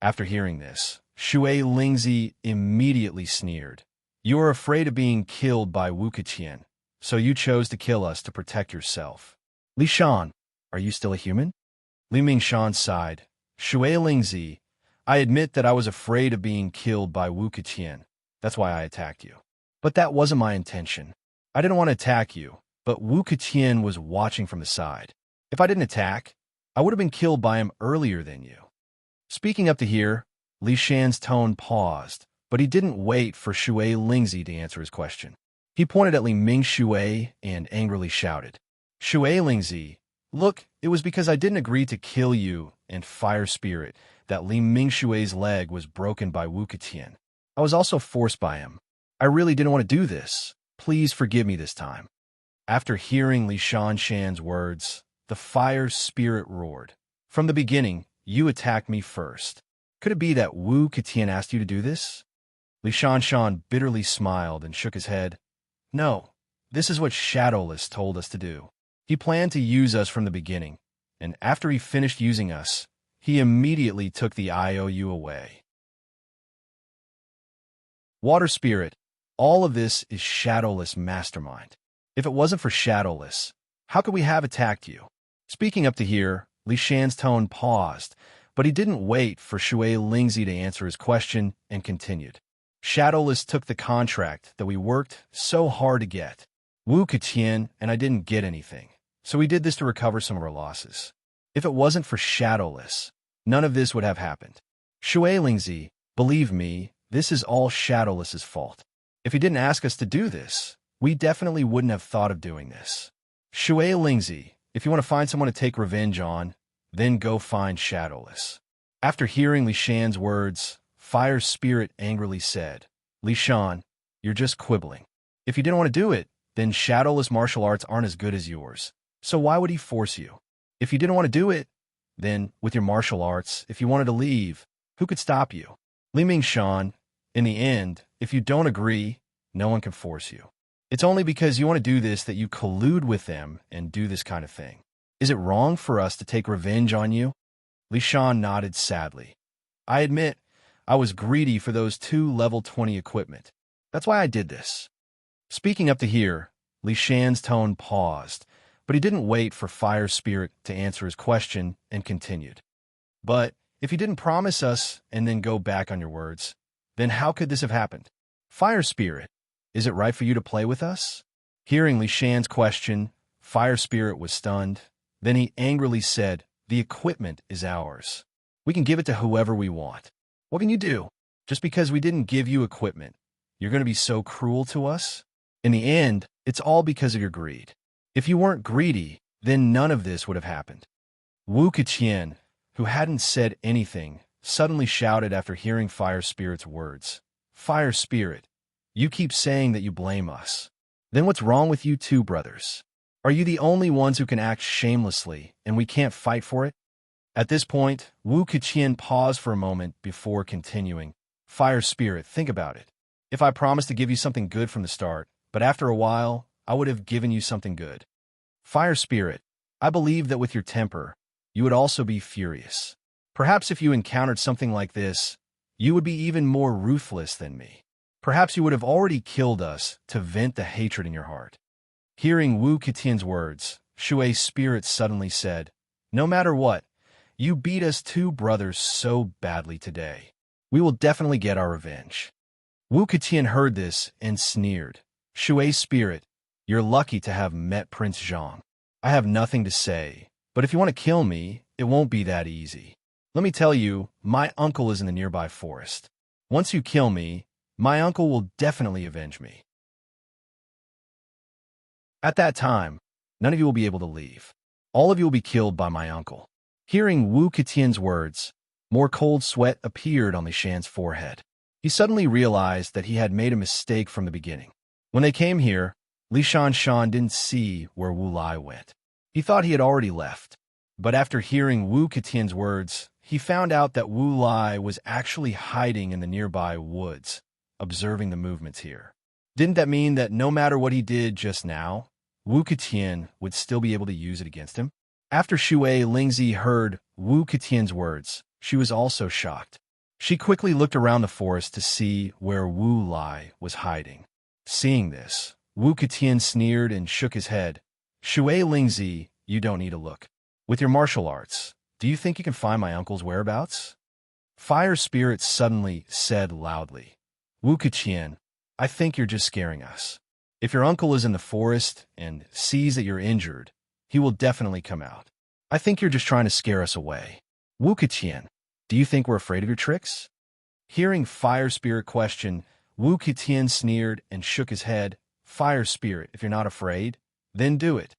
After hearing this, Shui Lingzi immediately sneered. You are afraid of being killed by Wu Ketian, so you chose to kill us to protect yourself. Li Shan, are you still a human? Li Mingshan sighed. Shui Lingzi, I admit that I was afraid of being killed by Wu Ketian. That's why I attacked you. But that wasn't my intention. I didn't want to attack you, but Wu Ketian was watching from the side. If I didn't attack, I would have been killed by him earlier than you. Speaking up to here, Li Shan's tone paused, but he didn't wait for Shui Lingzi to answer his question. He pointed at Li Mingshui and angrily shouted, Shui Lingzi, look, it was because I didn't agree to kill you and fire spirit that Li Mingshui's leg was broken by Wu Ketian. I was also forced by him. I really didn't want to do this. Please forgive me this time. After hearing Li Shan's words, the fire spirit roared. From the beginning, you attacked me first. Could it be that Wu Ketian asked you to do this? Li Shan bitterly smiled and shook his head. No, this is what Shadowless told us to do. He planned to use us from the beginning, and after he finished using us, he immediately took the IOU away. Water Spirit, all of this is Shadowless mastermind. If it wasn't for Shadowless, how could we have attacked you? Speaking up to here, Li Shan's tone paused, but he didn't wait for Shui Lingzi to answer his question and continued. Shadowless took the contract that we worked so hard to get. Wu Ketian and I didn't get anything, so we did this to recover some of our losses. If it wasn't for Shadowless, none of this would have happened. Shui Lingzi, believe me, this is all Shadowless's fault. If he didn't ask us to do this, we definitely wouldn't have thought of doing this. Shui Lingzi, if you want to find someone to take revenge on, then go find Shadowless. After hearing Li Shan's words, Fire Spirit angrily said, Li Shan, you're just quibbling. If you didn't want to do it, then Shadowless martial arts aren't as good as yours. So why would he force you? If you didn't want to do it, then, with your martial arts, if you wanted to leave, who could stop you? Li Mingshan, in the end, if you don't agree, no one can force you. It's only because you want to do this that you collude with them and do this kind of thing. Is it wrong for us to take revenge on you? Li Shan nodded sadly. I admit, I was greedy for those 2 level 20 equipment. That's why I did this. Speaking up to here, Li Shan's tone paused, but he didn't wait for Fire Spirit to answer his question and continued. But if you didn't promise us and then go back on your words, then how could this have happened? Fire Spirit, is it right for you to play with us? Hearing Li Shan's question, Fire Spirit was stunned. Then he angrily said, The equipment is ours. We can give it to whoever we want. What can you do? Just because we didn't give you equipment, you're going to be so cruel to us? In the end, it's all because of your greed. If you weren't greedy, then none of this would have happened. Wu Keqian, who hadn't said anything, suddenly shouted after hearing Fire Spirit's words. Fire Spirit, you keep saying that you blame us. Then what's wrong with you two brothers? Are you the only ones who can act shamelessly, and we can't fight for it? At this point, Wu Keqian paused for a moment before continuing. Fire Spirit, think about it. If I promised to give you something good from the start, but after a while, I would have given you something good. Fire Spirit, I believe that with your temper, you would also be furious. Perhaps if you encountered something like this, you would be even more ruthless than me. Perhaps you would have already killed us to vent the hatred in your heart. Hearing Wu Keqian's words, Shui's spirit suddenly said, no matter what, you beat us two brothers so badly today. We will definitely get our revenge. Wu Keqian heard this and sneered. Shui's spirit, you're lucky to have met Prince Zhang. I have nothing to say, but if you want to kill me, it won't be that easy. Let me tell you, my uncle is in the nearby forest. Once you kill me, my uncle will definitely avenge me. At that time, none of you will be able to leave. All of you will be killed by my uncle. Hearing Wu Keqian's words, more cold sweat appeared on Li Shan's forehead. He suddenly realized that he had made a mistake from the beginning. When they came here, Li Shan didn't see where Wu Lai went. He thought he had already left. But after hearing Wu Keqian's words, he found out that Wu Lai was actually hiding in the nearby woods, observing the movements here. Didn't that mean that no matter what he did just now, Wu Keqian would still be able to use it against him? After Shui Lingzi heard Wu Keqian's words, she was also shocked. She quickly looked around the forest to see where Wu Lai was hiding. Seeing this, Wu Keqian sneered and shook his head. Shui Lingzi, you don't need to look. With your martial arts, do you think you can find my uncle's whereabouts? Fire Spirit suddenly said loudly. Wu Keqian, I think you're just scaring us. If your uncle is in the forest and sees that you're injured, he will definitely come out. I think you're just trying to scare us away. Wu Keqian, do you think we're afraid of your tricks? Hearing Fire Spirit question, Wu Keqian sneered and shook his head. Fire Spirit, if you're not afraid, then do it.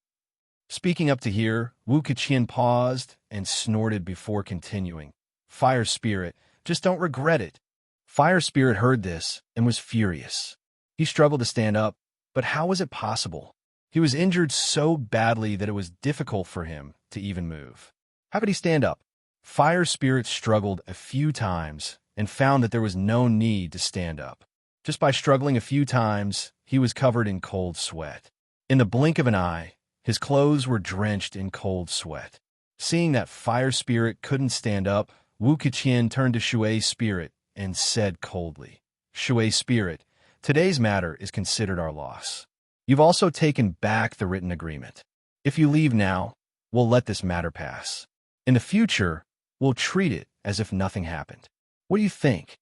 Speaking up to here, Wu Keqian paused and snorted before continuing. Fire Spirit, just don't regret it. Fire Spirit heard this and was furious. He struggled to stand up, but how was it possible? He was injured so badly that it was difficult for him to even move. How could he stand up? Fire Spirit struggled a few times and found that there was no need to stand up. Just by struggling a few times, he was covered in cold sweat. In the blink of an eye, his clothes were drenched in cold sweat. Seeing that Fire Spirit couldn't stand up, Wu Keqian turned to Shui's spirit and said coldly, Shui Spirit, today's matter is considered our loss. You've also taken back the written agreement. If you leave now, we'll let this matter pass. In the future, we'll treat it as if nothing happened. What do you think?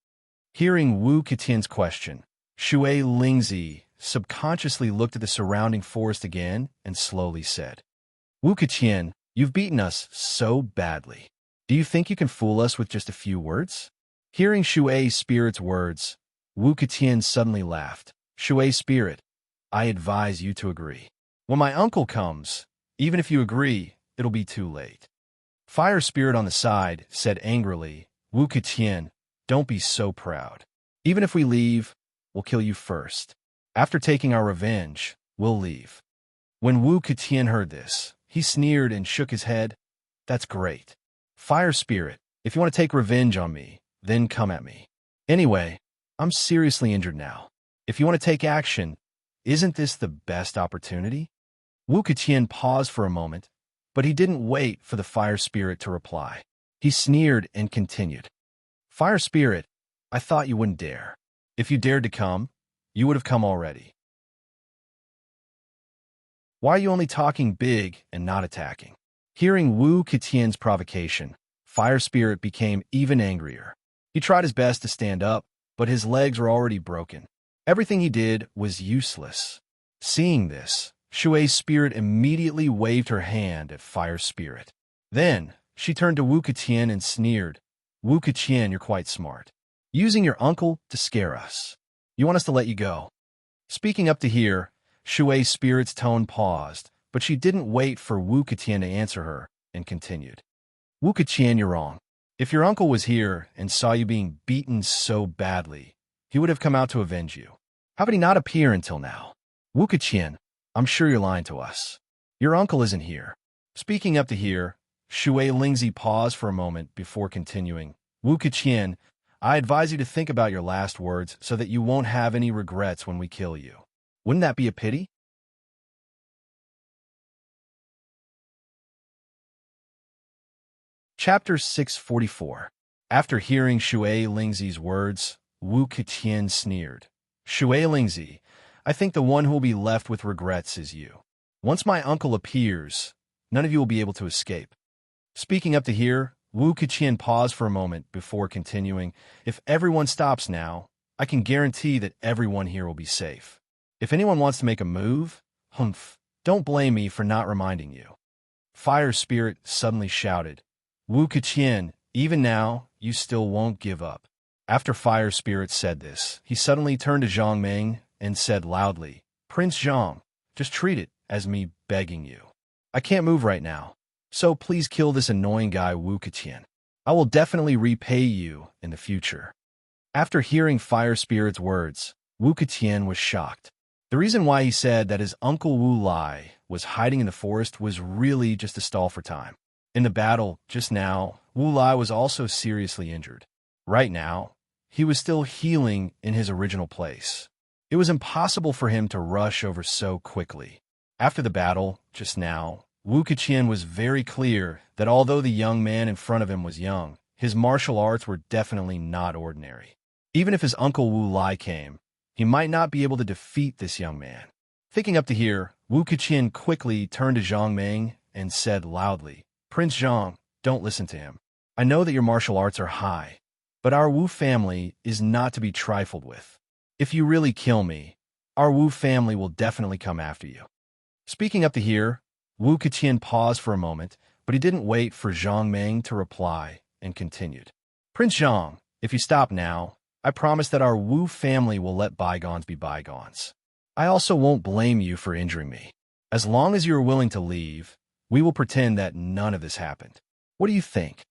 Hearing Wu Keqian's question, Shui Lingzi subconsciously looked at the surrounding forest again and slowly said, Wu Keqian, you've beaten us so badly. Do you think you can fool us with just a few words? Hearing Shui Spirit's words, Wu Keqian suddenly laughed. Shui Spirit, I advise you to agree. When my uncle comes, even if you agree, it'll be too late. Fire Spirit on the side said angrily, Wu Keqian, don't be so proud. Even if we leave, we'll kill you first. After taking our revenge, we'll leave. When Wu Keqian heard this, he sneered and shook his head. That's great. Fire Spirit, if you want to take revenge on me, then come at me. Anyway, I'm seriously injured now. If you want to take action, isn't this the best opportunity? Wu Keqian paused for a moment, but he didn't wait for the Fire Spirit to reply. He sneered and continued. Fire Spirit, I thought you wouldn't dare. If you dared to come, you would have come already. Why are you only talking big and not attacking? Hearing Wu Keqian's provocation, Fire Spirit became even angrier. He tried his best to stand up, but his legs were already broken. Everything he did was useless. Seeing this, Shui's spirit immediately waved her hand at Fire Spirit. Then, She turned to Wu Keqian and sneered. Wu Keqian, you're quite smart. Using your uncle to scare us. You want us to let you go. Speaking up to here, Shui's spirit's tone paused, but she didn't wait for Wu Keqian to answer her and continued. Wu Keqian, you're wrong. If your uncle was here and saw you being beaten so badly, he would have come out to avenge you. How could he not appear until now? Wu Keqian, I'm sure you're lying to us. Your uncle isn't here. Speaking up to here, Shui Lingzi paused for a moment before continuing. Wu Keqian, I advise you to think about your last words so that you won't have any regrets when we kill you. Wouldn't that be a pity? Chapter 644. After hearing Shui Lingzi's words, Wu Keqian sneered. Shui Lingzi, I think the one who will be left with regrets is you. Once my uncle appears, none of you will be able to escape. Speaking up to here, Wu Keqian paused for a moment before continuing. If everyone stops now, I can guarantee that everyone here will be safe. If anyone wants to make a move, don't blame me for not reminding you. Fire Spirit suddenly shouted. Wu Keqian, even now, you still won't give up. After Fire Spirit said this, he suddenly turned to Zhang Meng and said loudly, Prince Zhang, just treat it as me begging you. I can't move right now, so please kill this annoying guy Wu Keqian. I will definitely repay you in the future. After hearing Fire Spirit's words, Wu Keqian was shocked. The reason why he said that his uncle Wu Lai was hiding in the forest was really just to stall for time. In the battle just now, Wu Lai was also seriously injured. Right now, he was still healing in his original place. It was impossible for him to rush over so quickly. After the battle just now, Wu Keqian was very clear that although the young man in front of him was young, his martial arts were definitely not ordinary. Even if his uncle Wu Lai came, he might not be able to defeat this young man. Thinking up to here, Wu Keqian quickly turned to Zhang Meng and said loudly, Prince Zhang, don't listen to him. I know that your martial arts are high, but our Wu family is not to be trifled with. If you really kill me, our Wu family will definitely come after you. Speaking up to here, Wu Keqian paused for a moment, but he didn't wait for Zhang Meng to reply and continued. Prince Zhang, if you stop now, I promise that our Wu family will let bygones be bygones. I also won't blame you for injuring me. As long as you are willing to leave, we will pretend that none of this happened. What do you think?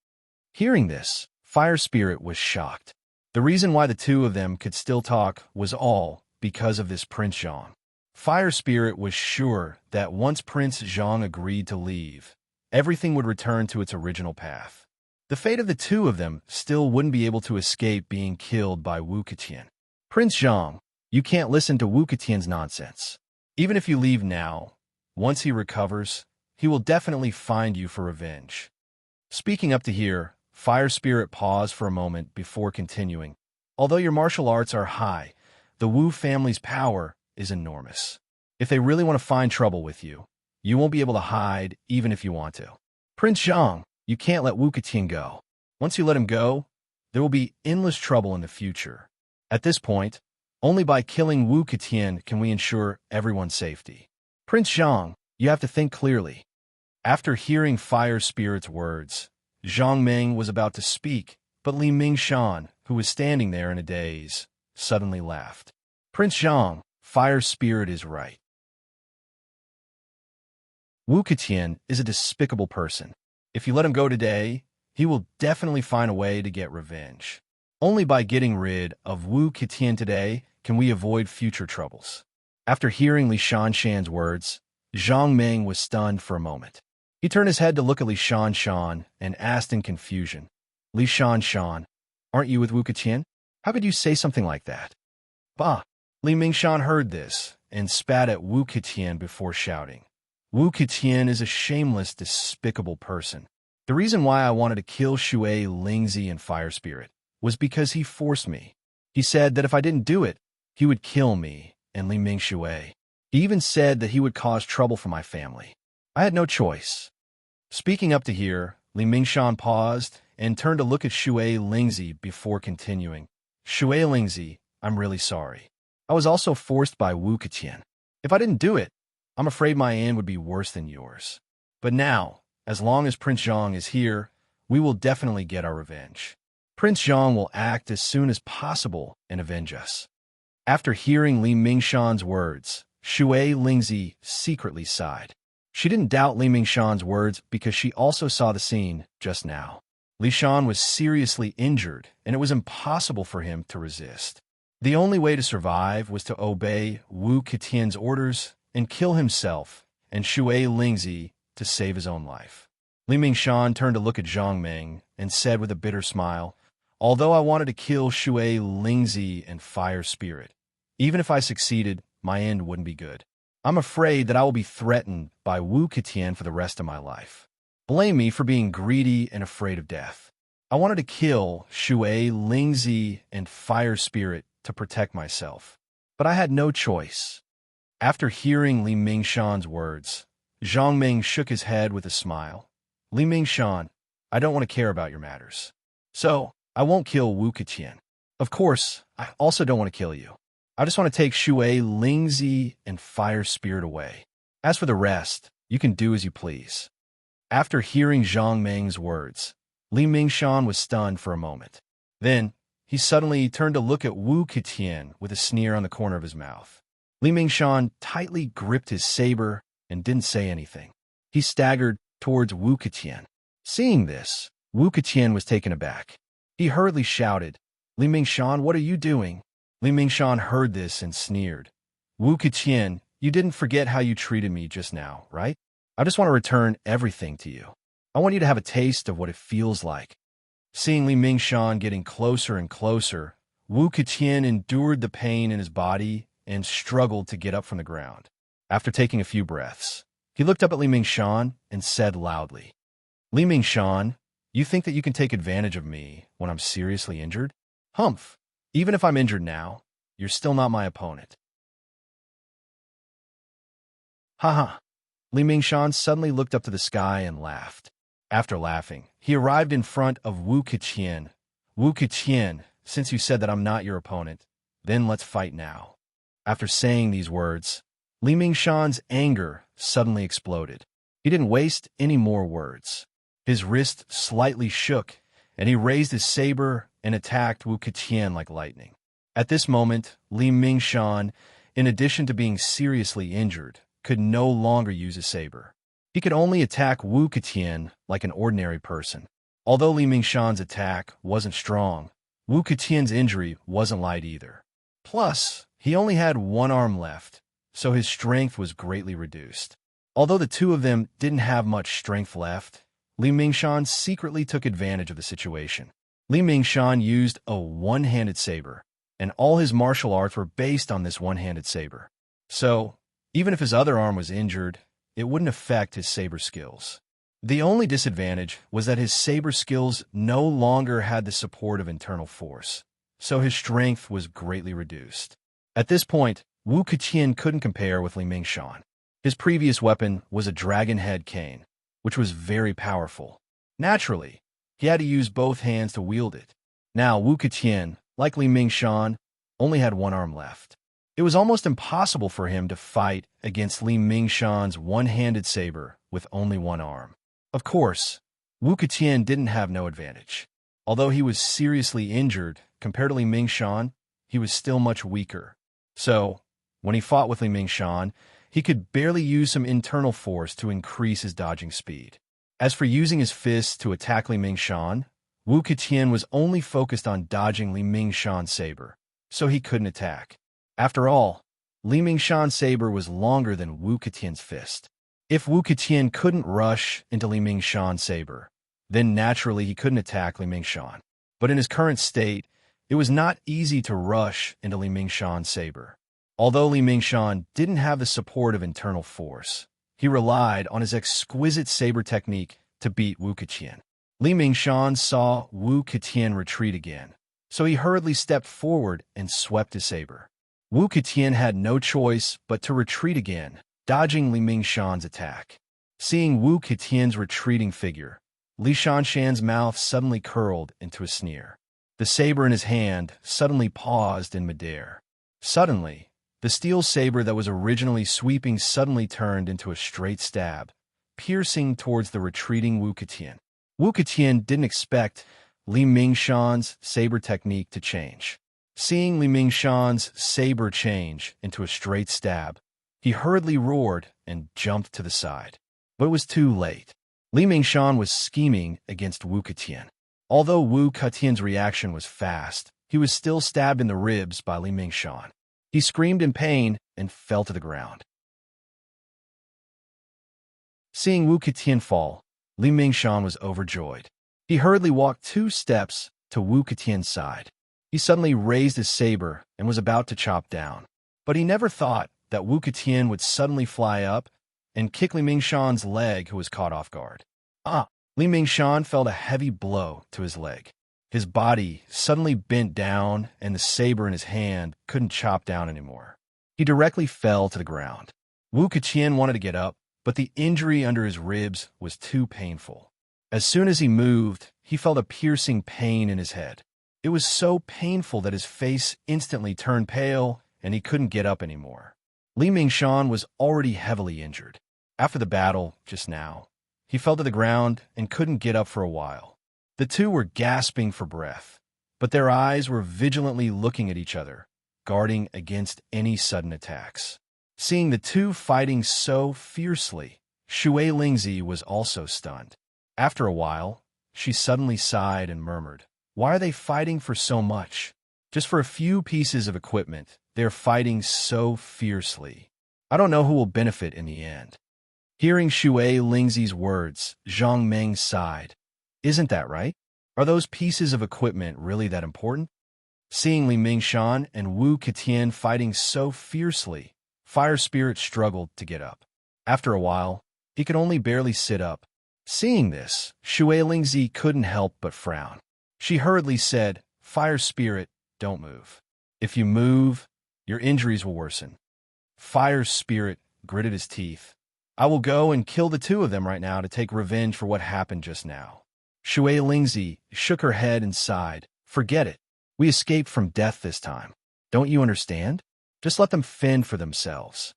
Hearing this, Fire Spirit was shocked. The reason why the two of them could still talk was all because of this Prince Zhang. Fire Spirit was sure that once Prince Zhang agreed to leave, everything would return to its original path. The fate of the two of them still wouldn't be able to escape being killed by Wu Keqian. Prince Zhang, you can't listen to Wu Keqian's nonsense. Even if you leave now, once he recovers, he will definitely find you for revenge. Speaking up to here, Fire Spirit paused for a moment before continuing. Although your martial arts are high, the Wu family's power is enormous. If they really want to find trouble with you, you won't be able to hide even if you want to. Prince Zhang, you can't let Wu Keqian go. Once you let him go, there will be endless trouble in the future. At this point, only by killing Wu Keqian can we ensure everyone's safety. Prince Zhang, you have to think clearly. After hearing Fire Spirit's words, Zhang Meng was about to speak, but Li Mingshan, who was standing there in a daze, suddenly laughed. Prince Zhang, Fire Spirit is right. Wu Keqian is a despicable person. If you let him go today, he will definitely find a way to get revenge. Only by getting rid of Wu Keqian today can we avoid future troubles. After hearing Li Shanshan's words, Zhang Meng was stunned for a moment. He turned his head to look at Li Shanshan and asked in confusion, Li Shanshan, aren't you with Wu Keqian? How could you say something like that? Bah! Li Mingshan heard this and spat at Wu Keqian before shouting. Wu Keqian is a shameless, despicable person. The reason why I wanted to kill Shui Lingzi and Fire Spirit was because he forced me. He said that if I didn't do it, he would kill me and Li Mingshui. He even said that he would cause trouble for my family. I had no choice. Speaking up to here, Li Mingshan paused and turned to look at Shui Lingzi before continuing. Shui Lingzi, I'm really sorry. I was also forced by Wu Keqian. If I didn't do it, I'm afraid my end would be worse than yours. But now, as long as Prince Zhang is here, we will definitely get our revenge. Prince Zhang will act as soon as possible and avenge us." After hearing Li Mingshan's words, Shui Lingzi secretly sighed. She didn't doubt Li Mingshan's words because she also saw the scene just now. Li Shan was seriously injured, and it was impossible for him to resist. The only way to survive was to obey Wu Ketian's orders and kill himself and Shui Lingzi to save his own life. Li Mingshan turned to look at Zhang Ming and said with a bitter smile, "Although I wanted to kill Shui Lingzi and Fire Spirit, even if I succeeded, my end wouldn't be good. I'm afraid that I will be threatened by Wu Ketian for the rest of my life. Blame me for being greedy and afraid of death. I wanted to kill Shui Lingzi and Fire Spirit to protect myself, but I had no choice." After hearing Li Mingshan's words, Zhang Ming shook his head with a smile. "Li Mingshan, I don't want to care about your matters. So, I won't kill Wu Ketian. Of course, I also don't want to kill you. I just want to take Shui Lingzi and Fire Spirit away. As for the rest, you can do as you please." After hearing Zhang Ming's words, Li Mingshan was stunned for a moment. Then, he suddenly turned to look at Wu Ketian with a sneer on the corner of his mouth. Li Mingshan tightly gripped his saber and didn't say anything. He staggered towards Wu Ketian. Seeing this, Wu Ketian was taken aback. He hurriedly shouted, "Li Mingshan, what are you doing?" Li Mingshan heard this and sneered. "Wu Ketian, you didn't forget how you treated me just now, right? I just want to return everything to you. I want you to have a taste of what it feels like." Seeing Li Mingshan getting closer and closer, Wu Ketian endured the pain in his body and struggled to get up from the ground. After taking a few breaths, he looked up at Li Mingshan and said loudly, "Li Mingshan, you think that you can take advantage of me when I'm seriously injured? Humph! Even if I'm injured now, you're still not my opponent." Haha. Li Mingshan suddenly looked up to the sky and laughed. After laughing, he arrived in front of Wu Ketian. "Wu Ketian, since you said that I'm not your opponent, then let's fight now." After saying these words, Li Mingshan's anger suddenly exploded. He didn't waste any more words. His wrist slightly shook, and he raised his saber and attacked Wu Ketian like lightning. At this moment, Li Mingshan, in addition to being seriously injured, could no longer use his saber. He could only attack Wu Ketian like an ordinary person. Although Li Mingshan's attack wasn't strong, Wu Ketian's injury wasn't light either. Plus, he only had one arm left, so his strength was greatly reduced. Although the two of them didn't have much strength left, Li Mingshan secretly took advantage of the situation. Li Mingshan used a one-handed saber, and all his martial arts were based on this one-handed saber. So, even if his other arm was injured, it wouldn't affect his saber skills. The only disadvantage was that his saber skills no longer had the support of internal force, so his strength was greatly reduced. At this point, Wu Ketian couldn't compare with Li Mingshan. His previous weapon was a dragon head cane, which was very powerful. Naturally, he had to use both hands to wield it. Now, Wu Ketian, like Li Mingshan, only had one arm left. It was almost impossible for him to fight against Li Mingshan's one-handed saber with only one arm. Of course, Wu Ketian didn't have no advantage. Although he was seriously injured, compared to Li Mingshan, he was still much weaker. So, when he fought with Li Mingshan, he could barely use some internal force to increase his dodging speed. As for using his fists to attack Li Mingshan, Wu Ketian was only focused on dodging Li Mingshan's saber, so he couldn't attack. After all, Li Mingshan's saber was longer than Wu Ketian's fist. If Wu Ketian couldn't rush into Li Mingshan's saber, then naturally he couldn't attack Li Mingshan. But in his current state, it was not easy to rush into Li Mingshan's saber. Although Li Mingshan didn't have the support of internal force, he relied on his exquisite saber technique to beat Wu Ketian. Li Mingshan saw Wu Ketian retreat again, so he hurriedly stepped forward and swept his saber. Wu Ketian had no choice but to retreat again, dodging Li Mingshan's attack. Seeing Wu Ketian's retreating figure, Li Shanshan's mouth suddenly curled into a sneer. The saber in his hand suddenly paused in midair. Suddenly, the steel saber that was originally sweeping suddenly turned into a straight stab, piercing towards the retreating Wu Ketian. Wu Ketian didn't expect Li Mingshan's saber technique to change. Seeing Li Mingshan's saber change into a straight stab, he hurriedly roared and jumped to the side. But it was too late. Li Mingshan was scheming against Wu Ketian. Although Wu Ketian's reaction was fast, he was still stabbed in the ribs by Li Mingshan. He screamed in pain and fell to the ground. Seeing Wu Ketian fall, Li Mingshan was overjoyed. He hurriedly walked 2 steps to Wu Ketian's side. He suddenly raised his saber and was about to chop down. But he never thought that Wu Ketian would suddenly fly up and kick Li Mingshan's leg, who was caught off guard. Li Mingshan felt a heavy blow to his leg. His body suddenly bent down, and the saber in his hand couldn't chop down anymore. He directly fell to the ground. Wu Ketian wanted to get up, but the injury under his ribs was too painful. As soon as he moved, he felt a piercing pain in his head. It was so painful that his face instantly turned pale, and he couldn't get up anymore. Li Mingshan was already heavily injured. After the battle, just now, he fell to the ground and couldn't get up for a while. The two were gasping for breath, but their eyes were vigilantly looking at each other, guarding against any sudden attacks. Seeing the two fighting so fiercely, Shui Lingzi was also stunned. After a while, she suddenly sighed and murmured, "Why are they fighting for so much? Just for a few pieces of equipment, they're fighting so fiercely. I don't know who will benefit in the end." Hearing Shui Lingzi's words, Zhang Meng sighed. "Isn't that right? Are those pieces of equipment really that important?" Seeing Li Mingshan and Wu Ketian fighting so fiercely, Fire Spirit struggled to get up. After a while, he could only barely sit up. Seeing this, Shui Lingzi couldn't help but frown. She hurriedly said, "Fire Spirit, don't move. If you move, your injuries will worsen." Fire Spirit gritted his teeth. "I will go and kill the two of them right now to take revenge for what happened just now." Shui Lingzi shook her head and sighed. "Forget it. We escaped from death this time. Don't you understand? Just let them fend for themselves."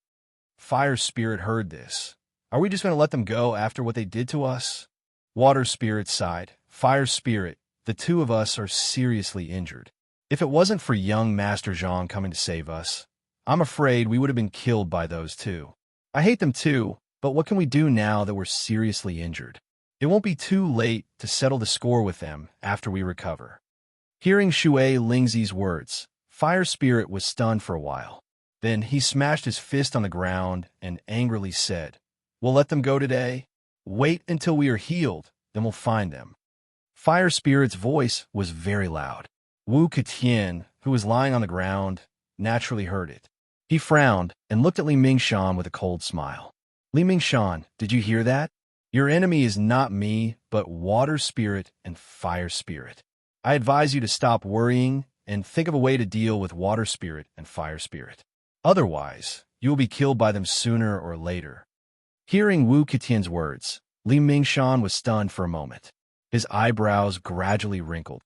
Fire Spirit heard this. "Are we just going to let them go after what they did to us?" Water Spirit sighed. "Fire Spirit, the two of us are seriously injured. If it wasn't for young Master Zhang coming to save us, I'm afraid we would have been killed by those two. I hate them too, but what can we do now that we're seriously injured? It won't be too late to settle the score with them after we recover." Hearing Shui Lingzi's words, Fire Spirit was stunned for a while. Then he smashed his fist on the ground and angrily said, "We'll let them go today? Wait until we are healed, then we'll find them." Fire Spirit's voice was very loud. Wu Ketian, who was lying on the ground, naturally heard it. He frowned and looked at Li Mingshan with a cold smile. "Li Mingshan, did you hear that? Your enemy is not me, but Water Spirit and Fire Spirit. I advise you to stop worrying and think of a way to deal with Water Spirit and Fire Spirit. Otherwise, you will be killed by them sooner or later." Hearing Wu Ketian's words, Li Mingshan was stunned for a moment. His eyebrows gradually wrinkled.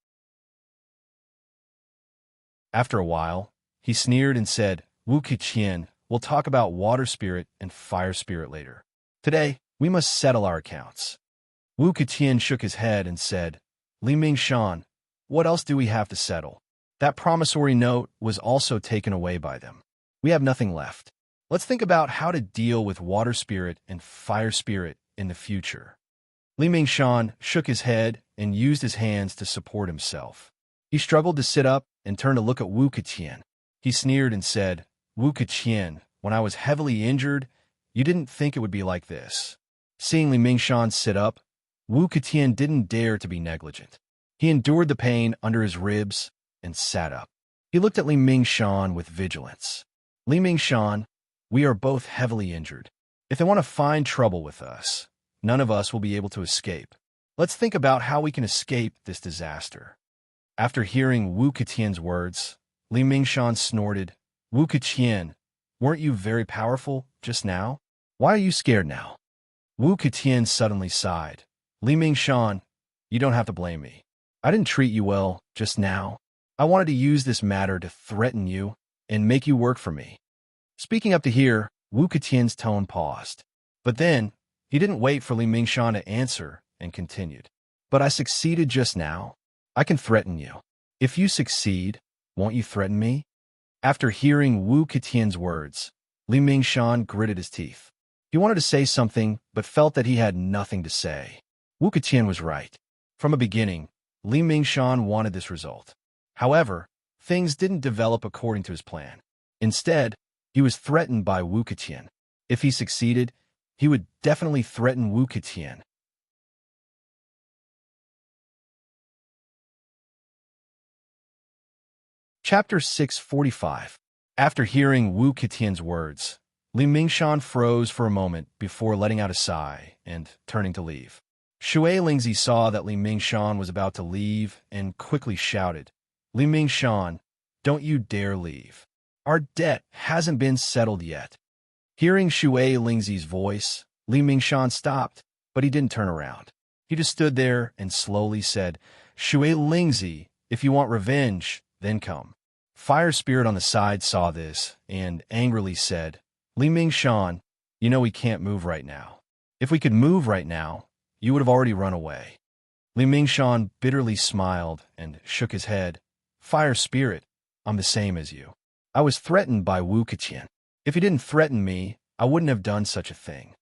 After a while, he sneered and said, "Wu Ketian, we'll talk about Water Spirit and Fire Spirit later. Today, we must settle our accounts." Wu Ketian shook his head and said, "Li Mingshan, what else do we have to settle? That promissory note was also taken away by them. We have nothing left. Let's think about how to deal with Water Spirit and Fire Spirit in the future." Li Mingshan shook his head and used his hands to support himself. He struggled to sit up and turned to look at Wu Ketian. He sneered and said, "Wu Ketian, when I was heavily injured, you didn't think it would be like this." Seeing Li Mingshan sit up, Wu Ketian didn't dare to be negligent. He endured the pain under his ribs and sat up. He looked at Li Mingshan with vigilance. "Li Mingshan, we are both heavily injured. If they want to find trouble with us, none of us will be able to escape. Let's think about how we can escape this disaster." After hearing Wu Ketian's words, Li Mingshan snorted. "Wu Ketian, weren't you very powerful just now? Why are you scared now?" Wu Ketian suddenly sighed. "Li Mingshan, you don't have to blame me. I didn't treat you well just now. I wanted to use this matter to threaten you and make you work for me." Speaking up to here, Wu Ketian's tone paused. But then, he didn't wait for Li Mingshan to answer and continued. But I succeeded just now. I can threaten you. If you succeed, won't you threaten me? After hearing Wu Ketian's words, Li Mingshan gritted his teeth. He wanted to say something, but felt that he had nothing to say. Wu Ketian was right. From the beginning, Li Mingshan wanted this result. However, things didn't develop according to his plan. Instead, he was threatened by Wu Ketian. If he succeeded, he would definitely threaten Wu Ketian. Chapter 645. After hearing Wu Ketian's words, Li Mingshan froze for a moment before letting out a sigh and turning to leave. Shui Lingzi saw that Li Mingshan was about to leave and quickly shouted, Li Mingshan, don't you dare leave. Our debt hasn't been settled yet. Hearing Shui Lingzi's voice, Li Mingshan stopped, but he didn't turn around. He just stood there and slowly said, Shui Lingzi, if you want revenge, then come. Fire Spirit on the side saw this and angrily said, Li Mingshan, you know we can't move right now. If we could move right now, you would have already run away. Li Mingshan bitterly smiled and shook his head. Fire Spirit, I'm the same as you. I was threatened by Wu Ketian. If he didn't threaten me, I wouldn't have done such a thing.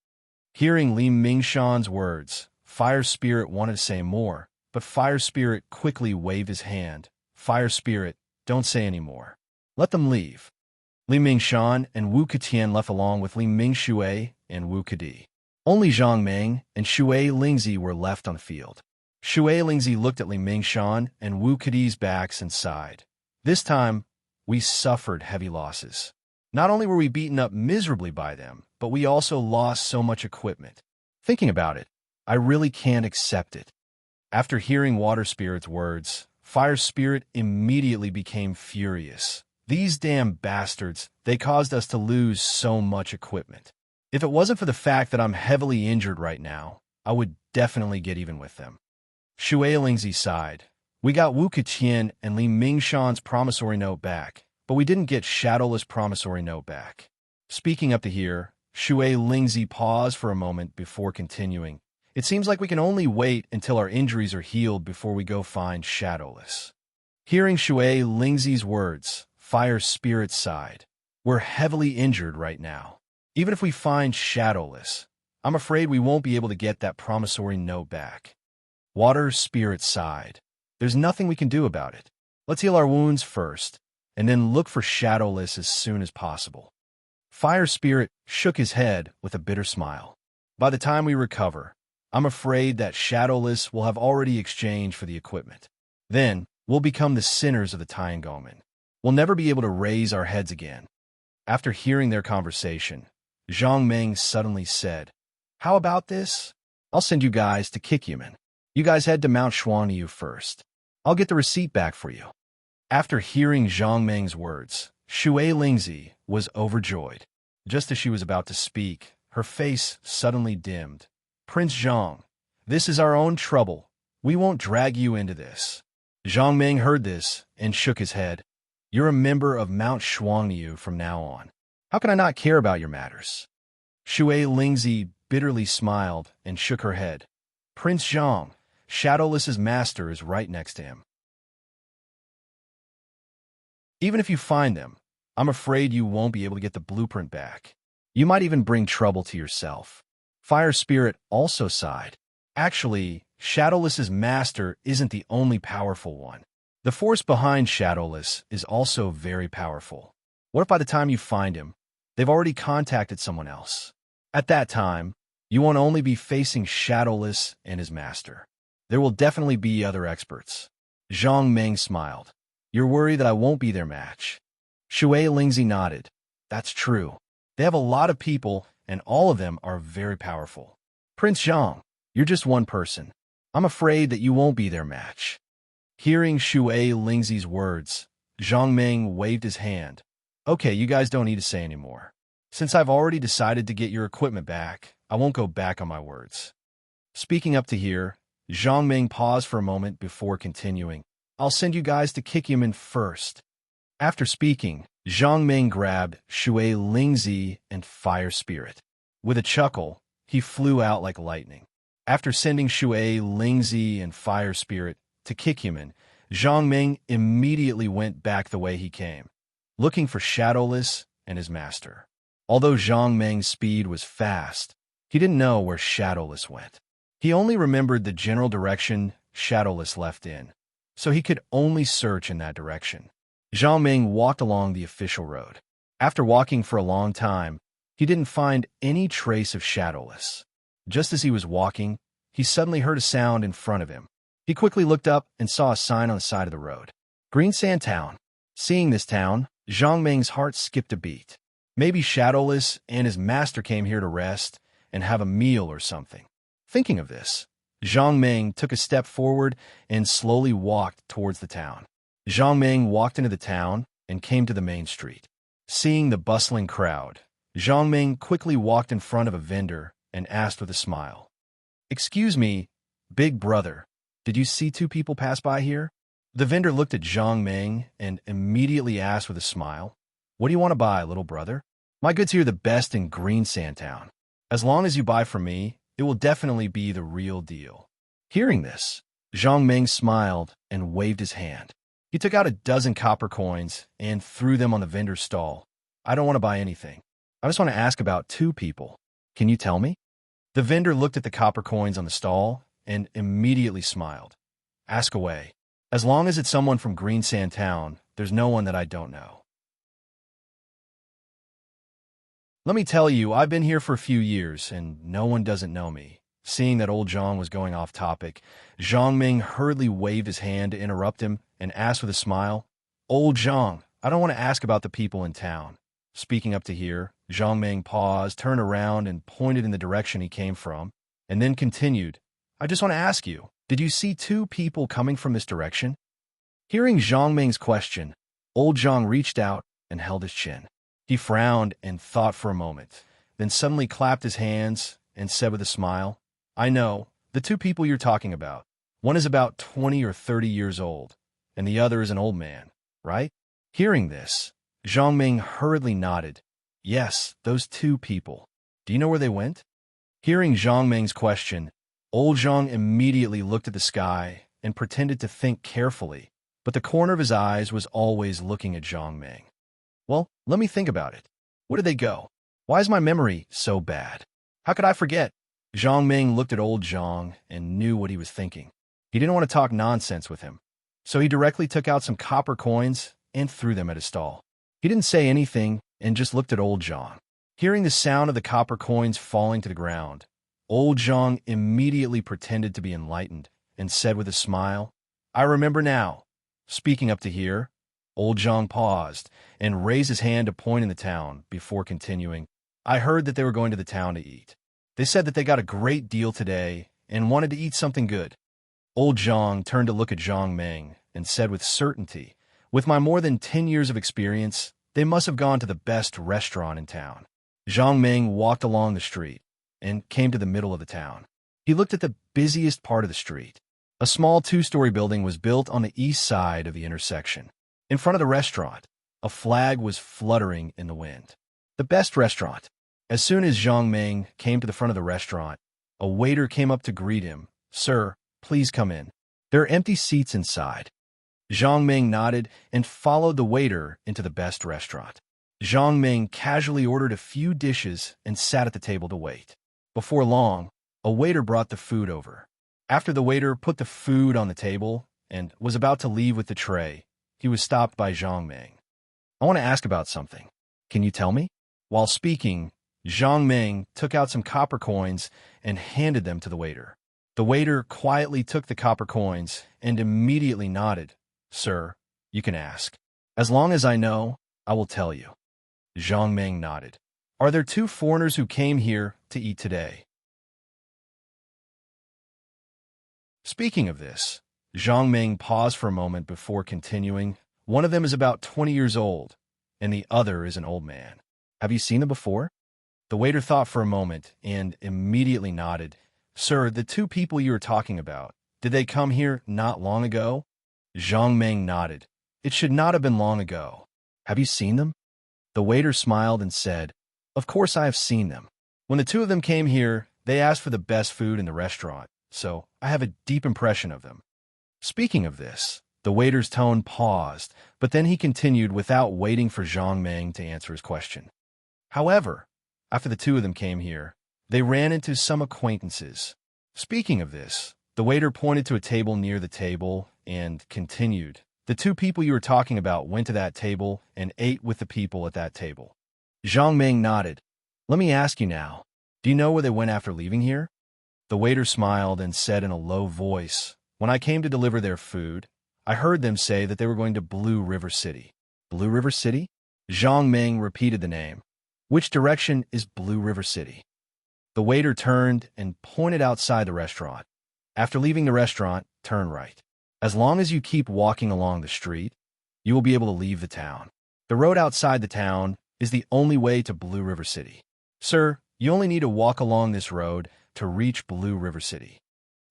Hearing Li Mingshan's words, Fire Spirit wanted to say more, but Fire Spirit quickly waved his hand. Fire Spirit, don't say any more. Let them leave. Li Mingshan and Wu Ketian left along with Li Mingshui and Wu Kedi. Only Zhang Meng and Shui Lingzi were left on the field. Shui Lingzi looked at Li Mingshan and Wu Kedi's backs and sighed. This time, we suffered heavy losses. Not only were we beaten up miserably by them, but we also lost so much equipment. Thinking about it, I really can't accept it. After hearing Water Spirit's words, Fire Spirit immediately became furious. These damn bastards, they caused us to lose so much equipment. If it wasn't for the fact that I'm heavily injured right now, I would definitely get even with them. Shui Lingzi sighed. We got Wu Ketian and Li Mingshan's promissory note back, but we didn't get Shadowless' promissory note back. Speaking up to here, Shui Lingzi paused for a moment before continuing. It seems like we can only wait until our injuries are healed before we go find Shadowless. Hearing Shui Lingzi's words, Fire Spirit sighed. We're heavily injured right now. Even if we find Shadowless, I'm afraid we won't be able to get that promissory note back. Water Spirit sighed. There's nothing we can do about it. Let's heal our wounds first, and then look for Shadowless as soon as possible. Fire Spirit shook his head with a bitter smile. By the time we recover, I'm afraid that Shadowless will have already exchanged for the equipment. Then, we'll become the sinners of the Tiangomen. We'll never be able to raise our heads again. After hearing their conversation, Zhang Meng suddenly said, How about this? I'll send you guys to Kikyaman. You guys head to Mount Shuangyu first. I'll get the receipt back for you. After hearing Zhang Meng's words, Shui Lingzi was overjoyed. Just as she was about to speak, her face suddenly dimmed. Prince Zhang, this is our own trouble. We won't drag you into this. Zhang Meng heard this and shook his head. You're a member of Mount Shuangyu from now on. How can I not care about your matters? Shui Lingzi bitterly smiled and shook her head. Prince Zhang, Shadowless's master is right next to him. Even if you find them, I'm afraid you won't be able to get the blueprint back. You might even bring trouble to yourself. Fire Spirit also sighed. Actually, Shadowless's master isn't the only powerful one. The force behind Shadowless is also very powerful. What if by the time you find him, they've already contacted someone else? At that time, you won't only be facing Shadowless and his master. There will definitely be other experts. Zhang Meng smiled. You're worried that I won't be their match. Shui Lingzi nodded. That's true. They have a lot of people, and all of them are very powerful. Prince Zhang, you're just one person. I'm afraid that you won't be their match. Hearing Shui Lingzi's words, Zhang Meng waved his hand. Okay, you guys don't need to say any more. Since I've already decided to get your equipment back, I won't go back on my words. Speaking up to here, Zhang Meng paused for a moment before continuing. I'll send you guys to Kikyaman first. After speaking, Zhang Meng grabbed Shui Lingzi and Fire Spirit. With a chuckle, he flew out like lightning. After sending Shui, Lingzi, and Fire Spirit to kick him in, Zhang Ming immediately went back the way he came, looking for Shadowless and his master. Although Zhang Ming's speed was fast, he didn't know where Shadowless went. He only remembered the general direction Shadowless left in, so he could only search in that direction. Zhang Ming walked along the official road. After walking for a long time, he didn't find any trace of Shadowless. Just as he was walking, he suddenly heard a sound in front of him. He quickly looked up and saw a sign on the side of the road. Green Sand Town. Seeing this town, Zhang Ming's heart skipped a beat. Maybe Shadowless and his master came here to rest and have a meal or something. Thinking of this, Zhang Ming took a step forward and slowly walked towards the town. Zhang Ming walked into the town and came to the main street. Seeing the bustling crowd, Zhang Ming quickly walked in front of a vendor and asked with a smile, "Excuse me, big brother, did you see two people pass by here?" The vendor looked at Zhang Ming and immediately asked with a smile, "What do you want to buy, little brother?" "My goods here are the best in Green Sand Town. As long as you buy from me, it will definitely be the real deal." Hearing this, Zhang Ming smiled and waved his hand. He took out a dozen copper coins and threw them on the vendor's stall. "I don't want to buy anything. I just want to ask about two people. Can you tell me?" The vendor looked at the copper coins on the stall and immediately smiled. "Ask away. As long as it's someone from Green Sand Town, there's no one that I don't know." "Let me tell you, I've been here for a few years, and no one doesn't know me." Seeing that old Zhang was going off topic, Zhang Ming hurriedly waved his hand to interrupt him and asked with a smile, "Old Zhang, I don't want to ask about the people in town." Speaking up to here, Zhang Ming paused, turned around, and pointed in the direction he came from, and then continued, "I just want to ask you, did you see two people coming from this direction?" Hearing Zhang Ming's question, old Zhang reached out and held his chin. He frowned and thought for a moment, then suddenly clapped his hands and said with a smile, "I know, the two people you're talking about. One is about 20 or 30 years old, and the other is an old man, right?" Hearing this, Zhang Ming hurriedly nodded. "Yes, those two people. Do you know where they went?" Hearing Zhang Ming's question, old Zhang immediately looked at the sky and pretended to think carefully, but the corner of his eyes was always looking at Zhang Ming. "Well, let me think about it. Where did they go? Why is my memory so bad? How could I forget?" Zhang Ming looked at old Zhang and knew what he was thinking. He didn't want to talk nonsense with him, so he directly took out some copper coins and threw them at his stall. He didn't say anything and just looked at old Zhang. Hearing the sound of the copper coins falling to the ground, old Zhang immediately pretended to be enlightened and said with a smile, "I remember now." Speaking up to here, old Zhang paused and raised his hand to point in the town before continuing, "I heard that they were going to the town to eat. They said that they got a great deal today and wanted to eat something good." Old Zhang turned to look at Zhang Ming and said with certainty, "With my more than 10 years of experience, they must have gone to the best restaurant in town." Zhang Ming walked along the street and came to the middle of the town. He looked at the busiest part of the street. A small two-story building was built on the east side of the intersection. In front of the restaurant, a flag was fluttering in the wind. The best restaurant. As soon as Zhang Ming came to the front of the restaurant, a waiter came up to greet him. "Sir, please come in. There are empty seats inside." Zhang Ming nodded and followed the waiter into the best restaurant. Zhang Ming casually ordered a few dishes and sat at the table to wait. Before long, a waiter brought the food over. After the waiter put the food on the table and was about to leave with the tray, he was stopped by Zhang Ming. "I want to ask about something. Can you tell me?" While speaking, Zhang Ming took out some copper coins and handed them to the waiter. The waiter quietly took the copper coins and immediately nodded. "Sir, you can ask. As long as I know, I will tell you." Zhang Ming nodded. "Are there two foreigners who came here to eat today?" Speaking of this, Zhang Ming paused for a moment before continuing. "One of them is about 20 years old, and the other is an old man. Have you seen them before?" The waiter thought for a moment and immediately nodded. "Sir, the two people you are talking about, did they come here not long ago?" Zhang Ming nodded. "It should not have been long ago. Have you seen them?" The waiter smiled and said, "Of course I have seen them. When the two of them came here, They asked for the best food in the restaurant, so I have a deep impression of them. Speaking of this, the waiter's tone paused, but then he continued without waiting for Zhang Meng to answer his question. However, after the two of them came here, they ran into some acquaintances. Speaking of this, the waiter pointed to a table near the table and continued. The two people you were talking about went to that table and ate with the people at that table. Zhang Meng nodded. Let me ask you now, do you know where they went after leaving here? The waiter smiled and said in a low voice, when I came to deliver their food, I heard them say that they were going to Blue River City. Blue River City? Zhang Meng repeated the name. Which direction is Blue River City? The waiter turned and pointed outside the restaurant. After leaving the restaurant, turn right. As long as you keep walking along the street, you will be able to leave the town. The road outside the town is the only way to Blue River City. Sir, you only need to walk along this road to reach Blue River City.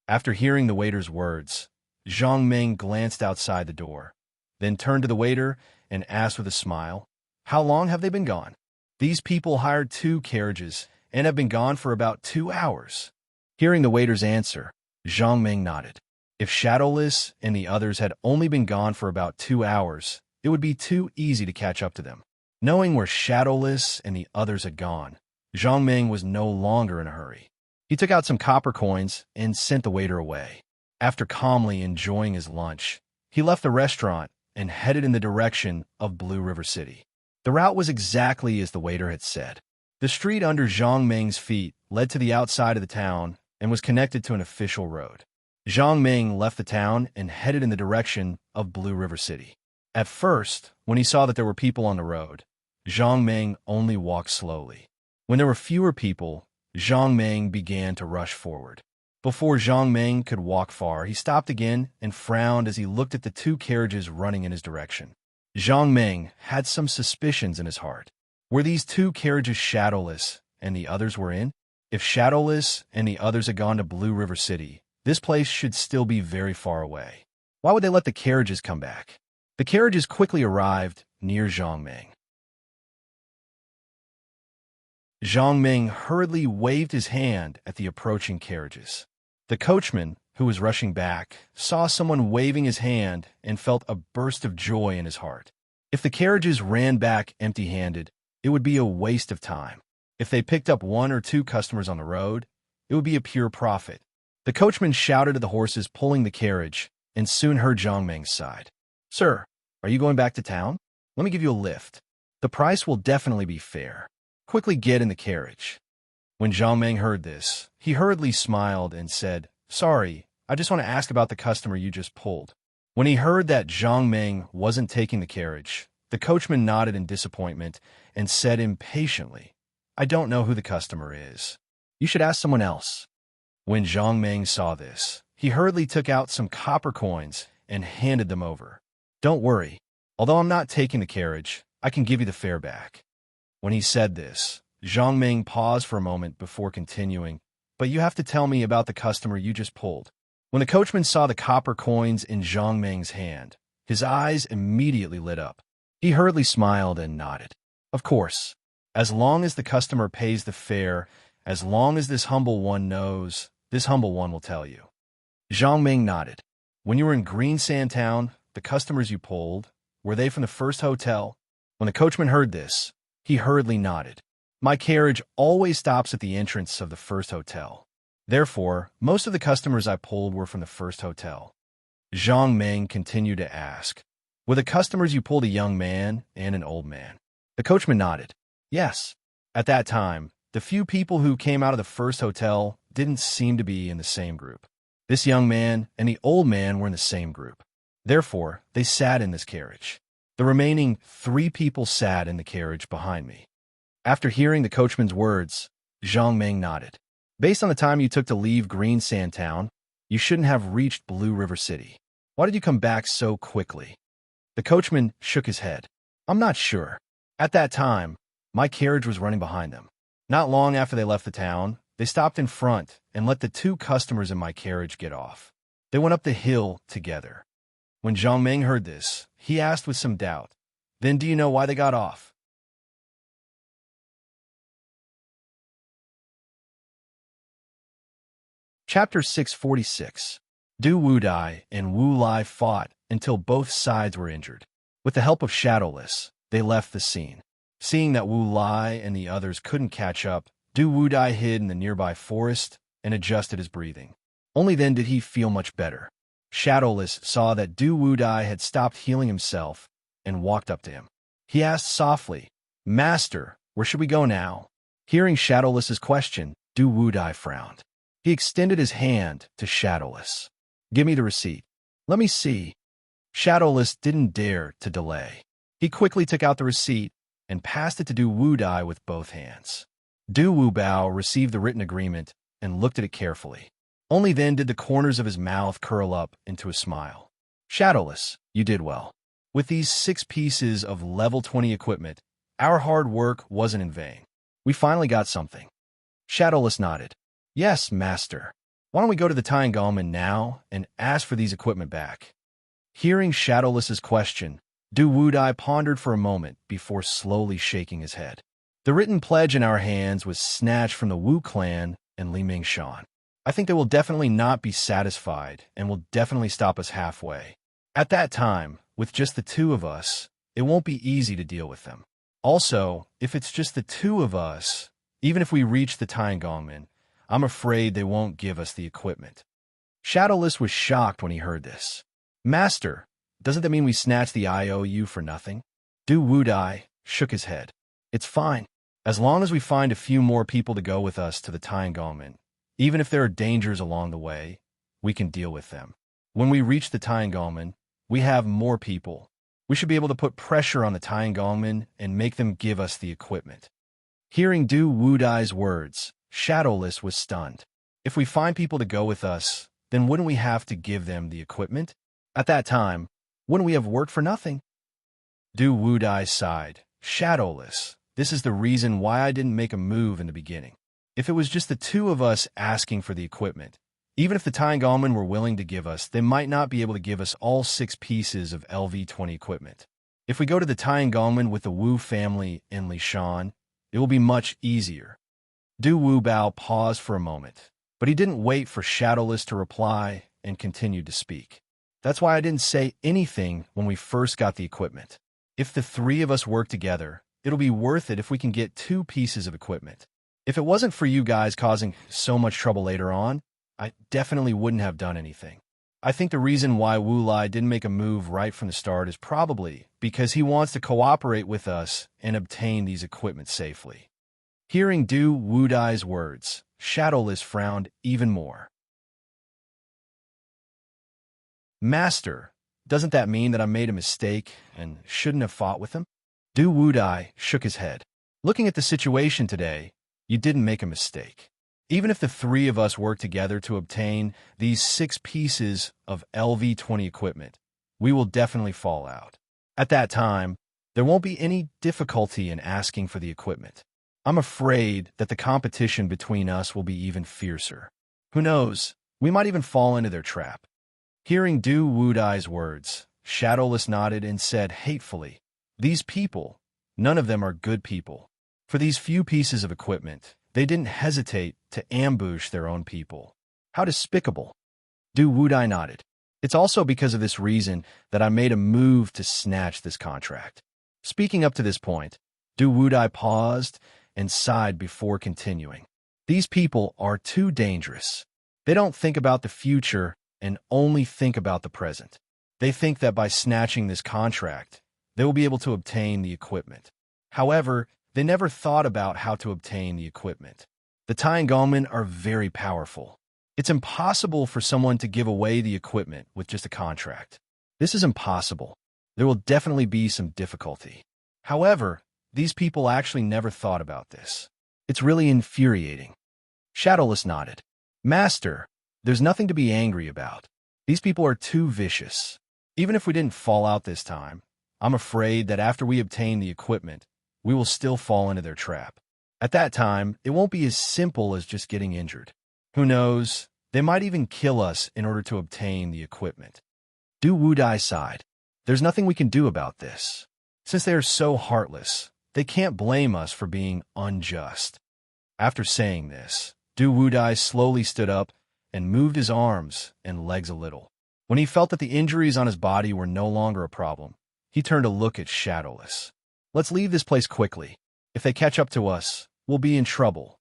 After hearing the waiter's words, Zhang Meng glanced outside the door, then turned to the waiter and asked with a smile, how long have they been gone? These people hired 2 carriages and have been gone for about 2 hours. Hearing the waiter's answer, Zhang Meng nodded. If Shadowless and the others had only been gone for about 2 hours, it would be too easy to catch up to them. Knowing where Shadowless and the others had gone, Zhang Meng was no longer in a hurry. He took out some copper coins and sent the waiter away. After calmly enjoying his lunch, he left the restaurant and headed in the direction of Blue River City. The route was exactly as the waiter had said. The street under Zhang Meng's feet led to the outside of the town and was connected to an official road. Zhang Meng left the town and headed in the direction of Blue River City. At first, when he saw that there were people on the road, Zhang Meng only walked slowly. When there were fewer people, Zhang Meng began to rush forward. Before Zhang Meng could walk far, he stopped again and frowned as he looked at the 2 carriages running in his direction. Zhang Meng had some suspicions in his heart. Were these 2 carriages Shadowless and the others were in? If Shadowless and the others had gone to Blue River City, this place should still be very far away. Why would they let the carriages come back? The carriages quickly arrived near Zhang Meng. Zhang Meng hurriedly waved his hand at the approaching carriages. The coachman, who was rushing back, saw someone waving his hand and felt a burst of joy in his heart. If the carriages ran back empty-handed, it would be a waste of time. If they picked up 1 or 2 customers on the road, it would be a pure profit. The coachman shouted to the horses pulling the carriage and soon heard Zhang Meng's side. Sir, are you going back to town? Let me give you a lift. The price will definitely be fair. Quickly get in the carriage. When Zhang Meng heard this, he hurriedly smiled and said, Sorry, I just want to ask about the customer you just pulled. When he heard that Zhang Meng wasn't taking the carriage, the coachman nodded in disappointment and said impatiently, I don't know who the customer is. You should ask someone else. When Zhang Meng saw this, he hurriedly took out some copper coins and handed them over. Don't worry, although I'm not taking the carriage, I can give you the fare back. When he said this, Zhang Meng paused for a moment before continuing, but you have to tell me about the customer you just pulled. When the coachman saw the copper coins in Zhang Meng's hand, his eyes immediately lit up. He hurriedly smiled and nodded. Of course, as long as the customer pays the fare, as long as this humble one knows, this humble one will tell you. Zhang Meng nodded. When you were in Green Sand Town, the customers you pulled, were they from the first hotel? When the coachman heard this, he hurriedly nodded. My carriage always stops at the entrance of the first hotel. Therefore, most of the customers I pulled were from the first hotel. Zhang Meng continued to ask, Were the customers you pulled a young man and an old man? The coachman nodded. Yes. At that time, the few people who came out of the first hotel didn't seem to be in the same group. This young man and the old man were in the same group. Therefore, they sat in this carriage. The remaining 3 people sat in the carriage behind me. After hearing the coachman's words, Zhang Meng nodded. Based on the time you took to leave Green Sand Town, you shouldn't have reached Blue River City. Why did you come back so quickly? The coachman shook his head. I'm not sure. At that time, my carriage was running behind them. Not long after they left the town, they stopped in front and let the 2 customers in my carriage get off. They went up the hill together. When Zhang Meng heard this, he asked with some doubt, Then do you know why they got off? Chapter 646. Du Wudai and Wu Lai fought until both sides were injured. With the help of Shadowless, they left the scene. Seeing that Wu Lai and the others couldn't catch up, Du Wudai hid in the nearby forest and adjusted his breathing. Only then did he feel much better. Shadowless saw that Du Wudai had stopped healing himself and walked up to him. He asked softly, "Master, where should we go now?" Hearing Shadowless's question, Du Wudai frowned. He extended his hand to Shadowless. "Give me the receipt." "Let me see." Shadowless didn't dare to delay. He quickly took out the receipt and passed it to Du Wudai with both hands. Du Wubao received the written agreement and looked at it carefully. Only then did the corners of his mouth curl up into a smile. "Shadowless, you did well. With these 6 pieces of level 20 equipment, our hard work wasn't in vain. We finally got something." Shadowless nodded. "Yes, Master. Why don't we go to the Tyngolman now and ask for these equipment back?" Hearing Shadowless's question, Du Wudai pondered for a moment before slowly shaking his head. "The written pledge in our hands was snatched from the Wu clan and Li Mingshan. I think they will definitely not be satisfied and will definitely stop us halfway. At that time, with just the 2 of us, it won't be easy to deal with them. Also, if it's just the 2 of us, even if we reach the Tyngolman, I'm afraid they won't give us the equipment." Shadowless was shocked when he heard this. "Master, doesn't that mean we snatch the IOU for nothing?" Du Wudai shook his head. "It's fine. As long as we find a few more people to go with us to the Tyngolman, even if there are dangers along the way, we can deal with them. When we reach the Tyngolman, we have more people. We should be able to put pressure on the Tyngolman and make them give us the equipment." Hearing Du Wudai's words, Shadowless was stunned. "If we find people to go with us, then wouldn't we have to give them the equipment? At that time, wouldn't we have worked for nothing?" Du Wudai sighed. "Shadowless, this is the reason why I didn't make a move in the beginning. If it was just the 2 of us asking for the equipment, even if the Tyngolman were willing to give us, they might not be able to give us all 6 pieces of LV-20 equipment. If we go to the Tyngolman with the Wu family in Lishan, it will be much easier." Du Wubao paused for a moment, but he didn't wait for Shadowless to reply and continued to speak. "That's why I didn't say anything when we first got the equipment. If the 3 of us work together, it'll be worth it if we can get 2 pieces of equipment. If it wasn't for you guys causing so much trouble later on, I definitely wouldn't have done anything. I think the reason why Wu Lai didn't make a move right from the start is probably because he wants to cooperate with us and obtain these equipment safely." Hearing Du Wudai's words, Shadowless frowned even more. "Master, doesn't that mean that I made a mistake and shouldn't have fought with him?" Du Wudai shook his head. "Looking at the situation today, you didn't make a mistake. Even if the 3 of us work together to obtain these 6 pieces of LV-20 equipment, we will definitely fall out. At that time, there won't be any difficulty in asking for the equipment. I'm afraid that the competition between us will be even fiercer. Who knows, we might even fall into their trap." Hearing Du Wudai's words, Shadowless nodded and said hatefully, "These people, none of them are good people. For these few pieces of equipment, they didn't hesitate to ambush their own people. How despicable." Du Wudai nodded. "It's also because of this reason that I made a move to snatch this contract." Speaking up to this point, Du Wudai paused and sighed before continuing. "These people are too dangerous. They don't think about the future and only think about the present. They think that by snatching this contract, they will be able to obtain the equipment. However, they never thought about how to obtain the equipment. The Tyngolman are very powerful. It's impossible for someone to give away the equipment with just a contract. This is impossible. There will definitely be some difficulty. However, these people actually never thought about this. It's really infuriating." Shadowless nodded. "Master, there's nothing to be angry about. These people are too vicious. Even if we didn't fall out this time, I'm afraid that after we obtain the equipment, we will still fall into their trap. At that time, it won't be as simple as just getting injured. Who knows, they might even kill us in order to obtain the equipment." Du Wudai sighed. "There's nothing we can do about this. Since they are so heartless, they can't blame us for being unjust." After saying this, Du Wudai slowly stood up and moved his arms and legs a little. When he felt that the injuries on his body were no longer a problem, he turned to look at Shadowless. "Let's leave this place quickly. If they catch up to us, we'll be in trouble."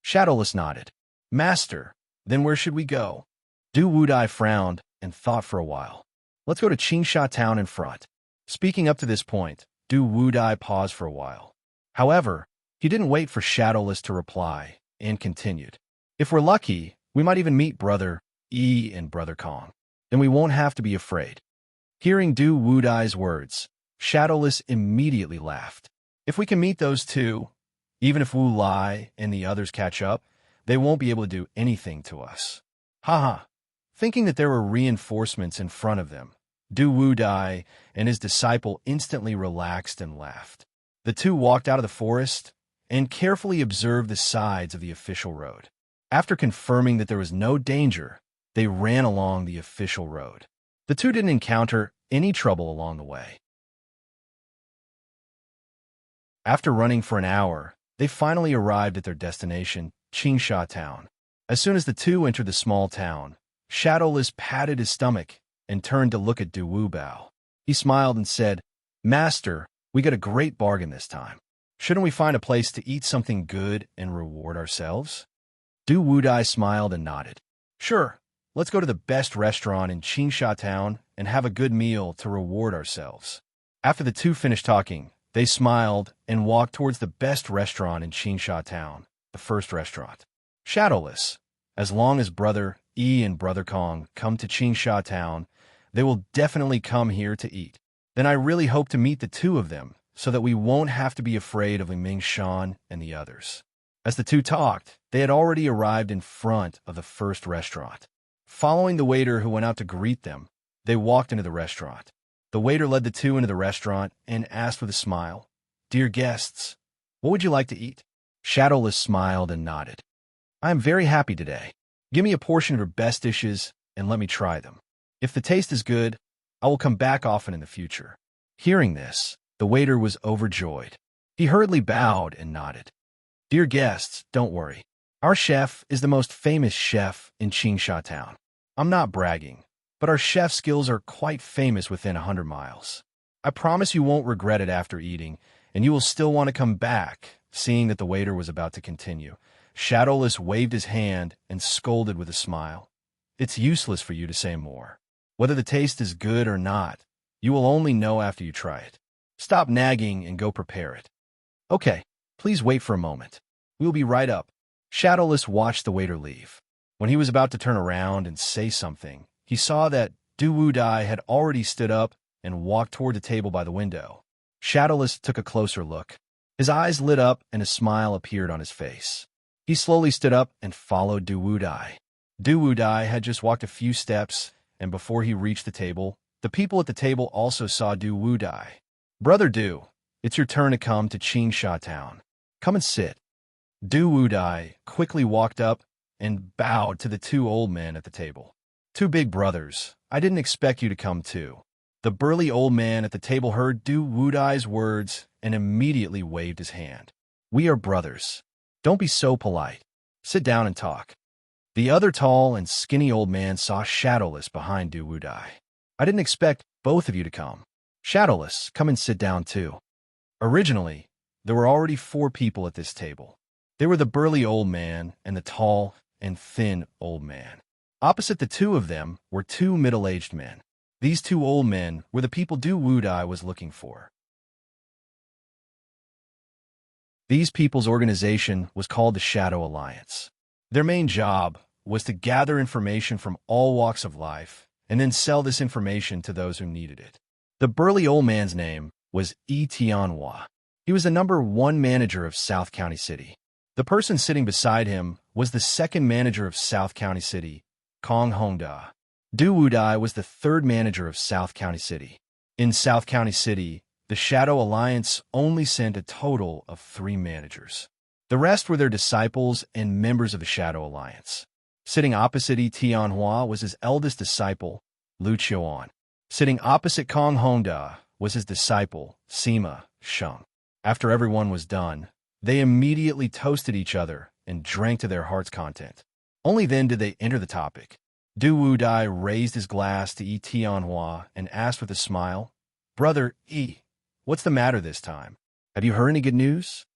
Shadowless nodded. "Master, then where should we go?" Du Wudai frowned and thought for a while. "Let's go to Qingsha town in front." Speaking up to this point, Du Wudai paused for a while. However, he didn't wait for Shadowless to reply and continued. "If we're lucky, we might even meet Brother E and Brother Kong. Then we won't have to be afraid." Hearing Du Wudai's words, Shadowless immediately laughed. "If we can meet those two, even if Wu Lai and the others catch up, they won't be able to do anything to us." Haha. Thinking that there were reinforcements in front of them, Du Wudai and his disciple instantly relaxed and laughed. The two walked out of the forest and carefully observed the sides of the official road. After confirming that there was no danger, they ran along the official road. The two didn't encounter any trouble along the way. After running for an hour, they finally arrived at their destination, Qingsha town. As soon as the two entered the small town, Shadowless patted his stomach and turned to look at Du Wubao. He smiled and said, "Master, we got a great bargain this time. Shouldn't we find a place to eat something good and reward ourselves?" Du Wudai smiled and nodded. "Sure, let's go to the best restaurant in Qingsha town and have a good meal to reward ourselves." After the two finished talking, they smiled and walked towards the best restaurant in Qingsha town, the first restaurant. Shadowless, as long as Brother E and Brother Kong come to Qingsha town, they will definitely come here to eat. Then I really hope to meet the two of them so that we won't have to be afraid of Ming Shan and the others. As the two talked, they had already arrived in front of the first restaurant. Following the waiter who went out to greet them, they walked into the restaurant. The waiter led the two into the restaurant and asked with a smile, "Dear guests, what would you like to eat?" Shadowless smiled and nodded. "I am very happy today. Give me a portion of your best dishes and let me try them. If the taste is good, I will come back often in the future." Hearing this, the waiter was overjoyed. He hurriedly bowed and nodded. "Dear guests, don't worry. Our chef is the most famous chef in Qingsha town. I'm not bragging, but our chef skills are quite famous within 100 miles. I promise you won't regret it after eating, and you will still want to come back." Seeing that the waiter was about to continue, Shadowless waved his hand and scolded with a smile. "It's useless for you to say more. Whether the taste is good or not, you will only know after you try it. Stop nagging and go prepare it." "Okay, please wait for a moment. We will be right up." Shadowless watched the waiter leave. When he was about to turn around and say something, he saw that Du Wudai had already stood up and walked toward the table by the window. Shadowless took a closer look. His eyes lit up and a smile appeared on his face. He slowly stood up and followed Du Wudai. Du Wudai had just walked a few steps, and before he reached the table, the people at the table also saw Du Wudai. "Brother Du, it's your turn to come to Qingsha town. Come and sit." Du Wudai quickly walked up and bowed to the two old men at the table. "Two big brothers, I didn't expect you to come too." The burly old man at the table heard Du Wudai's words and immediately waved his hand. "We are brothers. Don't be so polite. Sit down and talk." The other tall and skinny old man saw Shadowless behind Du Wudai. "I didn't expect both of you to come. Shadowless, come and sit down too." Originally, there were already 4 people at this table. They were the burly old man and the tall and thin old man. Opposite the two of them were 2 middle-aged men. These 2 old men were the people Du Wudai was looking for. These people's organization was called the Shadow Alliance. Their main job was to gather information from all walks of life and then sell this information to those who needed it. The burly old man's name was Yi Tianhua. He was the #1 manager of South County City. The person sitting beside him was the 2nd manager of South County City, Kong Hongda. Du Wudai was the 3rd manager of South County City. In South County City, the Shadow Alliance only sent a total of 3 managers. The rest were their disciples and members of the Shadow Alliance. Sitting opposite Yi Tianhua was his eldest disciple, Lu Qiuan. Sitting opposite Kong Hongda was his disciple, Sima Sheng. After everyone was done, they immediately toasted each other and drank to their heart's content. Only then did they enter the topic. Du Wudai raised his glass to Yi Tianhua and asked with a smile, "Brother Yi, what's the matter this time? Have you heard any good news?"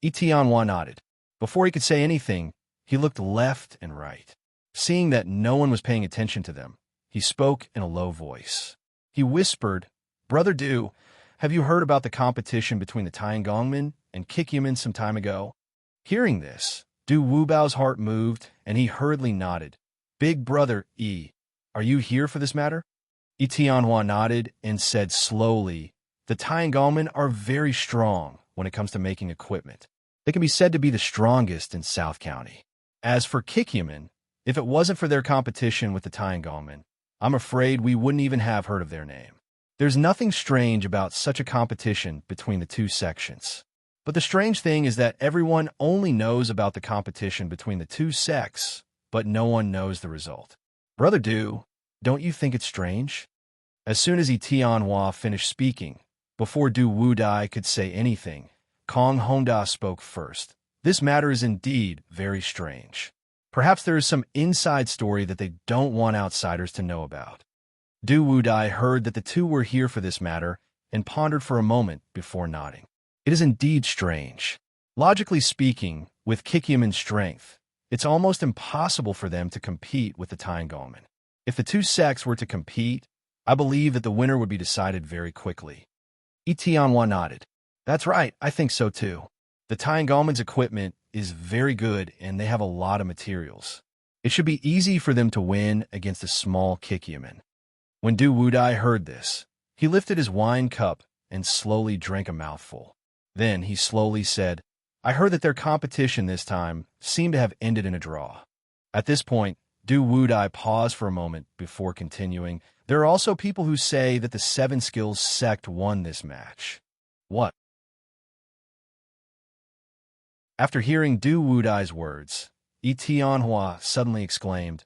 Yi Tianhua nodded. Before he could say anything, he looked left and right. Seeing that no one was paying attention to them, he spoke in a low voice. He whispered, "Brother Du, have you heard about the competition between the Tiangongmen and Kikyamen some time ago?" Hearing this, Du Wubao's heart moved, and he hurriedly nodded. "Big brother Yi, are you here for this matter?" Yi Tianhua nodded and said slowly, "The Tiangongmen are very strong when it comes to making equipment. They can be said to be the strongest in South County. As for Kikyamen, if it wasn't for their competition with the Tiangongmen, I'm afraid we wouldn't even have heard of their name. There's nothing strange about such a competition between the two sections. But the strange thing is that everyone only knows about the competition between the two sects, but no one knows the result. Brother Du, don't you think it's strange?" As soon as Yi Tianhua finished speaking, before Du Wudai could say anything, Kong Honda spoke first. "This matter is indeed very strange. Perhaps there is some inside story that they don't want outsiders to know about." Du Wudai heard that the two were here for this matter and pondered for a moment before nodding. "It is indeed strange. Logically speaking, with Kikyaman's strength, it's almost impossible for them to compete with the Tiangongmen. If the two sects were to compete, I believe that the winner would be decided very quickly." Yi Tianhua nodded. "That's right, I think so too. The Tiangongmen's equipment is very good and they have a lot of materials. It should be easy for them to win against a small Kikyaman." When Du Wudai heard this, he lifted his wine cup and slowly drank a mouthful. Then he slowly said, "I heard that their competition this time seemed to have ended in a draw." At this point, Du Wudai paused for a moment before continuing, "There are also people who say that the Seven Skills sect won this match." "What?" After hearing Du Wudai's words, Yi Tianhua suddenly exclaimed,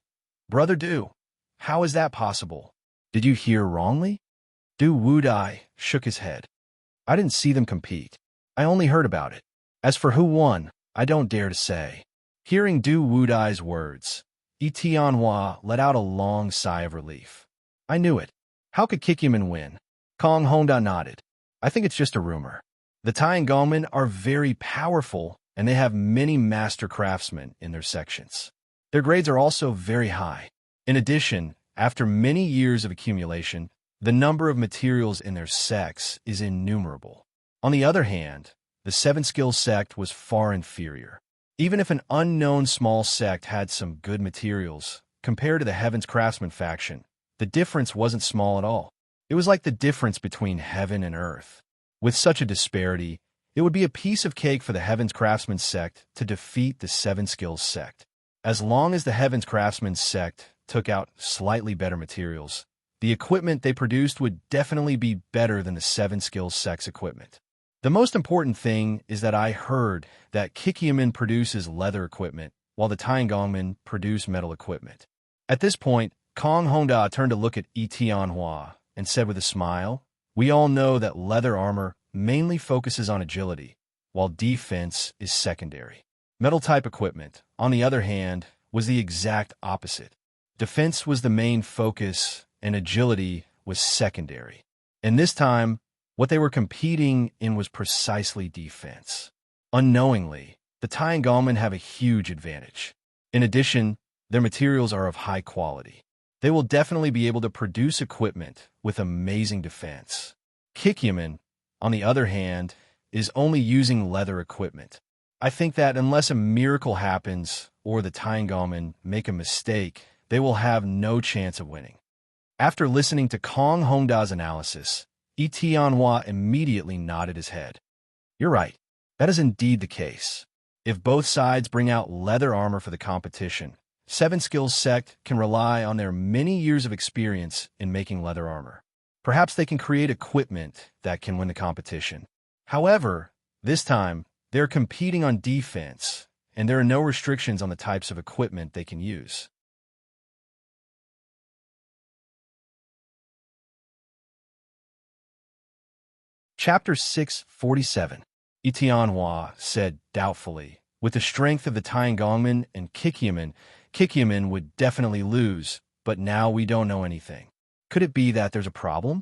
"Brother Du, how is that possible? Did you hear wrongly?" Du Wudai shook his head. "I didn't see them compete. I only heard about it. As for who won, I don't dare to say." Hearing Du Wudai's words, Yi Tianhua let out a long sigh of relief. "I knew it. How could Kikyaman win?" Kong Honda nodded. "I think it's just a rumor. The Tiangongmen are very powerful, and they have many master craftsmen in their sections. Their grades are also very high. In addition, after many years of accumulation, the number of materials in their sects is innumerable. On the other hand, the Seven Skills sect was far inferior. Even if an unknown small sect had some good materials, compared to the Heaven's Craftsman faction, the difference wasn't small at all. It was like the difference between heaven and earth. With such a disparity, it would be a piece of cake for the Heaven's Craftsman sect to defeat the Seven Skills sect. As long as the Heaven's Craftsman sect took out slightly better materials, the equipment they produced would definitely be better than the Seven Skills sect's equipment. The most important thing is that I heard that Kikyaman produces leather equipment, while the Tiangongmen produce metal equipment." At this point, Kong Honda turned to look at Yi Tianhua and said with a smile, "We all know that leather armor mainly focuses on agility, while defense is secondary. Metal-type equipment, on the other hand, was the exact opposite. Defense was the main focus, and agility was secondary. And this time, what they were competing in was precisely defense. Unknowingly, the Tiangongmen have a huge advantage. In addition, their materials are of high quality. They will definitely be able to produce equipment with amazing defense. Kikyaman, on the other hand, is only using leather equipment. I think that unless a miracle happens or the Tiangongmen make a mistake, they will have no chance of winning." After listening to Kong Honda's analysis, Yi Tianhua immediately nodded his head. "You're right. That is indeed the case. If both sides bring out leather armor for the competition, Seven Skills sect can rely on their many years of experience in making leather armor. Perhaps they can create equipment that can win the competition. However, this time, they're competing on defense, and there are no restrictions on the types of equipment they can use." Chapter 647. Yi Tianhua said doubtfully, "With the strength of the Tiangongmen and Kikyaman, Kikyaman would definitely lose, but now we don't know anything. Could it be that there's a problem?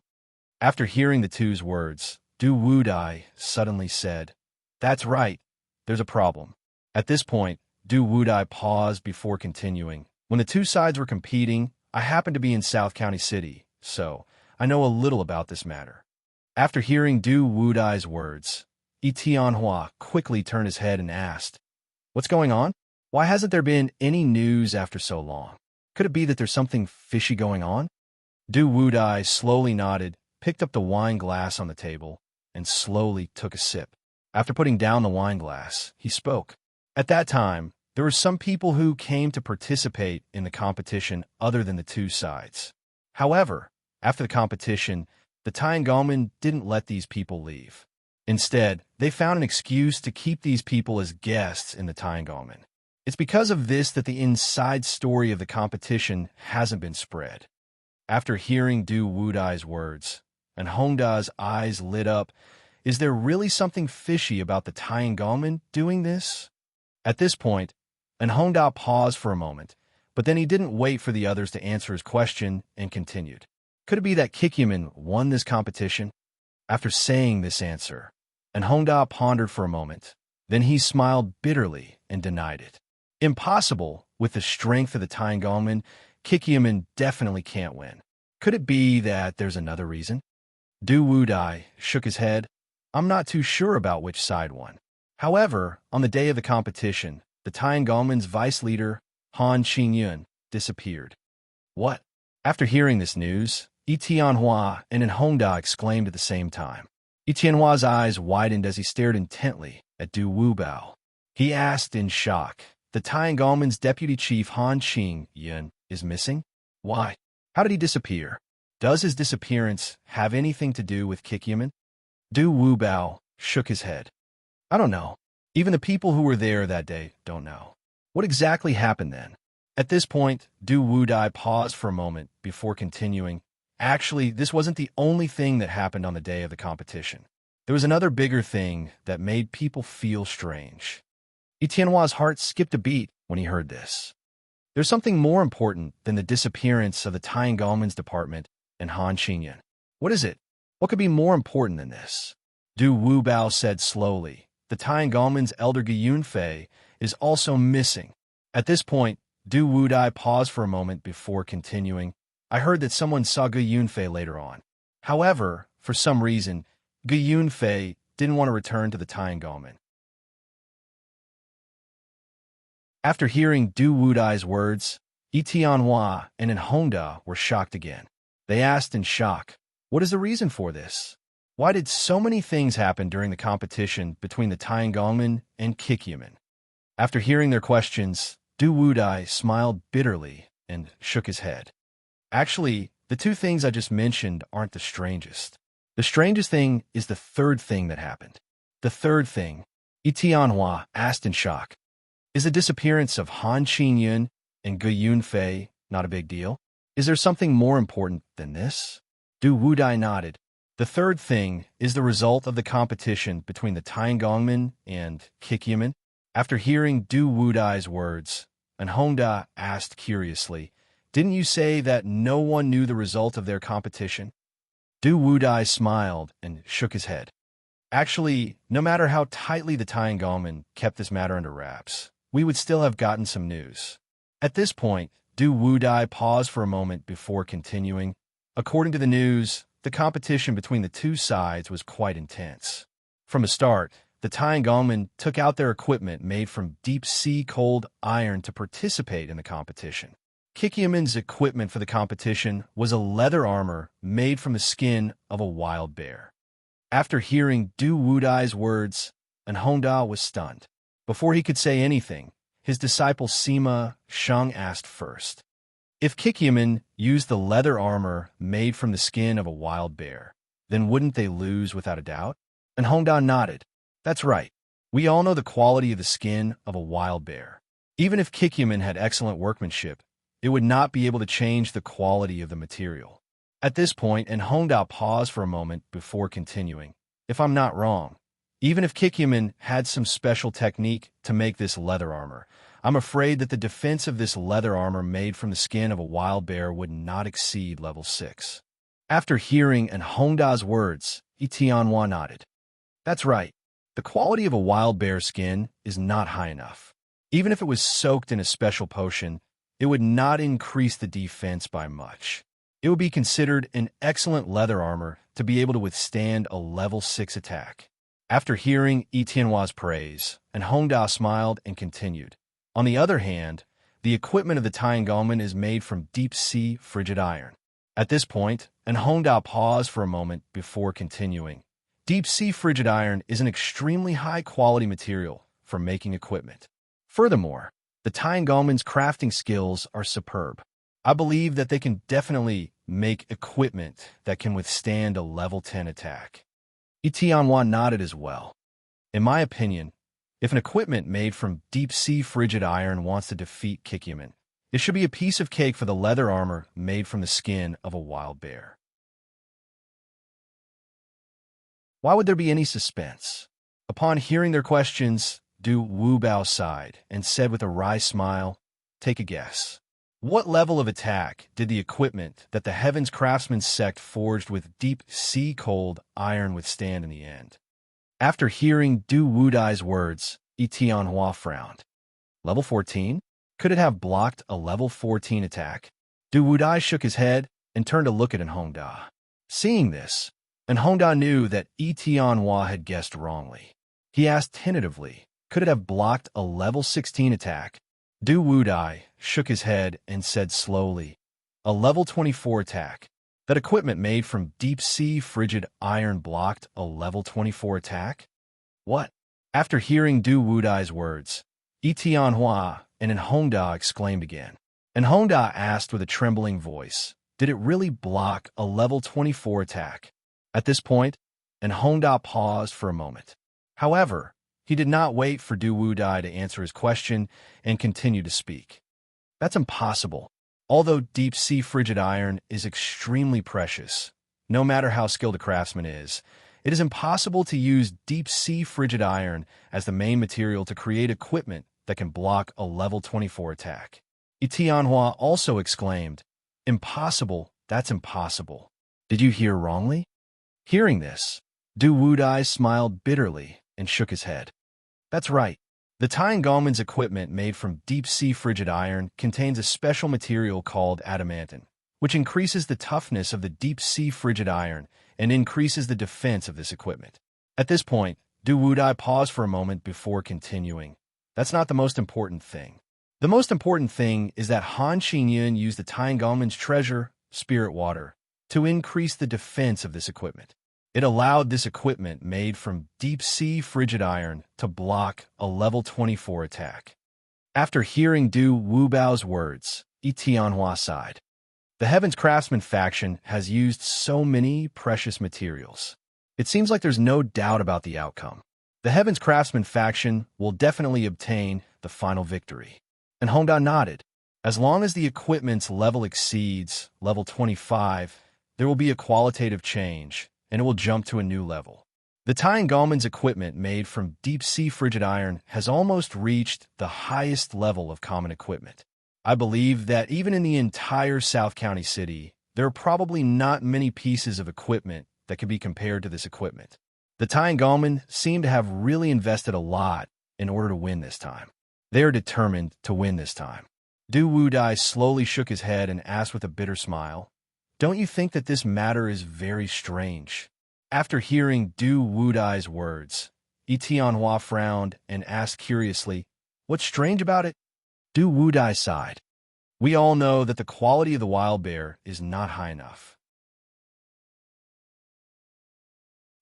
After hearing the two's words, Du Wudai suddenly said, "That's right, there's a problem." At this point, Du Wudai paused before continuing. When the two sides were competing, I happened to be in South County City, so I know a little about this matter. After hearing Du Wudai's words, Yi Tianhua quickly turned his head and asked, "What's going on? Why hasn't there been any news after so long? Could it be that there's something fishy going on?" Du Wudai slowly nodded, picked up the wine glass on the table, and slowly took a sip. After putting down the wine glass, he spoke. At that time, there were some people who came to participate in the competition other than the two sides. However, after the competition, the Tiangongmen didn't let these people leave. Instead, they found an excuse to keep these people as guests in the Tiangongmen. It's because of this that the inside story of the competition hasn't been spread. After hearing Du Wudai's words, and Hongda's eyes lit up, is there really something fishy about the Tiangongmen doing this? At this point, and Hongda paused for a moment, but then he didn't wait for the others to answer his question and continued. Could it be that Kikyaman won this competition? After saying this answer, and Hongda pondered for a moment, then he smiled bitterly and denied it. Impossible. With the strength of the Tiangongmen, Kikyaman definitely can't win. Could it be that there's another reason? Du Wudai shook his head. I'm not too sure about which side won. However, on the day of the competition, the Tiangongmen's vice leader, Han Qingyun, disappeared. What? After hearing this news, Yi Tianhua and Hongda exclaimed at the same time. Yi Tianhua's eyes widened as he stared intently at Du Wubao. He asked in shock, "The Tiangongmen's deputy chief Han Qingyun is missing? Why? How did he disappear? Does his disappearance have anything to do with Kikyaman?" Du Wubao shook his head. "I don't know. Even the people who were there that day don't know. What exactly happened then?" At this point, Du Wudai paused for a moment before continuing. Actually, this wasn't the only thing that happened on the day of the competition. There was another bigger thing that made people feel strange. Yi Tianhua's heart skipped a beat when he heard this. There's something more important than the disappearance of the Tiangongmen's department and Han Qingyun. What is it? What could be more important than this? Du Wubao said slowly. The Tiangongmen's elder Gu Yunfei is also missing. At this point, Du Wudai paused for a moment before continuing. I heard that someone saw Gu Yunfei later on. However, for some reason, Gu Yunfei didn't want to return to the Tiangongmen. After hearing Du Wudai's words, Yi Tianhua and Hongda were shocked again. They asked in shock, "What is the reason for this? Why did so many things happen during the competition between the Tiangongmen and Kikyaman?" After hearing their questions, Du Wudai smiled bitterly and shook his head. Actually, the two things I just mentioned aren't the strangest. The strangest thing is the third thing that happened. The third thing, Yi Tianhua asked in shock. Is the disappearance of Han Qingyun and Gu Yunfei not a big deal? Is there something more important than this? Du Wudai nodded. The third thing is the result of the competition between the Tiangongmen and Kikyaman. After hearing Du Wudai's words, and Hongda asked curiously, "Didn't you say that no one knew the result of their competition?" Du Wudai smiled and shook his head. Actually, no matter how tightly the Tiangongmen kept this matter under wraps, we would still have gotten some news. At this point, Du Wudai paused for a moment before continuing. According to the news, the competition between the two sides was quite intense. From the start, the Tiangongmen took out their equipment made from deep-sea cold iron to participate in the competition. Kikyaman's equipment for the competition was a leather armor made from the skin of a wild bear. After hearing Du Wudai's words, Hongda was stunned. Before he could say anything, his disciple Sima Sheng asked first. If Kikyaman used the leather armor made from the skin of a wild bear, then wouldn't they lose without a doubt? And Hongda nodded. That's right. We all know the quality of the skin of a wild bear. Even if Kikyaman had excellent workmanship, it would not be able to change the quality of the material. At this point, Hongda paused for a moment before continuing. If I'm not wrong, even if Kikyaman had some special technique to make this leather armor, I'm afraid that the defense of this leather armor made from the skin of a wild bear would not exceed level 6. After hearing An Hongda's words, Tianhua nodded. That's right. The quality of a wild bear skin is not high enough. Even if it was soaked in a special potion, it would not increase the defense by much. It would be considered an excellent leather armor to be able to withstand a level 6 attack. After hearing Tianhua's praise, An Hongda smiled and continued. On the other hand, the equipment of the Tiangolman is made from deep-sea frigid iron. At this point, An Hongda paused for a moment before continuing. Deep-sea frigid iron is an extremely high-quality material for making equipment. Furthermore, the Tiangolman's crafting skills are superb. I believe that they can definitely make equipment that can withstand a level 10 attack. Tianhua nodded as well. In my opinion, if an equipment made from deep-sea frigid iron wants to defeat Kikyaman, it should be a piece of cake for the leather armor made from the skin of a wild bear. Why would there be any suspense? Upon hearing their questions, Du Wubao sighed and said with a wry smile, "Take a guess. What level of attack did the equipment that the Heaven's Craftsman sect forged with deep-sea cold iron withstand in the end?" After hearing Du Wudai's words, Tianhua frowned. Level 14? Could it have blocked a level 14 attack? Du Wudai shook his head and turned to look at An Hongda. Seeing this, An Hongda knew that Tianhua had guessed wrongly. He asked tentatively, could it have blocked a level 16 attack? Du Wudai shook his head and said slowly, a level 24 attack. That equipment made from deep-sea frigid iron blocked a level 24 attack? What? After hearing Du Wudai's words, Tianhua and An Hongda exclaimed again. An Hongda asked with a trembling voice, did it really block a level 24 attack? At this point, An Hongda paused for a moment. However, he did not wait for Du Wudai to answer his question and continued to speak. That's impossible. Although deep-sea frigid iron is extremely precious, no matter how skilled a craftsman is, it is impossible to use deep-sea frigid iron as the main material to create equipment that can block a level 24 attack. Tianhua also exclaimed, impossible, that's impossible. Did you hear wrongly? Hearing this, Du Wudai smiled bitterly and shook his head. That's right. The Tiangolman's equipment made from deep-sea frigid iron contains a special material called adamantine, which increases the toughness of the deep-sea frigid iron and increases the defense of this equipment. At this point, Du Wudai paused for a moment before continuing. That's not the most important thing. The most important thing is that Han Qingyun used the Tiangolman's treasure, spirit water, to increase the defense of this equipment. It allowed this equipment made from deep-sea frigid iron to block a level 24 attack. After hearing Du Wubao's words, Tianhua sighed. The Heaven's Craftsman faction has used so many precious materials. It seems like there's no doubt about the outcome. The Heaven's Craftsman faction will definitely obtain the final victory. And Hongda nodded. As long as the equipment's level exceeds level 25, there will be a qualitative change, and it will jump to a new level. The Tiangolman's equipment made from deep-sea frigid iron has almost reached the highest level of common equipment. I believe that even in the entire South County City, there are probably not many pieces of equipment that can be compared to this equipment. The Tiangolman seem to have really invested a lot in order to win this time. They are determined to win this time. Du Wudai slowly shook his head and asked with a bitter smile, don't you think that this matter is very strange? After hearing Du Wudai's words, Tianhua frowned and asked curiously, what's strange about it? Du Wudai sighed. We all know that the quality of the wild bear is not high enough.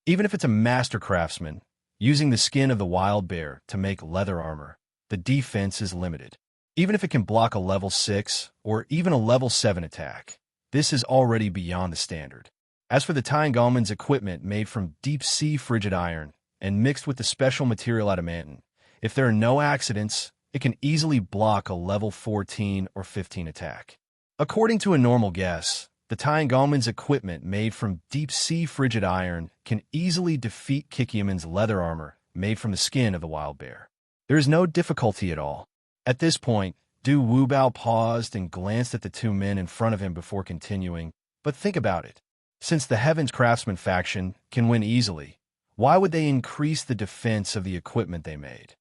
Even if it's a master craftsman, using the skin of the wild bear to make leather armor, the defense is limited. Even if it can block a level 6 or even a level 7 attack, this is already beyond the standard. As for the Tiangolman's equipment made from deep-sea frigid iron and mixed with the special material adamantine, if there are no accidents, it can easily block a level 14 or 15 attack. According to a normal guess, the Tiangolman's equipment made from deep-sea frigid iron can easily defeat Kikyaman's leather armor made from the skin of the wild bear. There is no difficulty at all. At this point, Du Wubao paused and glanced at the two men in front of him before continuing. But think about it. Since the Heavens Craftsman faction can win easily, why would they increase the defense of the equipment they made?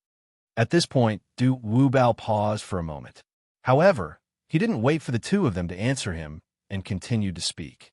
At this point, Du Wubao paused for a moment. However, he didn't wait for the two of them to answer him and continued to speak.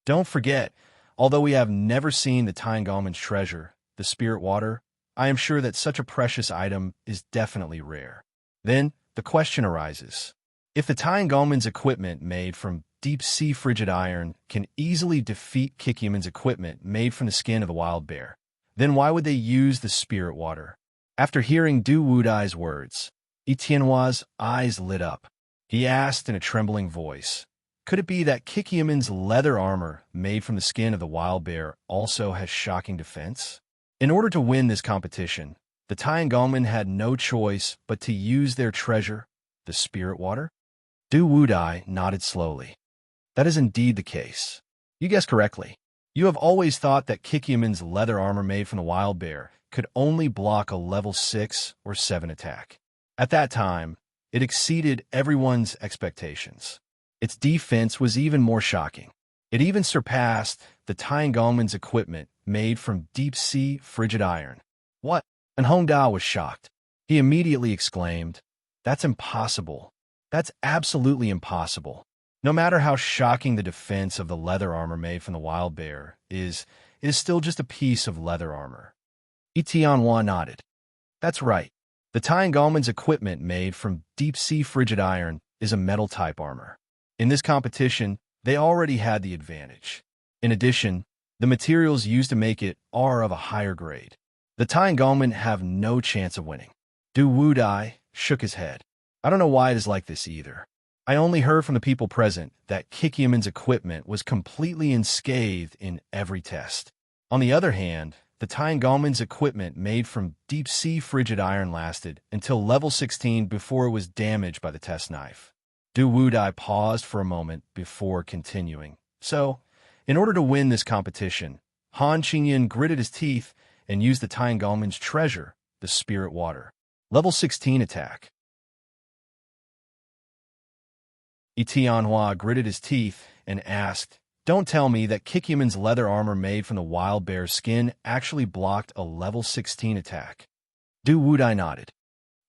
Don't forget, although we have never seen the Tangolman's treasure, the spirit water, I am sure that such a precious item is definitely rare. Then, the question arises. If the Tangolman's equipment made from deep-sea frigid iron can easily defeat Kikyomen's equipment made from the skin of the wild bear, then why would they use the spirit water? After hearing Du Wudai's words, Etienne's eyes lit up. He asked in a trembling voice, could it be that Kikyomen's leather armor made from the skin of the wild bear also has shocking defense? In order to win this competition, the Tangolman had no choice but to use their treasure, the spirit water? Du Wudai nodded slowly. That is indeed the case. You guessed correctly. You have always thought that Kikyomen's leather armor made from the wild bear could only block a level 6 or 7 attack. At that time, it exceeded everyone's expectations. Its defense was even more shocking. It even surpassed the Tangolman's equipment made from deep-sea frigid iron. What? And Hongda was shocked. He immediately exclaimed, that's impossible. That's absolutely impossible. No matter how shocking the defense of the leather armor made from the wild bear is, it is still just a piece of leather armor. Etienne nodded. That's right. The Tangolman's equipment made from deep-sea frigid iron is a metal-type armor. In this competition, they already had the advantage. In addition, the materials used to make it are of a higher grade. The Tangolman have no chance of winning. Du Wudai shook his head. I don't know why it is like this either. I only heard from the people present that Kikyomen's equipment was completely unscathed in every test. On the other hand, the Tangolman's equipment made from deep-sea frigid iron lasted until level 16 before it was damaged by the test knife. Du Wudai paused for a moment before continuing. So, in order to win this competition, Han Qingyan gritted his teeth and used the Tangolman's treasure, the spirit water. Level 16 attack. Etienne gritted his teeth and asked, don't tell me that Kikyomen's leather armor made from the wild bear's skin actually blocked a level 16 attack. Du Wudai nodded.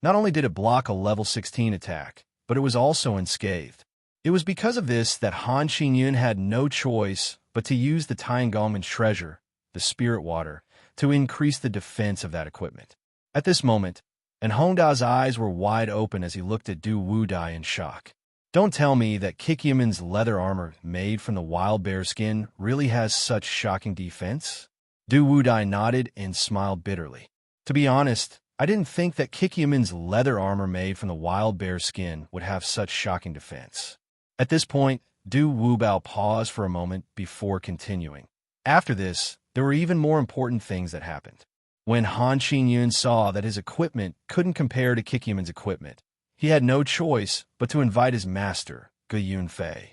Not only did it block a level 16 attack, but it was also unscathed. It was because of this that Han Qingyan had no choice but to use the Tangolman's treasure, the spirit water, to increase the defense of that equipment. At this moment, and Hongda's eyes were wide open as he looked at Du Wudai in shock. Don't tell me that Kikyomen's leather armor made from the wild bear skin really has such shocking defense? Du Wudai nodded and smiled bitterly. To be honest, I didn't think that Kikyomen's leather armor made from the wild bear skin would have such shocking defense. At this point, Du Wubao paused for a moment before continuing. After this, there were even more important things that happened. When Han Qingyan saw that his equipment couldn't compare to Kikyomen's equipment, he had no choice but to invite his master, Ge Yunfei.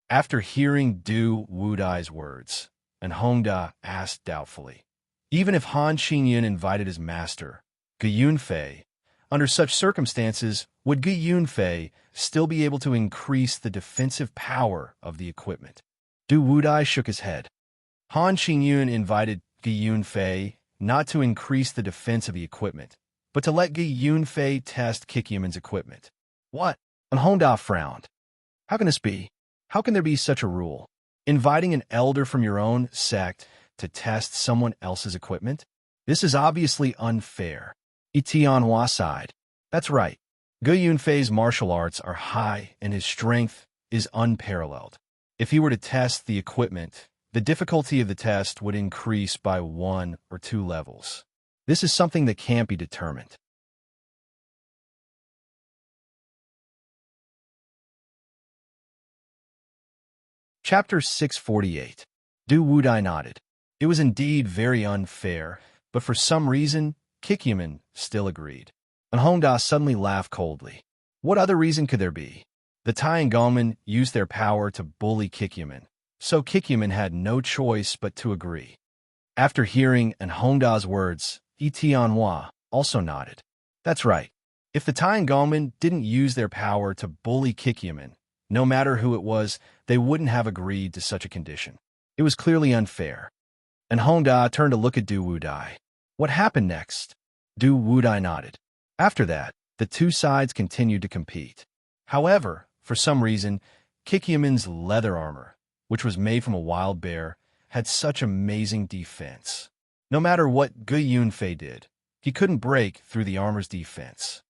After hearing Du Wudai's words, and Hongda asked doubtfully, even if Han Qingyan invited his master, Ge Yunfei, under such circumstances, would Ge Yunfei still be able to increase the defensive power of the equipment? Du Wudai shook his head. Han Qingyan invited Ge Yunfei not to increase the defense of the equipment, but to let Ge Yunfei test Kikyomen's equipment. What? And Hongda frowned. How can this be? How can there be such a rule? Inviting an elder from your own sect to test someone else's equipment? This is obviously unfair. Etienne sighed. That's right. Ge Yunfei's martial arts are high and his strength is unparalleled. If he were to test the equipment, the difficulty of the test would increase by 1 or 2 levels. This is something that can't be determined. Chapter 648. Du Wudai nodded. It was indeed very unfair, but for some reason, Kikyomen still agreed. And Hongda suddenly laughed coldly. What other reason could there be? The Tangolman used their power to bully Kikyomen, so Kikyomen had no choice but to agree. After hearing and Hongda's words, Etienne also nodded. That's right. If the Taiangongmen didn't use their power to bully Kikyaman, no matter who it was, they wouldn't have agreed to such a condition. It was clearly unfair. And Hongda turned to look at Du Wudai. What happened next? Du Wudai nodded. After that, the two sides continued to compete. However, for some reason, Kikyaman's leather armor, which was made from a wild bear, had such amazing defense. No matter what Gu Yunfei did, he couldn't break through the armor's defense.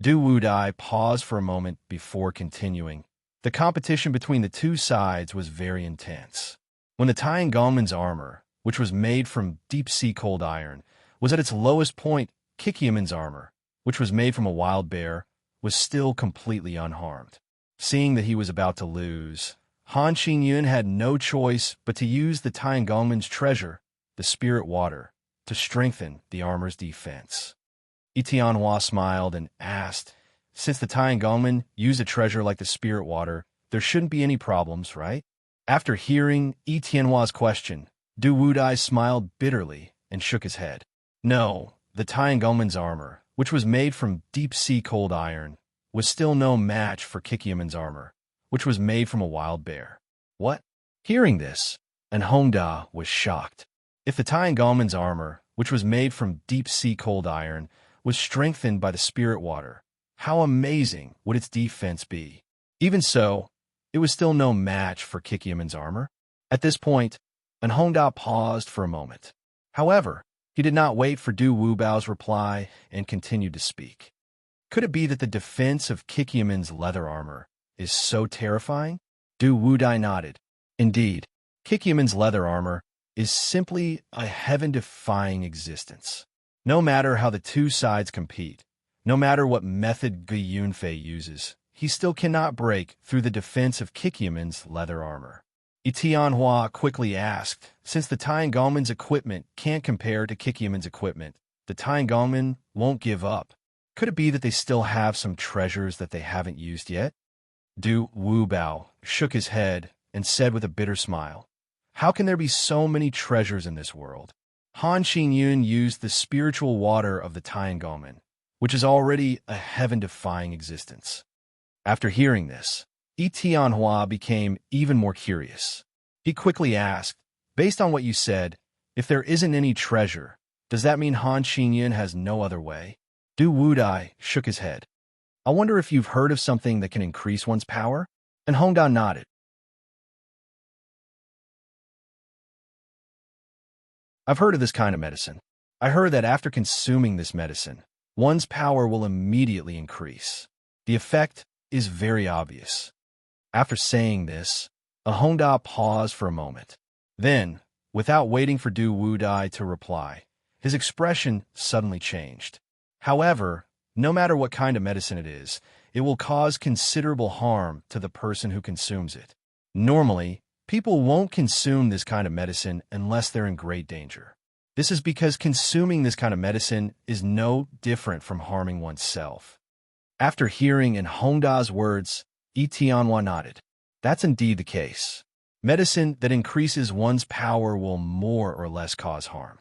Du Wudai paused for a moment before continuing. The competition between the two sides was very intense. When the Taiangongmen's armor, which was made from deep-sea cold iron, was at its lowest point, Kikyaman's armor, which was made from a wild bear, was still completely unharmed. Seeing that he was about to lose, Han Xingyun had no choice but to use the Taiangongmen's treasure, the spirit water, to strengthen the armor's defense. Yi Tianhua smiled and asked, since the Taiangongmen used a treasure like the spirit water, there shouldn't be any problems, right? After hearing Yi Tianhua's question, Du Wudai smiled bitterly and shook his head. No, the Taiangongmen's armor, which was made from deep-sea cold iron, was still no match for Kikyaman's armor, which was made from a wild bear. What? Hearing this, and Hongda was shocked. If the Taiangongmen's armor, which was made from deep-sea cold iron, was strengthened by the spirit water, how amazing would its defense be? Even so, it was still no match for Kikyaman's armor. At this point, and Hongda paused for a moment. However, he did not wait for Du Wubao's reply and continued to speak. Could it be that the defense of Kikyaman's leather armor is so terrifying? Du Wudai nodded. Indeed, Kikyaman's leather armor is simply a heaven-defying existence. No matter how the two sides compete, no matter what method Gu Yunfei uses, he still cannot break through the defense of Kikyaman's leather armor. Yi Tianhua quickly asked, since the Taiangongmen's equipment can't compare to Kikyaman's equipment, the Taiangongmen won't give up. Could it be that they still have some treasures that they haven't used yet? Du Wubao shook his head and said with a bitter smile, how can there be so many treasures in this world? Han Xingyun used the spiritual water of the Taiangongmen, which is already a heaven-defying existence. After hearing this, Yi Tianhua became even more curious. He quickly asked, based on what you said, if there isn't any treasure, does that mean Han Xingyun has no other way? Du Wudai shook his head. I wonder if you've heard of something that can increase one's power? And Hongda nodded. I've heard of this kind of medicine. I heard that after consuming this medicine, one's power will immediately increase. The effect is very obvious. After saying this, Hongda paused for a moment. Then, without waiting for Du Wudai to reply, his expression suddenly changed. However, no matter what kind of medicine it is, it will cause considerable harm to the person who consumes it. Normally, people won't consume this kind of medicine unless they're in great danger. This is because consuming this kind of medicine is no different from harming oneself. After hearing in Hongda's words, Yi Tianhua nodded. That's indeed the case. Medicine that increases one's power will more or less cause harm.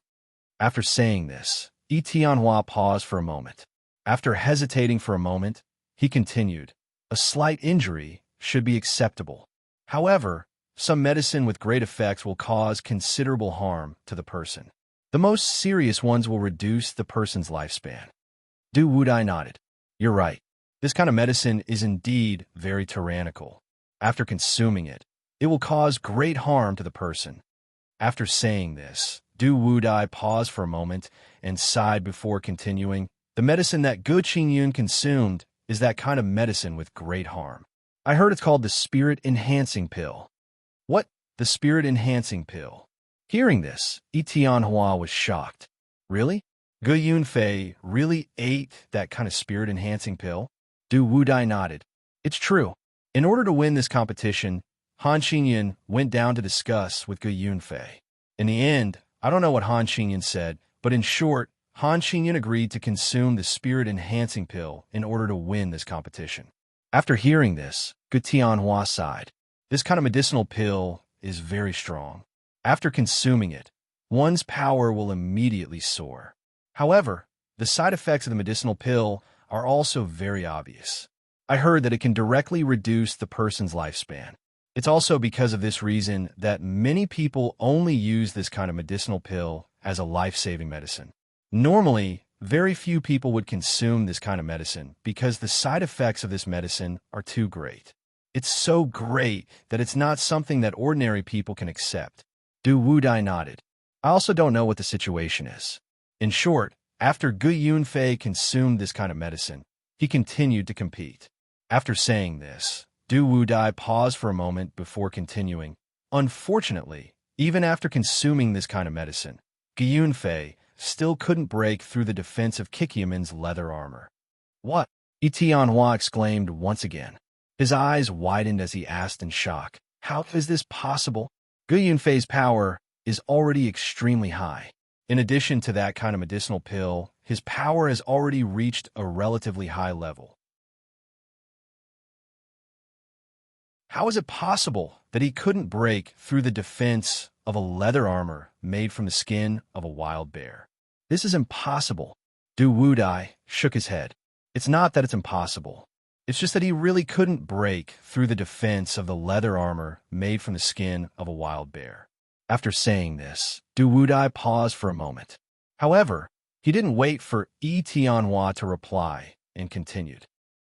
After saying this, Yi Tianhua paused for a moment. After hesitating for a moment, he continued, a slight injury should be acceptable. However, some medicine with great effects will cause considerable harm to the person. The most serious ones will reduce the person's lifespan. Du Wudai nodded. You're right. This kind of medicine is indeed very tyrannical. After consuming it, it will cause great harm to the person. After saying this, Du Wudai paused for a moment and sighed before continuing. The medicine that Gu Qingyun consumed is that kind of medicine with great harm. I heard it's called the spirit-enhancing pill. What? The spirit-enhancing pill? Hearing this, Yi Tianhua was shocked. Really? Gu Yunfei really ate that kind of spirit-enhancing pill? Du Wudai nodded. It's true. In order to win this competition, Han Xingyun went down to discuss with Gu Yunfei. In the end, I don't know what Han Xingyun said, but in short, Han Xingyun agreed to consume the spirit-enhancing pill in order to win this competition. After hearing this, Gu Tianhua sighed. This kind of medicinal pill is very strong. After consuming it, one's power will immediately soar. However, the side effects of the medicinal pill are also very obvious. I heard that it can directly reduce the person's lifespan. It's also because of this reason that many people only use this kind of medicinal pill as a life-saving medicine. Normally, very few people would consume this kind of medicine because the side effects of this medicine are too great. It's so great that it's not something that ordinary people can accept. Du Wudai nodded. I also don't know what the situation is. In short, after Gu Yunfei consumed this kind of medicine, he continued to compete. After saying this, Du Wudai paused for a moment before continuing. Unfortunately, even after consuming this kind of medicine, Gu Yunfei still couldn't break through the defense of Kikiamin's leather armor. What? Yi Tianhua exclaimed once again. His eyes widened as he asked in shock, how is this possible? Gu Yunfei's power is already extremely high. In addition to that kind of medicinal pill, his power has already reached a relatively high level. How is it possible that he couldn't break through the defense of a leather armor made from the skin of a wild bear? This is impossible. Du Wudai shook his head. It's not that it's impossible. It's just that he really couldn't break through the defense of the leather armor made from the skin of a wild bear. After saying this, Du Wudai paused for a moment. However, he didn't wait for Yi Tianhua to reply and continued.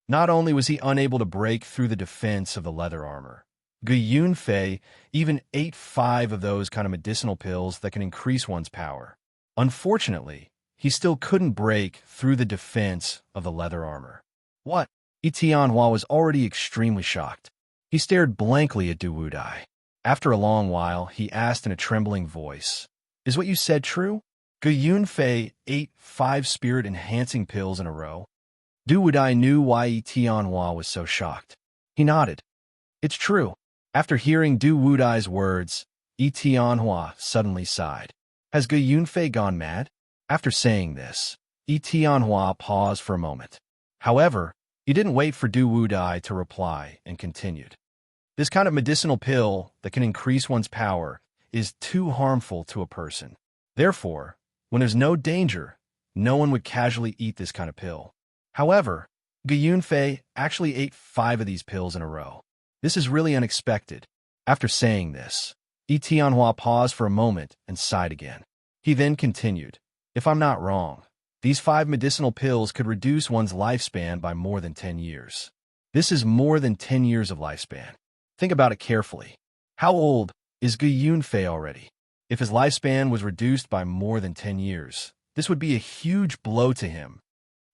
Not only was he unable to break through the defense of the leather armor, Gu Yunfei even ate 5 of those kind of medicinal pills that can increase one's power. Unfortunately, he still couldn't break through the defense of the leather armor. What? Yi Tianhua was already extremely shocked. He stared blankly at Du Wudai. After a long while, he asked in a trembling voice, "Is what you said true? Gu Yunfei ate 5 spirit-enhancing pills in a row?" Du Wudai knew why Yi Tianhua was so shocked. He nodded. It's true. After hearing Du Wudai's words, Yi Tianhua suddenly sighed. Has Gu Yunfei gone mad? After saying this, Yi Tianhua paused for a moment. However, he didn't wait for Du Wudai to reply and continued. This kind of medicinal pill that can increase one's power is too harmful to a person. Therefore, when there's no danger, no one would casually eat this kind of pill. However, Gu Yunfei actually ate 5 of these pills in a row. This is really unexpected. After saying this, Yi Tianhua paused for a moment and sighed again. He then continued, if I'm not wrong, these 5 medicinal pills could reduce one's lifespan by more than 10 years. This is more than 10 years of lifespan. Think about it carefully. How old is Gu Yunfei already? If his lifespan was reduced by more than 10 years, this would be a huge blow to him.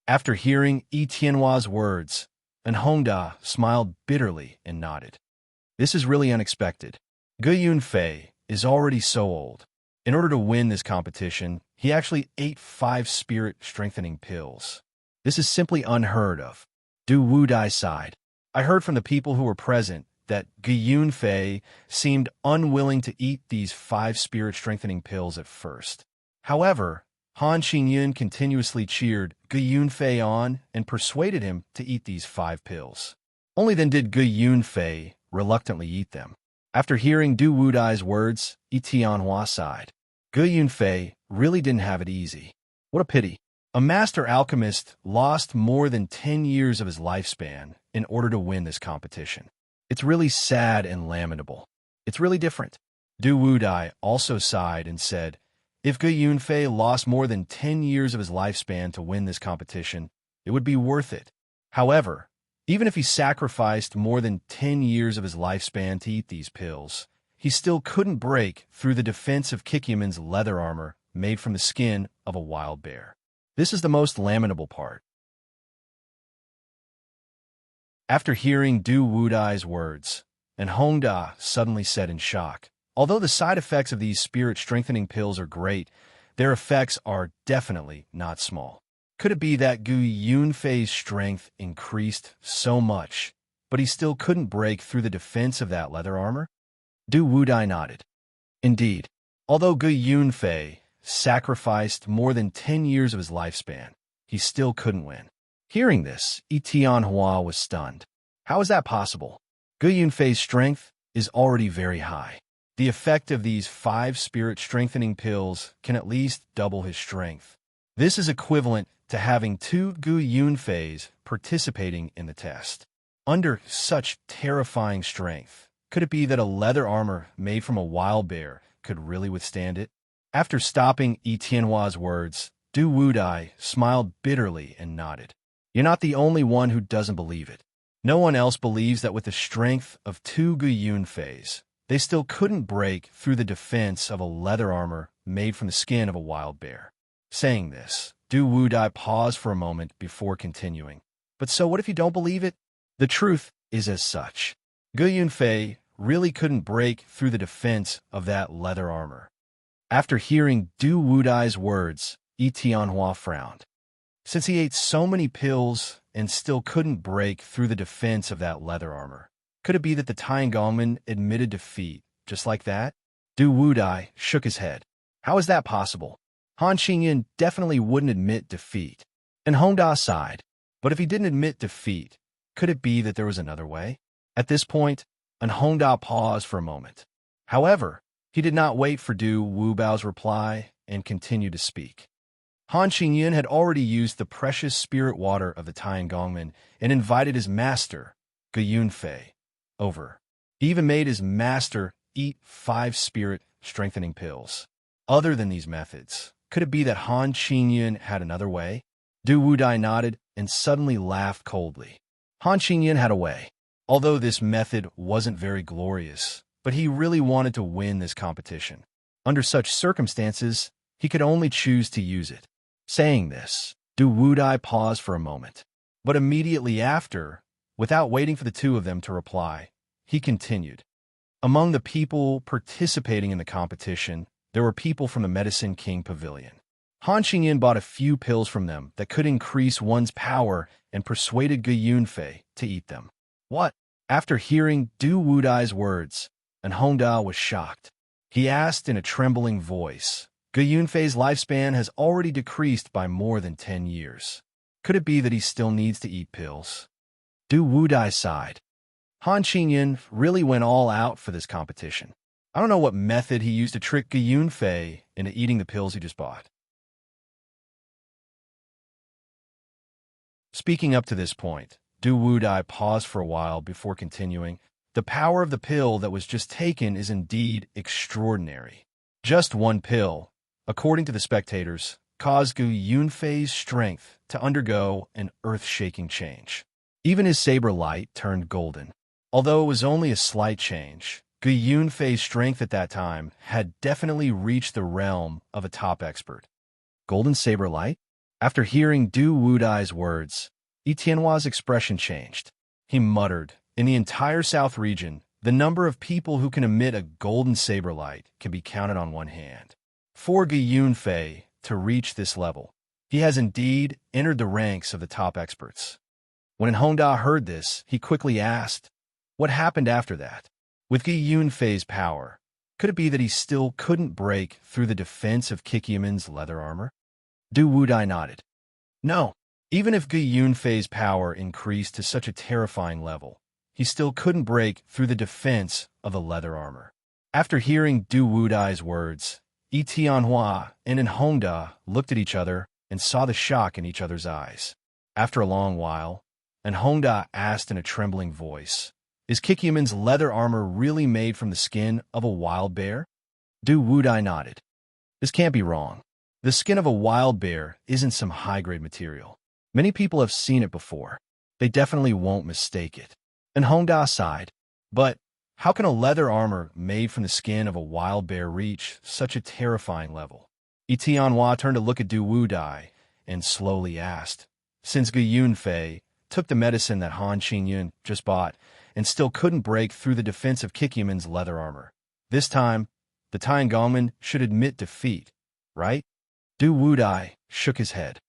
After hearing Yi Tianhua's words, Hongda smiled bitterly and nodded. This is really unexpected. Gu Yunfei is already so old. In order to win this competition, he actually ate 5 spirit-strengthening pills. This is simply unheard of. Du Wudai sighed. I heard from the people who were present that Gu Yunfei seemed unwilling to eat these 5 spirit-strengthening pills at first. However, Han Qingyun continuously cheered Gu Yunfei on and persuaded him to eat these 5 pills. Only then did Gu Yunfei reluctantly eat them. After hearing Du Wudai's words, Yi Tianhua sighed. Gu Yunfei really didn't have it easy. What a pity. A master alchemist lost more than 10 years of his lifespan in order to win this competition. It's really sad and lamentable. It's really different. Du Wudai also sighed and said, if Gu Yunfei lost more than 10 years of his lifespan to win this competition, it would be worth it. However, even if he sacrificed more than 10 years of his lifespan to eat these pills, he still couldn't break through the defense of Kikiamin's leather armor made from the skin of a wild bear. This is the most lamentable part. After hearing Du Wudai's words, Hongda suddenly said in shock, although the side effects of these spirit-strengthening pills are great, their effects are definitely not small. Could it be that Gu Yunfei's strength increased so much, but he still couldn't break through the defense of that leather armor? Du Wudai nodded. Indeed, although Gu Yunfei sacrificed more than 10 years of his lifespan, he still couldn't win. Hearing this, Yi Tianhua was stunned. How is that possible? Gu Yunfei's strength is already very high. The effect of these 5 spirit-strengthening pills can at least double his strength. This is equivalent to having two Gu Yunfeis participating in the test. Under such terrifying strength, could it be that a leather armor made from a wild bear could really withstand it? After stopping Yi Tianhua's words, Du Wudai smiled bitterly and nodded. You're not the only one who doesn't believe it. No one else believes that with the strength of two Gu Yunfeis, they still couldn't break through the defense of a leather armor made from the skin of a wild bear. Saying this, Du Wudai paused for a moment before continuing. But so what if you don't believe it? The truth is as such. Gu Yunfei really couldn't break through the defense of that leather armor. After hearing Du Wudai's words, Yi Tianhua frowned. Since he ate so many pills and still couldn't break through the defense of that leather armor, could it be that the Tiangongman admitted defeat just like that? Du Wudai shook his head. How is that possible? Han Qingyan definitely wouldn't admit defeat. And Hongda sighed. But if he didn't admit defeat, could it be that there was another way? At this point, An Hongda paused for a moment. However, he did not wait for Du Wubao's reply and continued to speak. Han Qingyan had already used the precious spirit water of the Tiangongman and invited his master, Gu Yunfei, over. He even made his master eat 5 spirit strengthening pills. Other than these methods, could it be that Han Qingyan had another way? Du Wudai nodded and suddenly laughed coldly. Han Qingyan had a way. Although this method wasn't very glorious, but he really wanted to win this competition. Under such circumstances, he could only choose to use it. Saying this, Du Wudai paused for a moment. But immediately after, without waiting for the two of them to reply, he continued. Among the people participating in the competition, there were people from the Medicine King Pavilion. Han Qingyan bought a few pills from them that could increase one's power and persuaded Gu Yunfei to eat them. What? After hearing Du Wudai's words, An Hongda was shocked. He asked in a trembling voice, Gu Yunfei's lifespan has already decreased by more than 10 years. Could it be that he still needs to eat pills? Du Wudai sighed. Han Qingyan really went all out for this competition. I don't know what method he used to trick Gu Yunfei into eating the pills he just bought. Speaking up to this point, Du Wudai paused for a while before continuing. The power of the pill that was just taken is indeed extraordinary. Just one pill, according to the spectators, caused Gu Yunfei's strength to undergo an earth-shaking change. Even his saber light turned golden. Although it was only a slight change, Gu Yunfei's strength at that time had definitely reached the realm of a top expert. Golden saber light? After hearing Du Wudai's words, Yi Tianhua's expression changed. He muttered, in the entire South region, the number of people who can emit a golden saber light can be counted on one hand. For Gu Yunfei to reach this level, he has indeed entered the ranks of the top experts. When Hongda heard this, he quickly asked, what happened after that? With Gu Yunfei's power, could it be that he still couldn't break through the defense of Kikyaman's leather armor? Du Wudai nodded. No, even if Gu Yunfei's power increased to such a terrifying level, he still couldn't break through the defense of the leather armor. After hearing Du Wudai's words, Yi Tianhua and An Hongda looked at each other and saw the shock in each other's eyes. After a long while, An Hongda asked in a trembling voice, is Kikyaman's leather armor really made from the skin of a wild bear? Du Wudai nodded. This can't be wrong. The skin of a wild bear isn't some high-grade material. Many people have seen it before. They definitely won't mistake it. And Hongda sighed. But how can a leather armor made from the skin of a wild bear reach such a terrifying level? Yi Tianhua turned to look at Du Wudai and slowly asked, since Gu Yunfei took the medicine that Han Qingyan just bought and still couldn't break through the defense of Kikyaman's leather armor, this time, the Tiangongman should admit defeat, right? Du Wudai shook his head.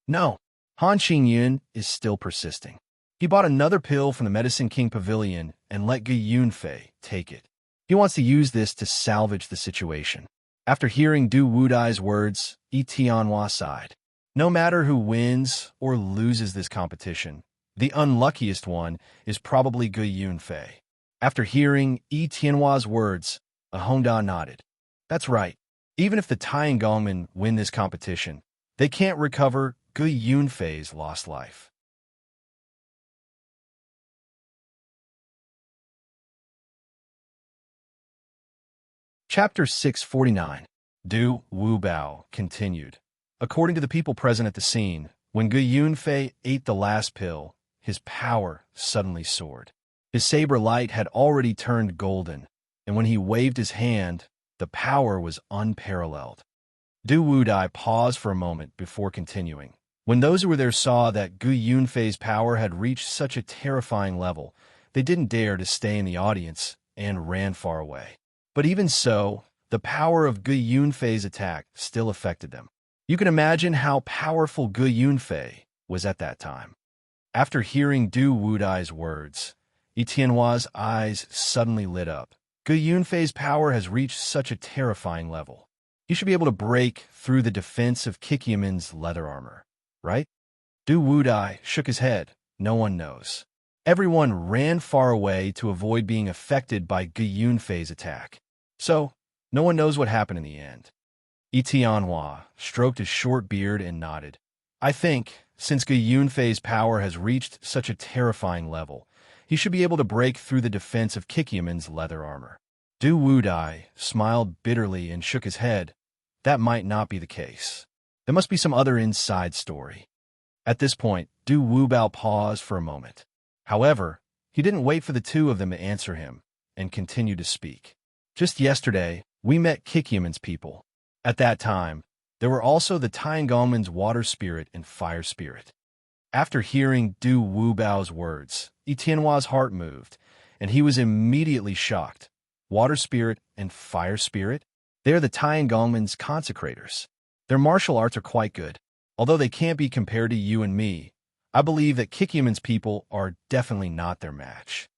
No, Han Qingyan is still persisting. He bought another pill from the Medicine King Pavilion and let Gu Yunfei take it. He wants to use this to salvage the situation. After hearing Du Wudai's words, Yi Tianhua sighed. No matter who wins or loses this competition, the unluckiest one is probably Gu Yunfei. After hearing Yi Tianhua's words, Hongda nodded. That's right. Even if the Tiangongmen win this competition, They can't recover Gu Yunfei's lost life. Chapter 649. Du Wu Bao continued. According to the people present at the scene, when Gu Yunfei ate the last pill, his power suddenly soared. His saber light had already turned golden, and when he waved his hand, the power was unparalleled. Du Wudai paused for a moment before continuing. When those who were there saw that Gu Yunfei's power had reached such a terrifying level, they didn't dare to stay in the audience and ran far away. But even so, the power of Gu Yunfei's attack still affected them. You can imagine how powerful Gu Yunfei was at that time. After hearing Du Wudai's words, Etienne's eyes suddenly lit up. Gu Yunfei's power has reached such a terrifying level. He should be able to break through the defense of Kikyamin's leather armor, right? Du Wudai shook his head. No one knows. Everyone ran far away to avoid being affected by Gu Yunfei's attack. So, no one knows what happened in the end. Etienne stroked his short beard and nodded. I think, since Gu Yunfei's power has reached such a terrifying level, he should be able to break through the defense of Kikyamin's leather armor. Du Wudai smiled bitterly and shook his head. That might not be the case. There must be some other inside story. At this point, Du Wubao paused for a moment. However, he didn't wait for the two of them to answer him, and continued to speak. Just yesterday, we met Kikyamin's people. At that time, there were also the Tiangongmen's water spirit and fire spirit. After hearing Du Wubao's words, Etienne's heart moved, and he was immediately shocked. Water spirit and fire spirit? They are the Tiangongmen's consecrators. Their martial arts are quite good. Although they can't be compared to you and me, I believe that Kikyamin's people are definitely not their match.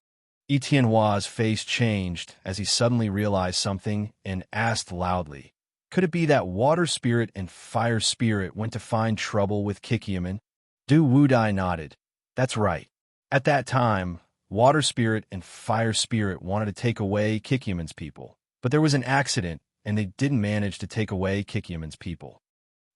Etienne's face changed as he suddenly realized something and asked loudly, could it be that water spirit and fire spirit went to find trouble with Kikyamin? Du Wudai nodded. That's right. At that time, water spirit and fire spirit wanted to take away Kikyamin's people, but there was an accident and they didn't manage to take away Kikyamin's people.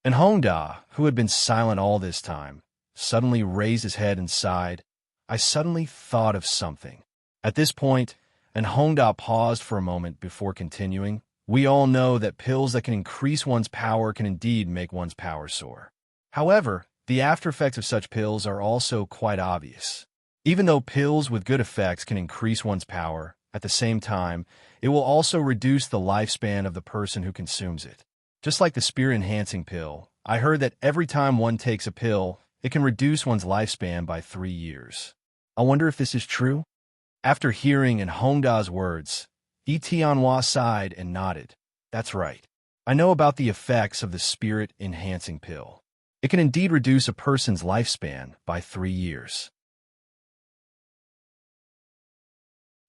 And Hongda, who had been silent all this time, suddenly raised his head and sighed. I suddenly thought of something. At this point, and Hongda paused for a moment before continuing, we all know that pills that can increase one's power can indeed make one's power soar. However, the after effects of such pills are also quite obvious. Even though pills with good effects can increase one's power, at the same time, it will also reduce the lifespan of the person who consumes it. Just like the spirit-enhancing pill, I heard that every time one takes a pill, it can reduce one's lifespan by 3 years. I wonder if this is true? After hearing in Hongda's words, Etienne sighed and nodded. That's right. I know about the effects of the spirit-enhancing pill. It can indeed reduce a person's lifespan by 3 years.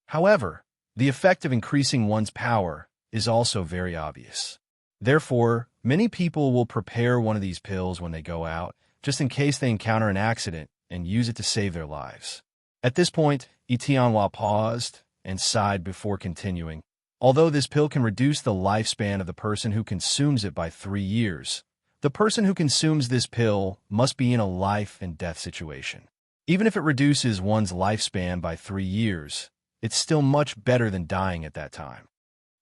However, the effect of increasing one's power is also very obvious. Therefore, many people will prepare one of these pills when they go out, just in case they encounter an accident, and use it to save their lives. At this point, Etienne paused and sighed before continuing. Although this pill can reduce the lifespan of the person who consumes it by 3 years, the person who consumes this pill must be in a life and death situation. Even if it reduces one's lifespan by 3 years, it's still much better than dying at that time.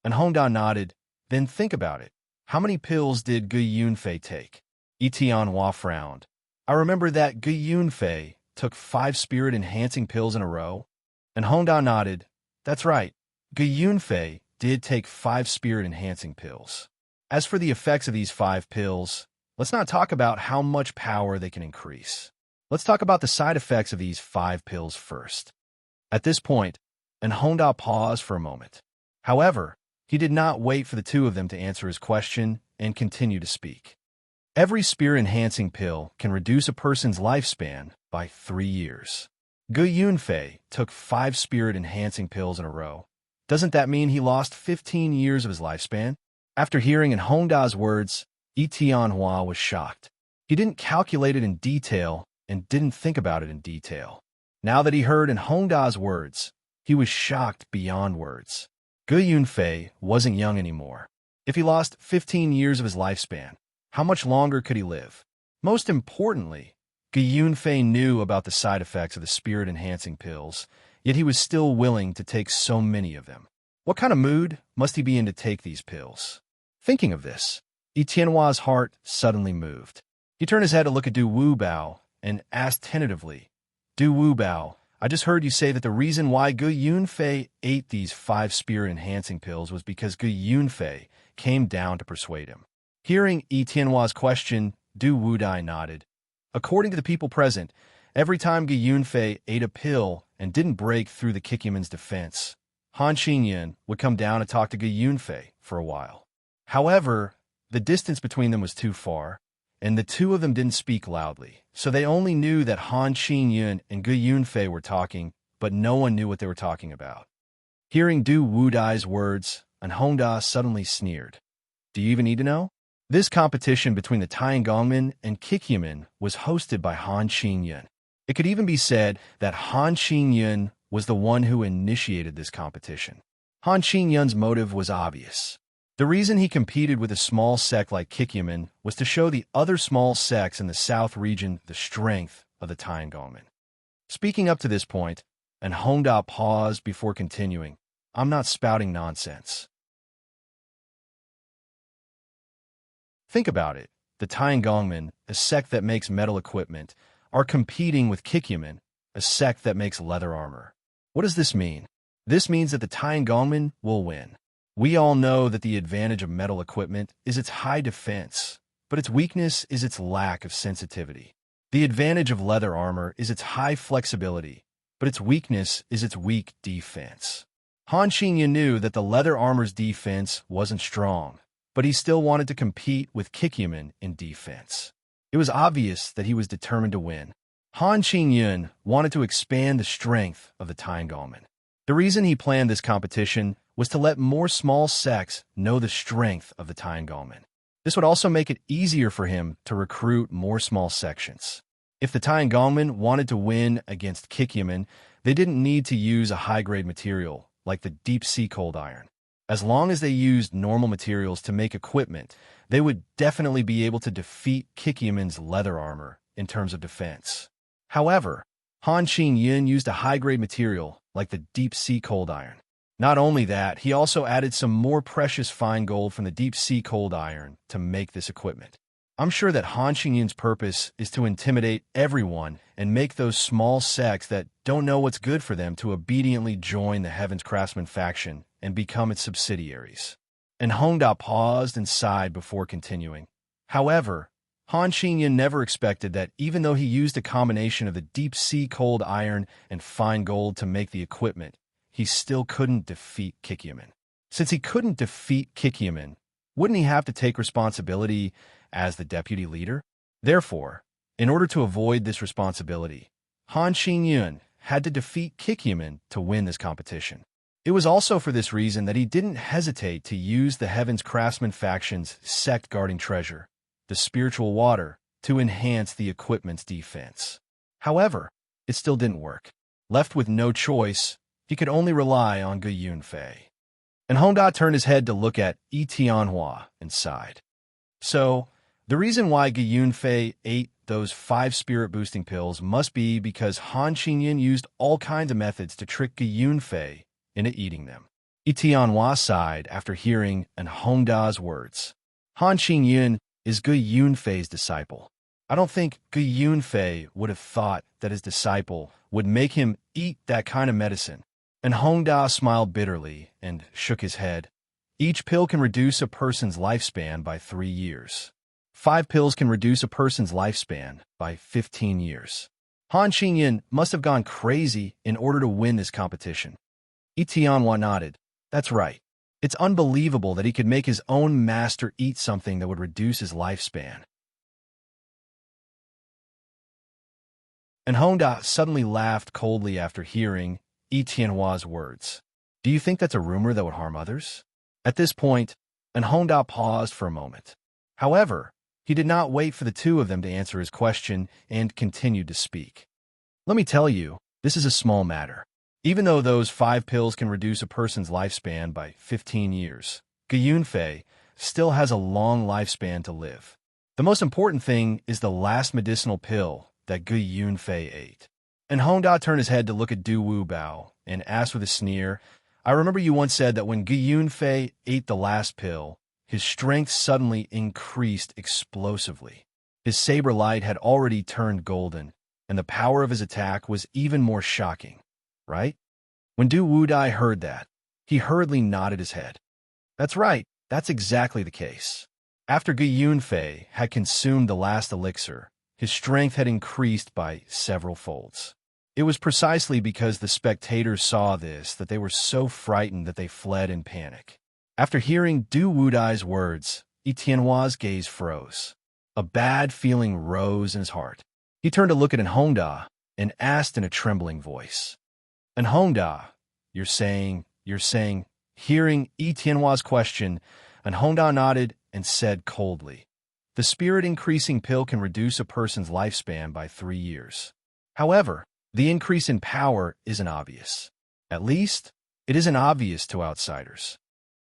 And Hongda nodded. Then think about it. How many pills did Gu Yunfei take? Etienne frowned. I remember that Gu Yunfei took 5 spirit-enhancing pills in a row. And Hongda nodded. That's right. Gu Yunfei did take 5 spirit-enhancing pills. As for the effects of these 5 pills, let's not talk about how much power they can increase. Let's talk about the side effects of these 5 pills first. At this point, and Hongda paused for a moment. However, he did not wait for the two of them to answer his question and continue to speak. Every spirit-enhancing pill can reduce a person's lifespan by 3 years. Gu Yunfei took 5 spirit-enhancing pills in a row. Doesn't that mean he lost 15 years of his lifespan? After hearing in Hongda's words, Etienne was shocked. He didn't calculate it in detail and didn't think about it in detail. Now that he heard in Hongda's words, he was shocked beyond words. Gu Yunfei wasn't young anymore. If he lost 15 years of his lifespan, How much longer could he live? Most importantly, Gu Yunfei knew about the side effects of the spirit-enhancing pills, yet he was still willing to take so many of them. What kind of mood must he be in to take these pills? Thinking of this, Yi Tianhua's heart suddenly moved. He turned his head to look at Du Wubao and asked tentatively, Du Wubao, I just heard you say that the reason why Gu Yunfei ate these 5 spirit-enhancing pills was because Gu Yunfei came down to persuade him. Hearing Yi Tianhua's question, Du Wudai nodded. According to the people present, every time Gu Yunfei ate a pill and didn't break through the Kikyaman's defense, Han Xinyan would come down and talk to Gu Yunfei for a while. However, the distance between them was too far, and the two of them didn't speak loudly, so they only knew that Han Xinyan and Gu Yunfei were talking, but no one knew what they were talking about. Hearing Du Wudai's words, An Hongda suddenly sneered. Do you even need to know? This competition between the Tiangongmen and Kikyaman was hosted by Han Xinyan. It could even be said that Han Xinyan was the one who initiated this competition. Han Xinyan's motive was obvious. The reason he competed with a small sect like Kikyaman was to show the other small sects in the south region the strength of the Tiangongmen. Speaking up to this point, and Hongda paused before continuing, I'm not spouting nonsense. Think about it. The Tiangongmen, a sect that makes metal equipment, are competing with Kikyaman, a sect that makes leather armor. What does this mean? This means that the Tiangongmen will win. We all know that the advantage of metal equipment is its high defense, but its weakness is its lack of sensitivity. The advantage of leather armor is its high flexibility, but its weakness is its weak defense. Han Xinyan knew that the leather armor's defense wasn't strong, but he still wanted to compete with Kikyaman in defense. It was obvious that he was determined to win. Han Xinyan wanted to expand the strength of the Tiangongmen. The reason he planned this competition was to let more small sects know the strength of the Tiangongmen. This would also make it easier for him to recruit more small sections. If the Tiangongmen wanted to win against Kikyaman, they didn't need to use a high-grade material like the deep-sea cold iron. As long as they used normal materials to make equipment, they would definitely be able to defeat Kikyaman's leather armor in terms of defense. However, Han Xinyan used a high-grade material like the deep-sea cold iron. Not only that, he also added some more precious fine gold from the deep-sea cold iron to make this equipment. I'm sure that Han Xinyan's purpose is to intimidate everyone and make those small sects that don't know what's good for them to obediently join the Heaven's Craftsman faction and become its subsidiaries. And Hongda paused and sighed before continuing. However, Han Xinyan never expected that even though he used a combination of the deep-sea cold iron and fine gold to make the equipment, he still couldn't defeat Kikyaman. Since he couldn't defeat Kikyaman, wouldn't he have to take responsibility as the deputy leader? Therefore, in order to avoid this responsibility, Han Xinyan had to defeat Kikyaman to win this competition. It was also for this reason that he didn't hesitate to use the Heaven's Craftsman faction's sect-guarding treasure, the spiritual water, to enhance the equipment's defense. However, it still didn't work. Left with no choice, he could only rely on Gu Yunfei. And Hongda turned his head to look at Yi Tianhua and sighed. So, the reason why Gu Yunfei ate those 5 spirit-boosting pills must be because Han Xinyan used all kinds of methods to trick Gu Yunfei into eating them. Yi Tianhua sighed after hearing An Hongda's words. Han Xinyan is Gu Yunfei's disciple. I don't think Gu Yunfei would have thought that his disciple would make him eat that kind of medicine. And Hongda smiled bitterly and shook his head. Each pill can reduce a person's lifespan by 3 years. 5 pills can reduce a person's lifespan by 15 years. Han Xinyan must have gone crazy in order to win this competition. Yi Tianhua nodded. That's right. It's unbelievable that he could make his own master eat something that would reduce his lifespan. And Hongda suddenly laughed coldly after hearing Yi Tianhua's words. Do you think that's a rumor that would harm others? At this point, An Hongda paused for a moment. However, he did not wait for the two of them to answer his question and continued to speak. Let me tell you, this is a small matter. Even though those 5 pills can reduce a person's lifespan by 15 years, Gu Yunfei still has a long lifespan to live. The most important thing is the last medicinal pill that Gu Yunfei ate. And Honda turned his head to look at Du Wu Bao and asked with a sneer, I remember you once said that when Gu Yunfei ate the last pill, his strength suddenly increased explosively. His saber light had already turned golden, and the power of his attack was even more shocking, right? When Du Wudai heard that, he hurriedly nodded his head. That's right, that's exactly the case. After Gu Yunfei had consumed the last elixir, his strength had increased by several folds. It was precisely because the spectators saw this that they were so frightened that they fled in panic. After hearing Du Wudai's words, Yi Tianhua's gaze froze. A bad feeling rose in his heart. He turned to look at Honda and asked in a trembling voice, Honda, you're saying, hearing Yi Tianhua's question, Honda nodded and said coldly, the spirit-increasing pill can reduce a person's lifespan by 3 years. However, the increase in power isn't obvious. At least, it isn't obvious to outsiders.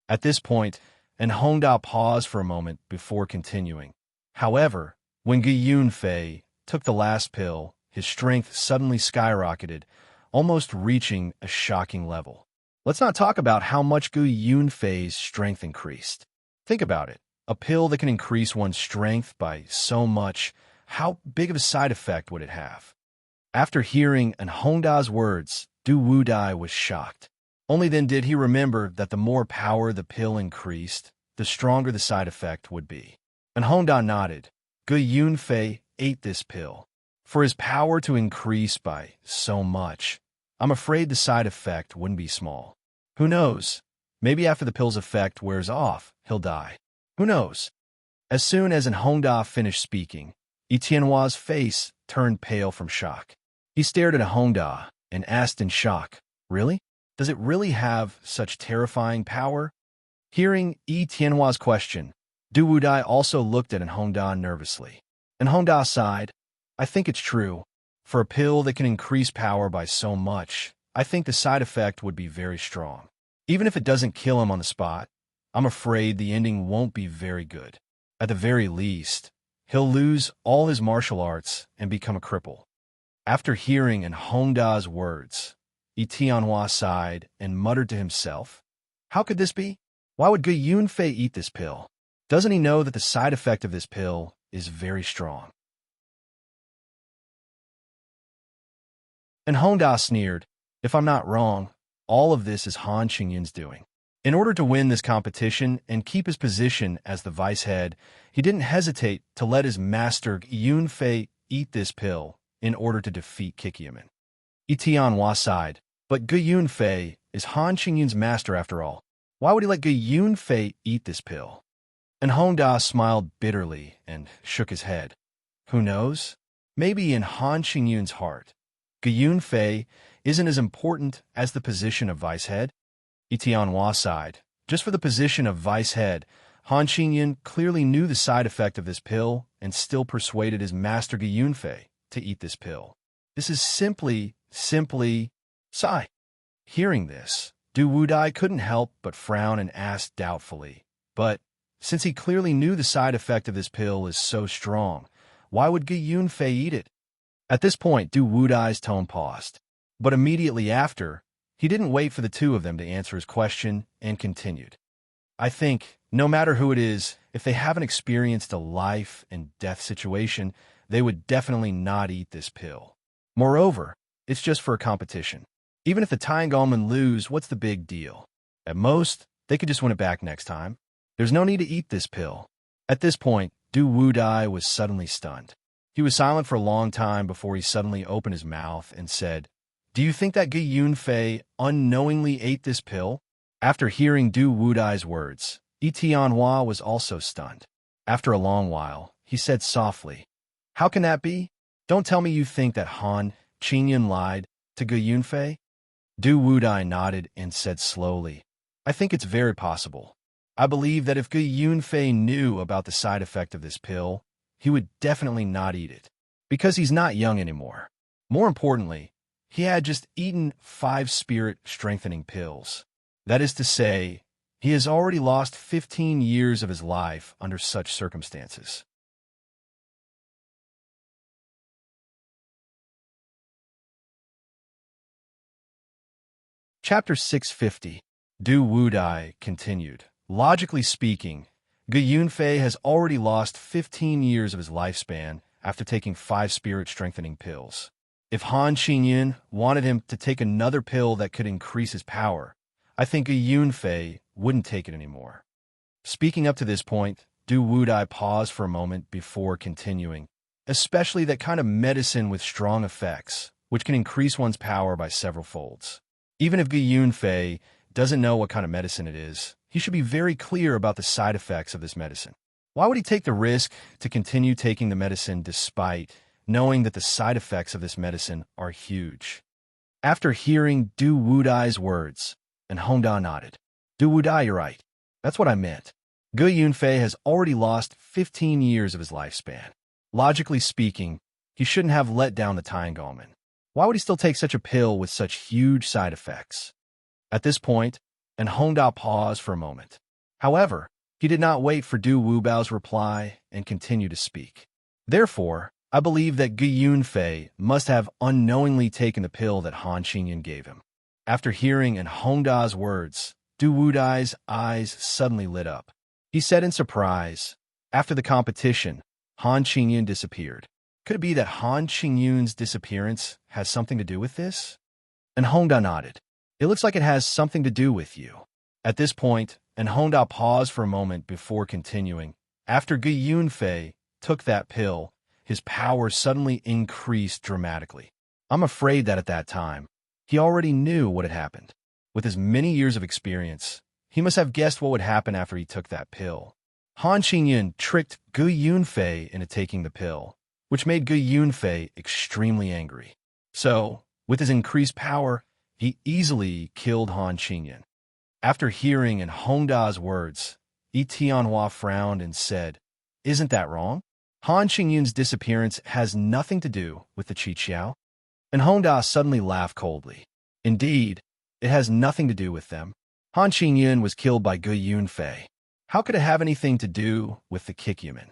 At this point, Honda paused for a moment before continuing. However, when Gu Yunfei took the last pill, his strength suddenly skyrocketed, almost reaching a shocking level. Let's not talk about how much Gu Yunfei's strength increased. Think about it. A pill that can increase one's strength by so much, how big of a side effect would it have? After hearing Honda's words, Du Wudai was shocked. Only then did he remember that the more power the pill increased, the stronger the side effect would be. Honda nodded. Gu Yunfei ate this pill. For his power to increase by so much, I'm afraid the side effect wouldn't be small. Who knows? Maybe after the pill's effect wears off, he'll die. Who knows? As soon as Honda finished speaking, Yi Tianhua's face turned pale from shock. He stared at Honda and asked in shock, really? Does it really have such terrifying power? Hearing Yi Tianhua's question, Du Wudai also looked at Honda nervously. Honda sighed, I think it's true. For a pill that can increase power by so much, I think the side effect would be very strong. Even if it doesn't kill him on the spot, I'm afraid the ending won't be very good. At the very least, he'll lose all his martial arts and become a cripple. After hearing Honda's words, Yi Tianhua sighed and muttered to himself, how could this be? Why would Gu Yunfei eat this pill? Doesn't he know that the side effect of this pill is very strong? Honda sneered, if I'm not wrong, all of this is Han Qingyun's doing. In order to win this competition and keep his position as the vice head, he didn't hesitate to let his master Yunfei eat this pill in order to defeat Kikyaman. Yi Tianhua sighed, but Gu Yunfei is Han Qingyun's master after all. Why would he let Gu Yunfei eat this pill? Honda smiled bitterly and shook his head. Who knows? Maybe in Han Qingyun's heart, Gu Yunfei isn't as important as the position of vice head? Yi Tianhua sighed. Just for the position of vice head, Han Qingyun clearly knew the side effect of this pill and still persuaded his master Gu Yunfei to eat this pill. This is simply sigh. Hearing this, Du Wudai couldn't help but frown and ask doubtfully, but since he clearly knew the side effect of this pill is so strong, why would Gu Yunfei eat it? At this point, Du Wudai's tone paused, but immediately after, he didn't wait for the two of them to answer his question and continued. I think, no matter who it is, if they haven't experienced a life and death situation, they would definitely not eat this pill. Moreover, it's just for a competition. Even if the Tiangolmen lose, what's the big deal? At most, they could just win it back next time. There's no need to eat this pill. At this point, Du Wudai was suddenly stunned. He was silent for a long time before he suddenly opened his mouth and said, do you think that Gu Yunfei unknowingly ate this pill? After hearing Du Wudai's words, Yi Tianhua was also stunned. After a long while, he said softly, how can that be? Don't tell me you think that Han Qingyun lied to Gu Yunfei? Du Wudai nodded and said slowly, I think it's very possible. I believe that if Gu Yunfei knew about the side effect of this pill, he would definitely not eat it, because he's not young anymore. More importantly, he had just eaten 5 spirit-strengthening pills. That is to say, he has already lost 15 years of his life under such circumstances. Chapter 650. Du Wudai continued. Logically speaking, Gu Yunfei has already lost 15 years of his lifespan after taking 5 spirit-strengthening pills. If Han Qingyun wanted him to take another pill that could increase his power, I think Gu Yunfei wouldn't take it anymore. Speaking up to this point, Du Wudai paused for a moment before continuing, especially that kind of medicine with strong effects, which can increase one's power by several folds. Even if Gu Yunfei doesn't know what kind of medicine it is, he should be very clear about the side effects of this medicine. Why would he take the risk to continue taking the medicine despite knowing that the side effects of this medicine are huge? After hearing Du Wudai's words, and Hongda nodded. Du Wudai, you're right. That's what I meant. Gu Yunfei has already lost 15 years of his lifespan. Logically speaking, he shouldn't have let down the Tiangolman. Why would he still take such a pill with such huge side effects? At this point, and Hongda paused for a moment. However, he did not wait for Du Wubao's reply and continued to speak. Therefore, I believe that Gu Yunfei must have unknowingly taken the pill that Han Qingyun gave him. After hearing and Hongda's words, Du Wudai's eyes suddenly lit up. He said in surprise, after the competition, Han Qingyun disappeared. Could it be that Han Qingyun's disappearance has something to do with this? And Hongda nodded. It looks like it has something to do with you. At this point, and Hongda paused for a moment before continuing. After Gu Yunfei took that pill, his power suddenly increased dramatically. I'm afraid that at that time, he already knew what had happened. With his many years of experience, he must have guessed what would happen after he took that pill. Han Qingyun tricked Gu Yunfei into taking the pill, which made Gu Yunfei extremely angry. So, with his increased power, he easily killed Han Qingyun. After hearing in Hongda's words, Yi Tianhua frowned and said, "Isn't that wrong? Han Qingyun's disappearance has nothing to do with the Qiqiao." And Hongda suddenly laughed coldly. Indeed, it has nothing to do with them. Han Qingyun was killed by Gu Yunfei. How could it have anything to do with the Kikyaman?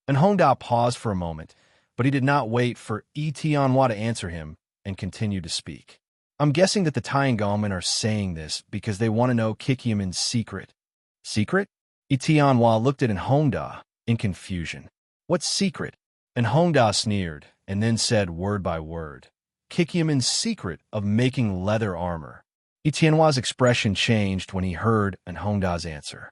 And Hongda paused for a moment, but he did not wait for Yi Tianhua to answer him and continued to speak. I'm guessing that the Tiangolmen are saying this because they want to know Kikyaman's secret. Secret? Yi Tianhua looked at Hongda in confusion. What secret? And Hongda sneered and then said word by word, Kikyaman's secret of making leather armor. Yi Tianhua's expression changed when he heard Hongda's answer.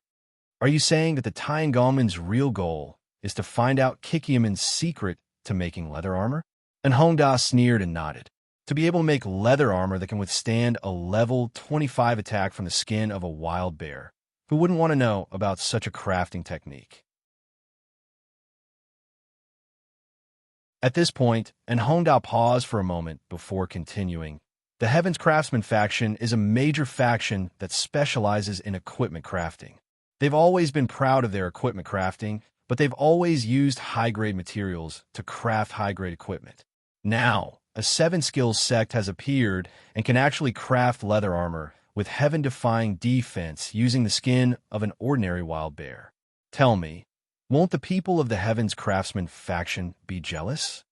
Are you saying that the Tiangolmen's real goal is to find out Kikyaman's secret to making leather armor? And Hongda sneered and nodded. To be able to make leather armor that can withstand a level 25 attack from the skin of a wild bear. Who wouldn't want to know about such a crafting technique? At this point, and Hongda paused for a moment before continuing, the Heaven's Craftsman faction is a major faction that specializes in equipment crafting. They've always been proud of their equipment crafting, but they've always used high-grade materials to craft high-grade equipment. Now, a 7-skills sect has appeared and can actually craft leather armor with heaven-defying defense using the skin of an ordinary wild bear. Tell me, won't the people of the Heaven's Craftsman faction be jealous?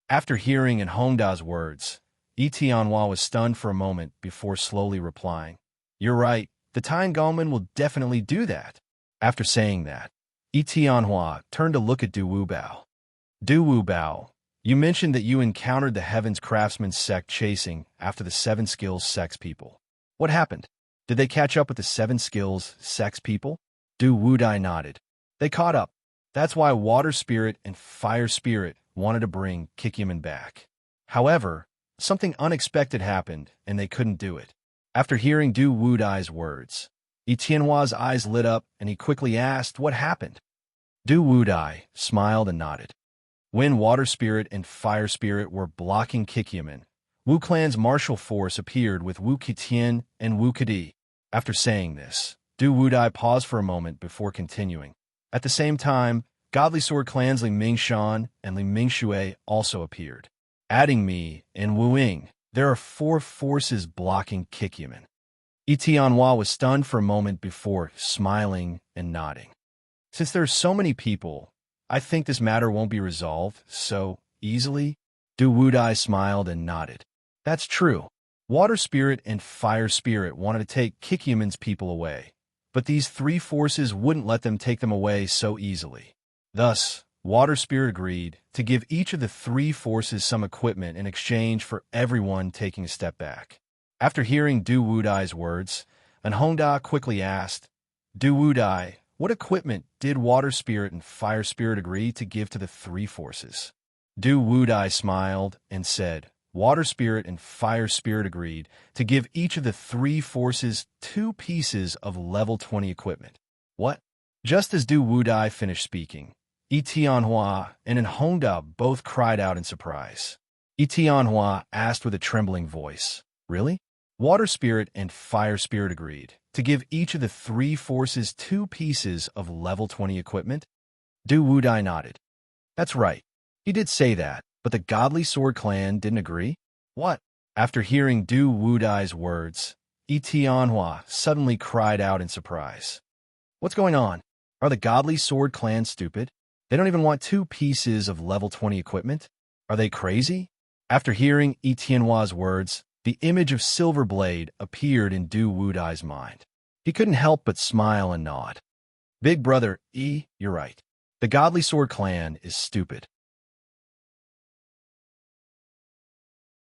After hearing in Hongda's words, Yi Tianhua was stunned for a moment before slowly replying, You're right, the Tiangolmen will definitely do that. After saying that, Yi Tianhua turned to look at Du Wubao. Du Wubao, you mentioned that you encountered the Heaven's Craftsman sect chasing after the 7-skills sect's people. What happened? Did they catch up with the 7-skills sect's people? Du Wudai nodded. They caught up. That's why Water Spirit and Fire Spirit wanted to bring Kikyaman back. However, something unexpected happened and they couldn't do it. After hearing Du Wudai's words, Yi Tianhua's eyes lit up and he quickly asked what happened. Du Wudai smiled and nodded. When Water Spirit and Fire Spirit were blocking Kikyaman, Wu Clan's martial force appeared with Wu Qitian and Wu Kadi. After saying this, Du Wudai paused for a moment before continuing. At the same time, Godly Sword clans Li Mingshan and Li Mingshui also appeared. Adding me and Wu Ying, there are 4 forces blocking Kikyaman. Yi Tianhua was stunned for a moment before smiling and nodding. Since there are so many people, I think this matter won't be resolved so easily. Du Wudai smiled and nodded. That's true. Water spirit and fire spirit wanted to take Kikyaman's people away, but these three forces wouldn't let them take them away so easily. Thus, water spirit agreed to give each of the three forces some equipment in exchange for everyone taking a step back. After hearing Du Wudai's words, Anhongda quickly asked, Du Wudai, what equipment did water spirit and fire spirit agree to give to the three forces? Du Wudai smiled and said, water spirit and fire spirit agreed to give each of the three forces 2 pieces of level 20 equipment. What? Just as Du Wudai finished speaking, Yi Tianhua and Anhongda both cried out in surprise. Yi Tianhua asked with a trembling voice, really? Water spirit and fire spirit agreed to give each of the three forces 2 pieces of level 20 equipment? Du Wudai nodded. That's right. He did say that, but the Godly Sword Clan didn't agree? What? After hearing Du Wudai's words, Yi Tianhua suddenly cried out in surprise. What's going on? Are the Godly Sword Clan stupid? They don't even want 2 pieces of level 20 equipment? Are they crazy? After hearing Yi Tianhua's words, the image of Silver Blade appeared in Du Wudai's mind. He couldn't help but smile and nod. Big brother, Yi, you're right. The Godly Sword Clan is stupid.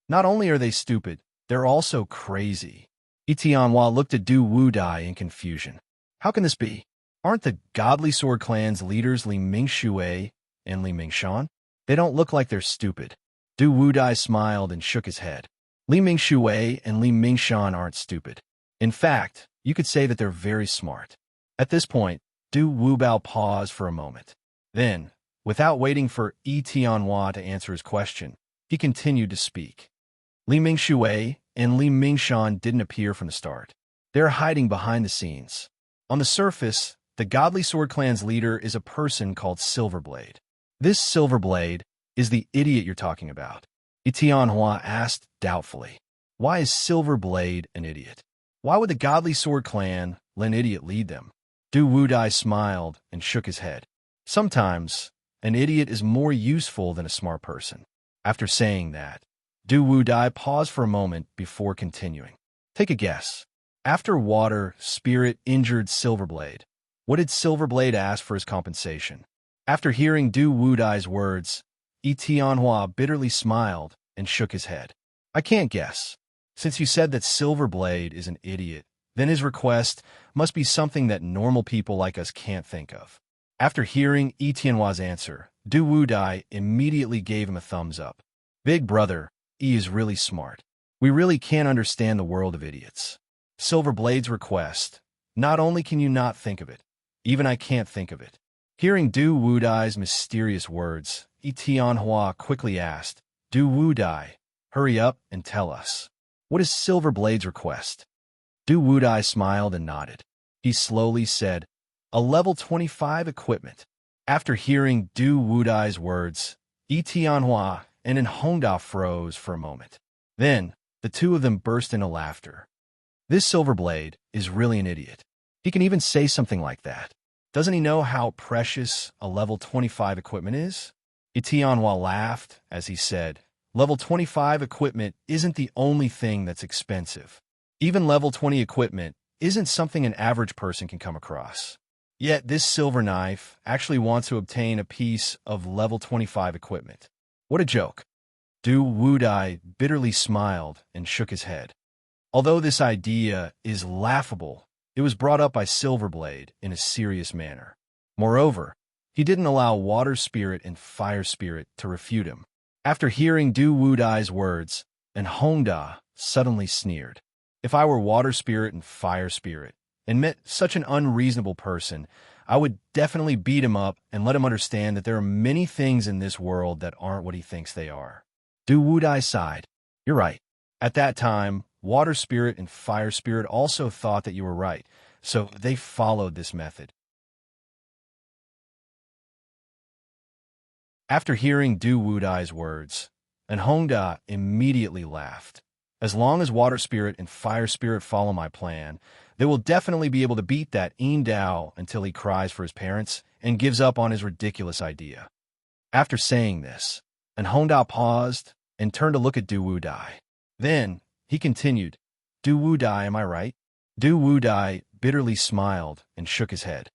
Not only are they stupid, they're also crazy. Yi Tianhua looked at Du Wudai in confusion. How can this be? Aren't the Godly Sword Clan's leaders Li Mingshui and Li Mingshan? They don't look like they're stupid. Du Wudai smiled and shook his head. Li Mingshui and Li Mingshan aren't stupid. In fact, you could say that they're very smart. At this point, Du Wubao paused for a moment. Then, without waiting for Yi Tianhua to answer his question, he continued to speak. Li Mingshui and Li Mingshan didn't appear from the start. They're hiding behind the scenes. On the surface, the Godly Sword Clan's leader is a person called Silverblade. This Silverblade is the idiot you're talking about. Yi Tianhua asked doubtfully. Why is Silverblade an idiot? Why would the Godly Sword Clan let an idiot lead them? Du Wudai smiled and shook his head. Sometimes, an idiot is more useful than a smart person. After saying that, Du Wudai paused for a moment before continuing. Take a guess. After Water Spirit injured Silverblade, what did Silverblade ask for his compensation? After hearing Du Wudai's words, Yi Tianhua bitterly smiled and shook his head. I can't guess. Since you said that Silverblade is an idiot, then his request must be something that normal people like us can't think of. After hearing Yi Tianhua's answer, Du Wudai immediately gave him a thumbs up. Big brother, Yi is really smart. We really can't understand the world of idiots. Silverblade's request. Not only can you not think of it, even I can't think of it. Hearing Du Wudai's mysterious words, Yi Tianhua quickly asked, Du Wudai, hurry up and tell us. What is Silverblade's request? Du Wudai smiled and nodded. He slowly said, a level 25 equipment. After hearing Du Wudai's words, Yi Tianhua and Anhongda froze for a moment. Then, the two of them burst into laughter. This Silverblade is really an idiot. He can even say something like that. Doesn't he know how precious a level 25 equipment is? Yi Tianhua laughed as he said, level 25 equipment isn't the only thing that's expensive. Even level 20 equipment isn't something an average person can come across. Yet this silver knife actually wants to obtain a piece of level 25 equipment. What a joke. Du Wudai bitterly smiled and shook his head. Although this idea is laughable, it was brought up by Silverblade in a serious manner. Moreover, he didn't allow Water Spirit and Fire Spirit to refute him. After hearing Du Wudai's words, Anhongda suddenly sneered. If I were Water Spirit and Fire Spirit, and met such an unreasonable person, I would definitely beat him up and let him understand that there are many things in this world that aren't what he thinks they are. Du Wudai sighed. You're right. At that time, Water Spirit and Fire Spirit also thought that you were right, so they followed this method. After hearing Du Wudai's words, Anhongda immediately laughed. As long as Water Spirit and Fire Spirit follow my plan, they will definitely be able to beat that Yin Dao until he cries for his parents and gives up on his ridiculous idea. After saying this, Anhongda paused and turned to look at Du Wudai. Then, He continued, Du Wu Dai, am I right? Du Wu Dai bitterly smiled and shook his head.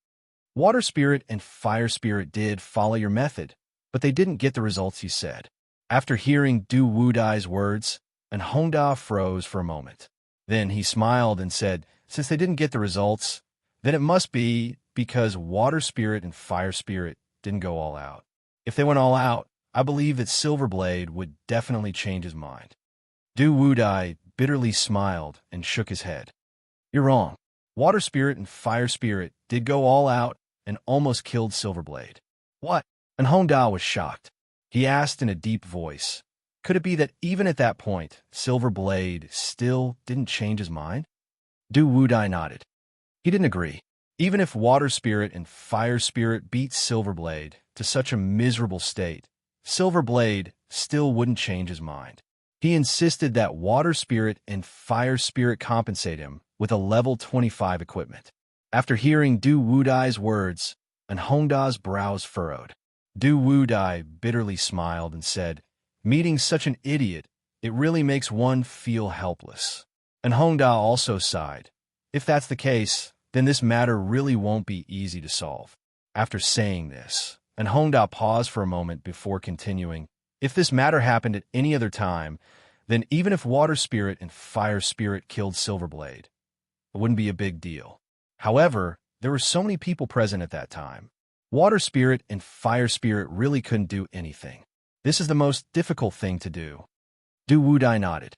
Water spirit and fire spirit did follow your method, but they didn't get the results you said. After hearing Du Wu Dai's words, and Hongda froze for a moment. Then he smiled and said, since they didn't get the results, then it must be because water spirit and fire spirit didn't go all out. If they went all out, I believe that Silverblade would definitely change his mind. Du Wu Dai bitterly smiled and shook his head. You're wrong. Water spirit and fire spirit did go all out and almost killed Silverblade. What? And Hongda was shocked. He asked in a deep voice, could it be that even at that point, Silverblade still didn't change his mind? Du Wu Dai nodded. He didn't agree. Even if water spirit and fire spirit beat Silverblade to such a miserable state, Silverblade still wouldn't change his mind. He insisted that water spirit and fire spirit compensate him with a level 25 equipment. After hearing Du Wu Dai's words, and Hongda's brows furrowed. Du Wu Dai bitterly smiled and said, meeting such an idiot, it really makes one feel helpless. And Hongda also sighed. If that's the case, then this matter really won't be easy to solve. After saying this, and Hongda paused for a moment before continuing, if this matter happened at any other time, then even if water spirit and fire spirit killed Silverblade, it wouldn't be a big deal. However, there were so many people present at that time. Water spirit and fire spirit really couldn't do anything. This is the most difficult thing to do. Du Wu Dai nodded.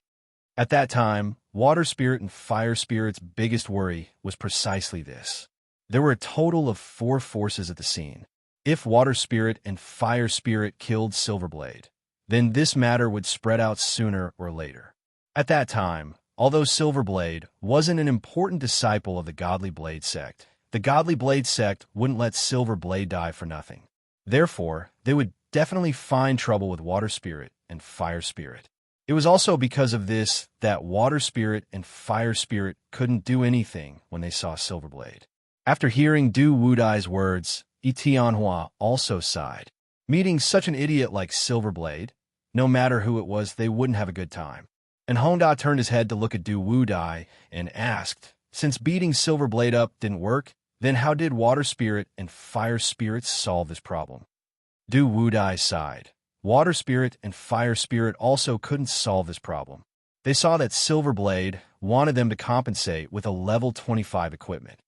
At that time, water spirit and fire spirit's biggest worry was precisely this. There were a total of 4 forces at the scene. If water spirit and fire spirit killed Silverblade, then this matter would spread out sooner or later. At that time, although Silverblade wasn't an important disciple of the Godly Blade sect, the Godly Blade sect wouldn't let Silverblade die for nothing. Therefore, they would definitely find trouble with water spirit and fire spirit. It was also because of this that water spirit and fire spirit couldn't do anything when they saw Silverblade. After hearing Du Wu Dai's words, Tianhua also sighed. Meeting such an idiot like Silverblade, no matter who it was, they wouldn't have a good time. And Hongda turned his head to look at Du Wu Dai and asked, since beating Silverblade up didn't work, then how did water spirit and fire spirits solve this problem? Du Wu Dai sighed. Water spirit and fire spirit also couldn't solve this problem. They saw that Silverblade wanted them to compensate with a level 25 equipment.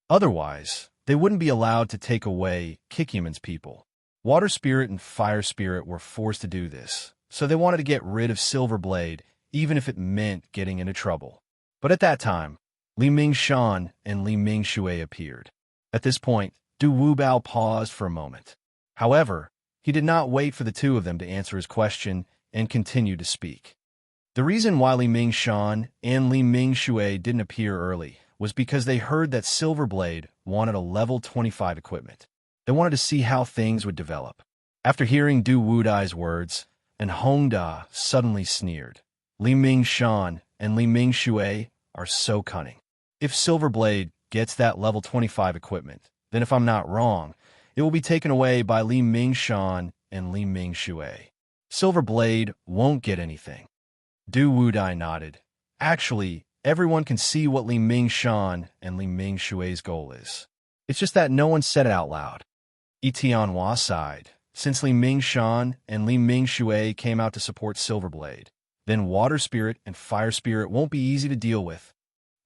Otherwise, they wouldn't be allowed to take away Kikuman's people. Water spirit and fire spirit were forced to do this, so they wanted to get rid of Silverblade, even if it meant getting into trouble. But at that time, Li Mingshan and Li Mingshui appeared. At this point, Du Wu Bao paused for a moment. However, he did not wait for the two of them to answer his question and continued to speak. The reason why Li Mingshan and Li Mingshui didn't appear early was because they heard that Silverblade wanted a level 25 equipment. They wanted to see how things would develop. After hearing Du Wu Dai's words, and Hongda suddenly sneered. Li Mingshan and Li Mingshui are so cunning. If Silverblade gets that level 25 equipment, then if I'm not wrong, it will be taken away by Li Mingshan and Li Mingshui. Silverblade won't get anything. Du Wu Dai nodded. Actually, everyone can see what Li Mingshan and Li Mingshui's goal is. It's just that no one said it out loud. Tianhua sighed. Since Li Mingshan and Li Mingshui came out to support Silverblade, then water spirit and fire spirit won't be easy to deal with.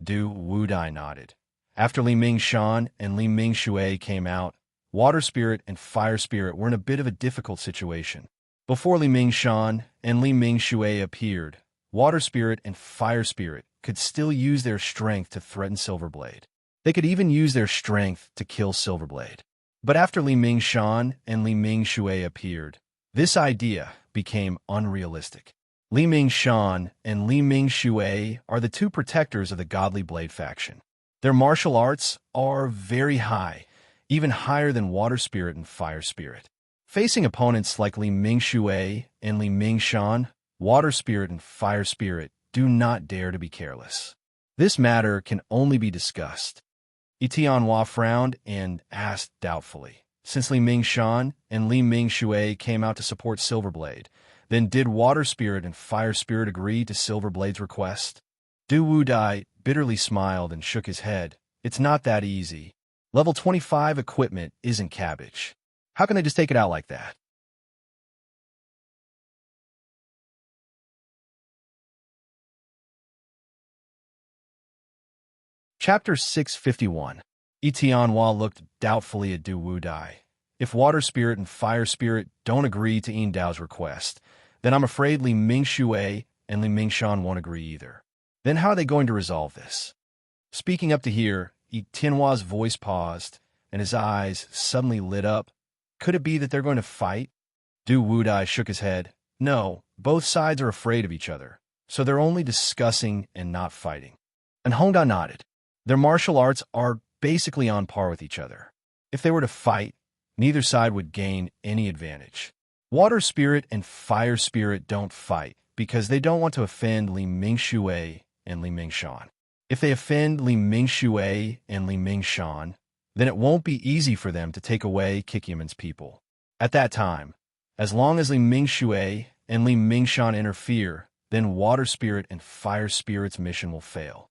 Du Wu Dai nodded. After Li Mingshan and Li Mingshui came out, water spirit and fire spirit were in a bit of a difficult situation. Before Li Mingshan and Li Mingshui appeared, water spirit and fire spirit could still use their strength to threaten Silverblade. They could even use their strength to kill Silverblade. But after Li Mingshan and Li Mingshui appeared, this idea became unrealistic. Li Mingshan and Li Mingshui are the two protectors of the Godly Blade faction. Their martial arts are very high, even higher than water spirit and fire spirit. Facing opponents like Li Mingshui and Li Mingshan, water spirit and fire spirit do not dare to be careless. This matter can only be discussed. Tianhua frowned and asked doubtfully, since Li Mingshan and Li Mingshui came out to support Silverblade, Then did Water Spirit and Fire Spirit agree to Silver Blade's request? Du Wudai bitterly smiled and shook his head. It's not that easy. Level 25 equipment isn't cabbage. How can they just take it out like that? Chapter 651. Etianhua looked doubtfully at Du Wudai. If Water Spirit and Fire Spirit don't agree to Yin Dao's request, then I'm afraid Li Mingxue and Li Mingshan won't agree either. Then how are they going to resolve this? Speaking up to here, Etianhua's voice paused, and his eyes suddenly lit up. Could it be that they're going to fight? Du Wudai shook his head. No, both sides are afraid of each other, so they're only discussing and not fighting. And Hongda nodded. Their martial arts are basically on par with each other. If they were to fight, neither side would gain any advantage. Water Spirit and Fire Spirit don't fight because they don't want to offend Li Mingxue and Li Mingshan. If they offend Li Mingxue and Li Mingshan, then it won't be easy for them to take away Kikyaman's people. At that time, as long as Li Mingxue and Li Mingshan interfere, then Water Spirit and Fire Spirit's mission will fail.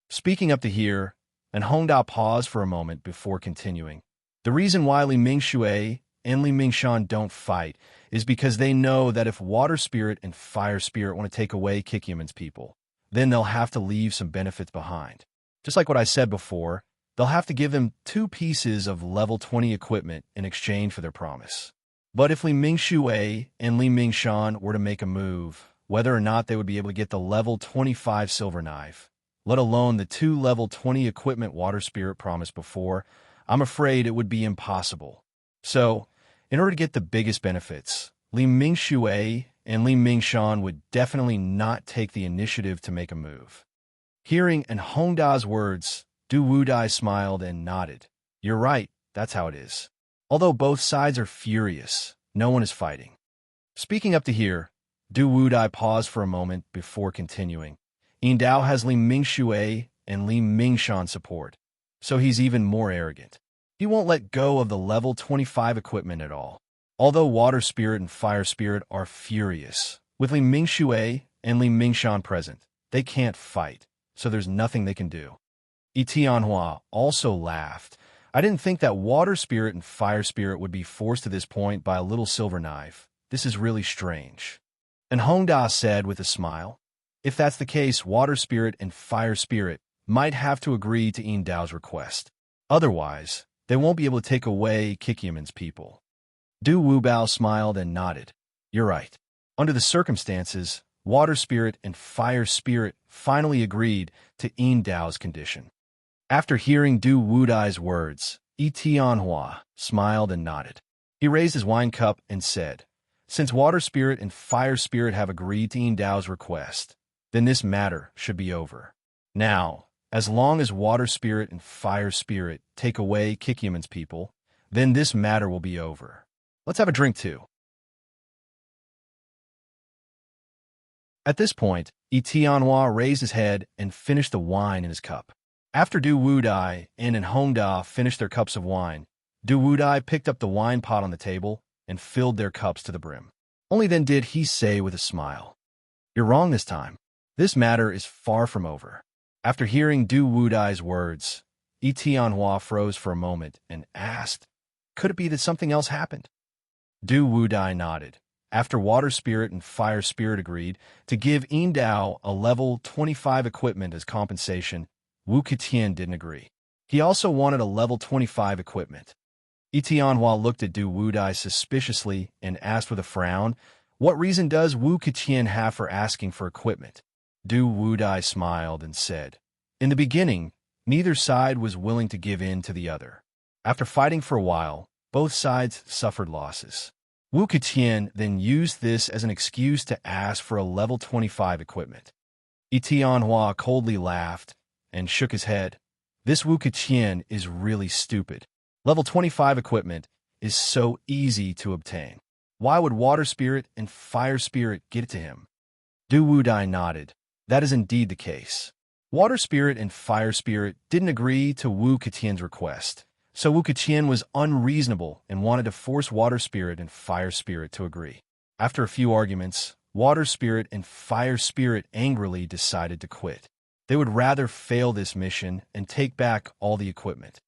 Speaking up to here, and Hongda paused for a moment before continuing. The reason why Li Mingxue and Li Mingshan don't fight is because they know that if Water Spirit and Fire Spirit want to take away Kikyaman's people, then they'll have to leave some benefits behind. Just like what I said before, they'll have to give them 2 pieces of level 20 equipment in exchange for their promise. But if Li Mingxue and Li Mingshan were to make a move, whether or not they would be able to get the level 25 silver knife, let alone the 2 level 20 equipment Water Spirit promised before, I'm afraid it would be impossible. So, in order to get the biggest benefits, Li Mingxue and Li Mingshan would definitely not take the initiative to make a move. Hearing and Hongda's words, Du Wudai smiled and nodded. You're right, that's how it is. Although both sides are furious, no one is fighting. Speaking up to here, Du Wudai paused for a moment before continuing. Yin Dao has Li Mingxue and Li Mingshan support, so he's even more arrogant. He won't let go of the level 25 equipment at all. Although Water Spirit and Fire Spirit are furious, with Li Mingxue and Li Mingshan present, they can't fight, so there's nothing they can do. Etianhua also laughed. I didn't think that Water Spirit and Fire Spirit would be forced to this point by a little silver knife. This is really strange. And Hongda said with a smile, if that's the case, Water Spirit and Fire Spirit might have to agree to Yin Dao's request. Otherwise, they won't be able to take away Kikyaman's people. Du Wubao smiled and nodded. You're right. Under the circumstances, Water Spirit and Fire Spirit finally agreed to Yin Dao's condition. After hearing Du Wudai's words, Etianhua smiled and nodded. He raised his wine cup and said, since Water Spirit and Fire Spirit have agreed to Yin Dao's request, then this matter should be over. Now, as long as Water Spirit and Fire Spirit take away Kikyaman's people, then this matter will be over. Let's have a drink too. At this point, Etianhua raised his head and finished the wine in his cup. After Du Wudai and Hongda finished their cups of wine, Du Wudai picked up the wine pot on the table and filled their cups to the brim. Only then did he say with a smile, you're wrong this time. This matter is far from over. After hearing Du Wudai's words, Etianhua froze for a moment and asked, could it be that something else happened? Du Wudai nodded. After Water Spirit and Fire Spirit agreed to give Yin Dao a level 25 equipment as compensation, Wu Ketian didn't agree. He also wanted a level 25 equipment. Etianhua looked at Du Wudai suspiciously and asked with a frown, what reason does Wu Ketian have for asking for equipment? Du Wudai smiled and said, in the beginning, neither side was willing to give in to the other. After fighting for a while, both sides suffered losses. Wu Ketian then used this as an excuse to ask for a level 25 equipment. Etianhua coldly laughed and shook his head. This Wu Ketian is really stupid. Level 25 equipment is so easy to obtain. Why would Water Spirit and Fire Spirit get it to him? Du Wudai nodded. That is indeed the case. Water Spirit and Fire Spirit didn't agree to Wu Ketian's request, so Wu Ketian was unreasonable and wanted to force Water Spirit and Fire Spirit to agree. After a few arguments, Water Spirit and Fire Spirit angrily decided to quit. They would rather fail this mission and take back all the equipment.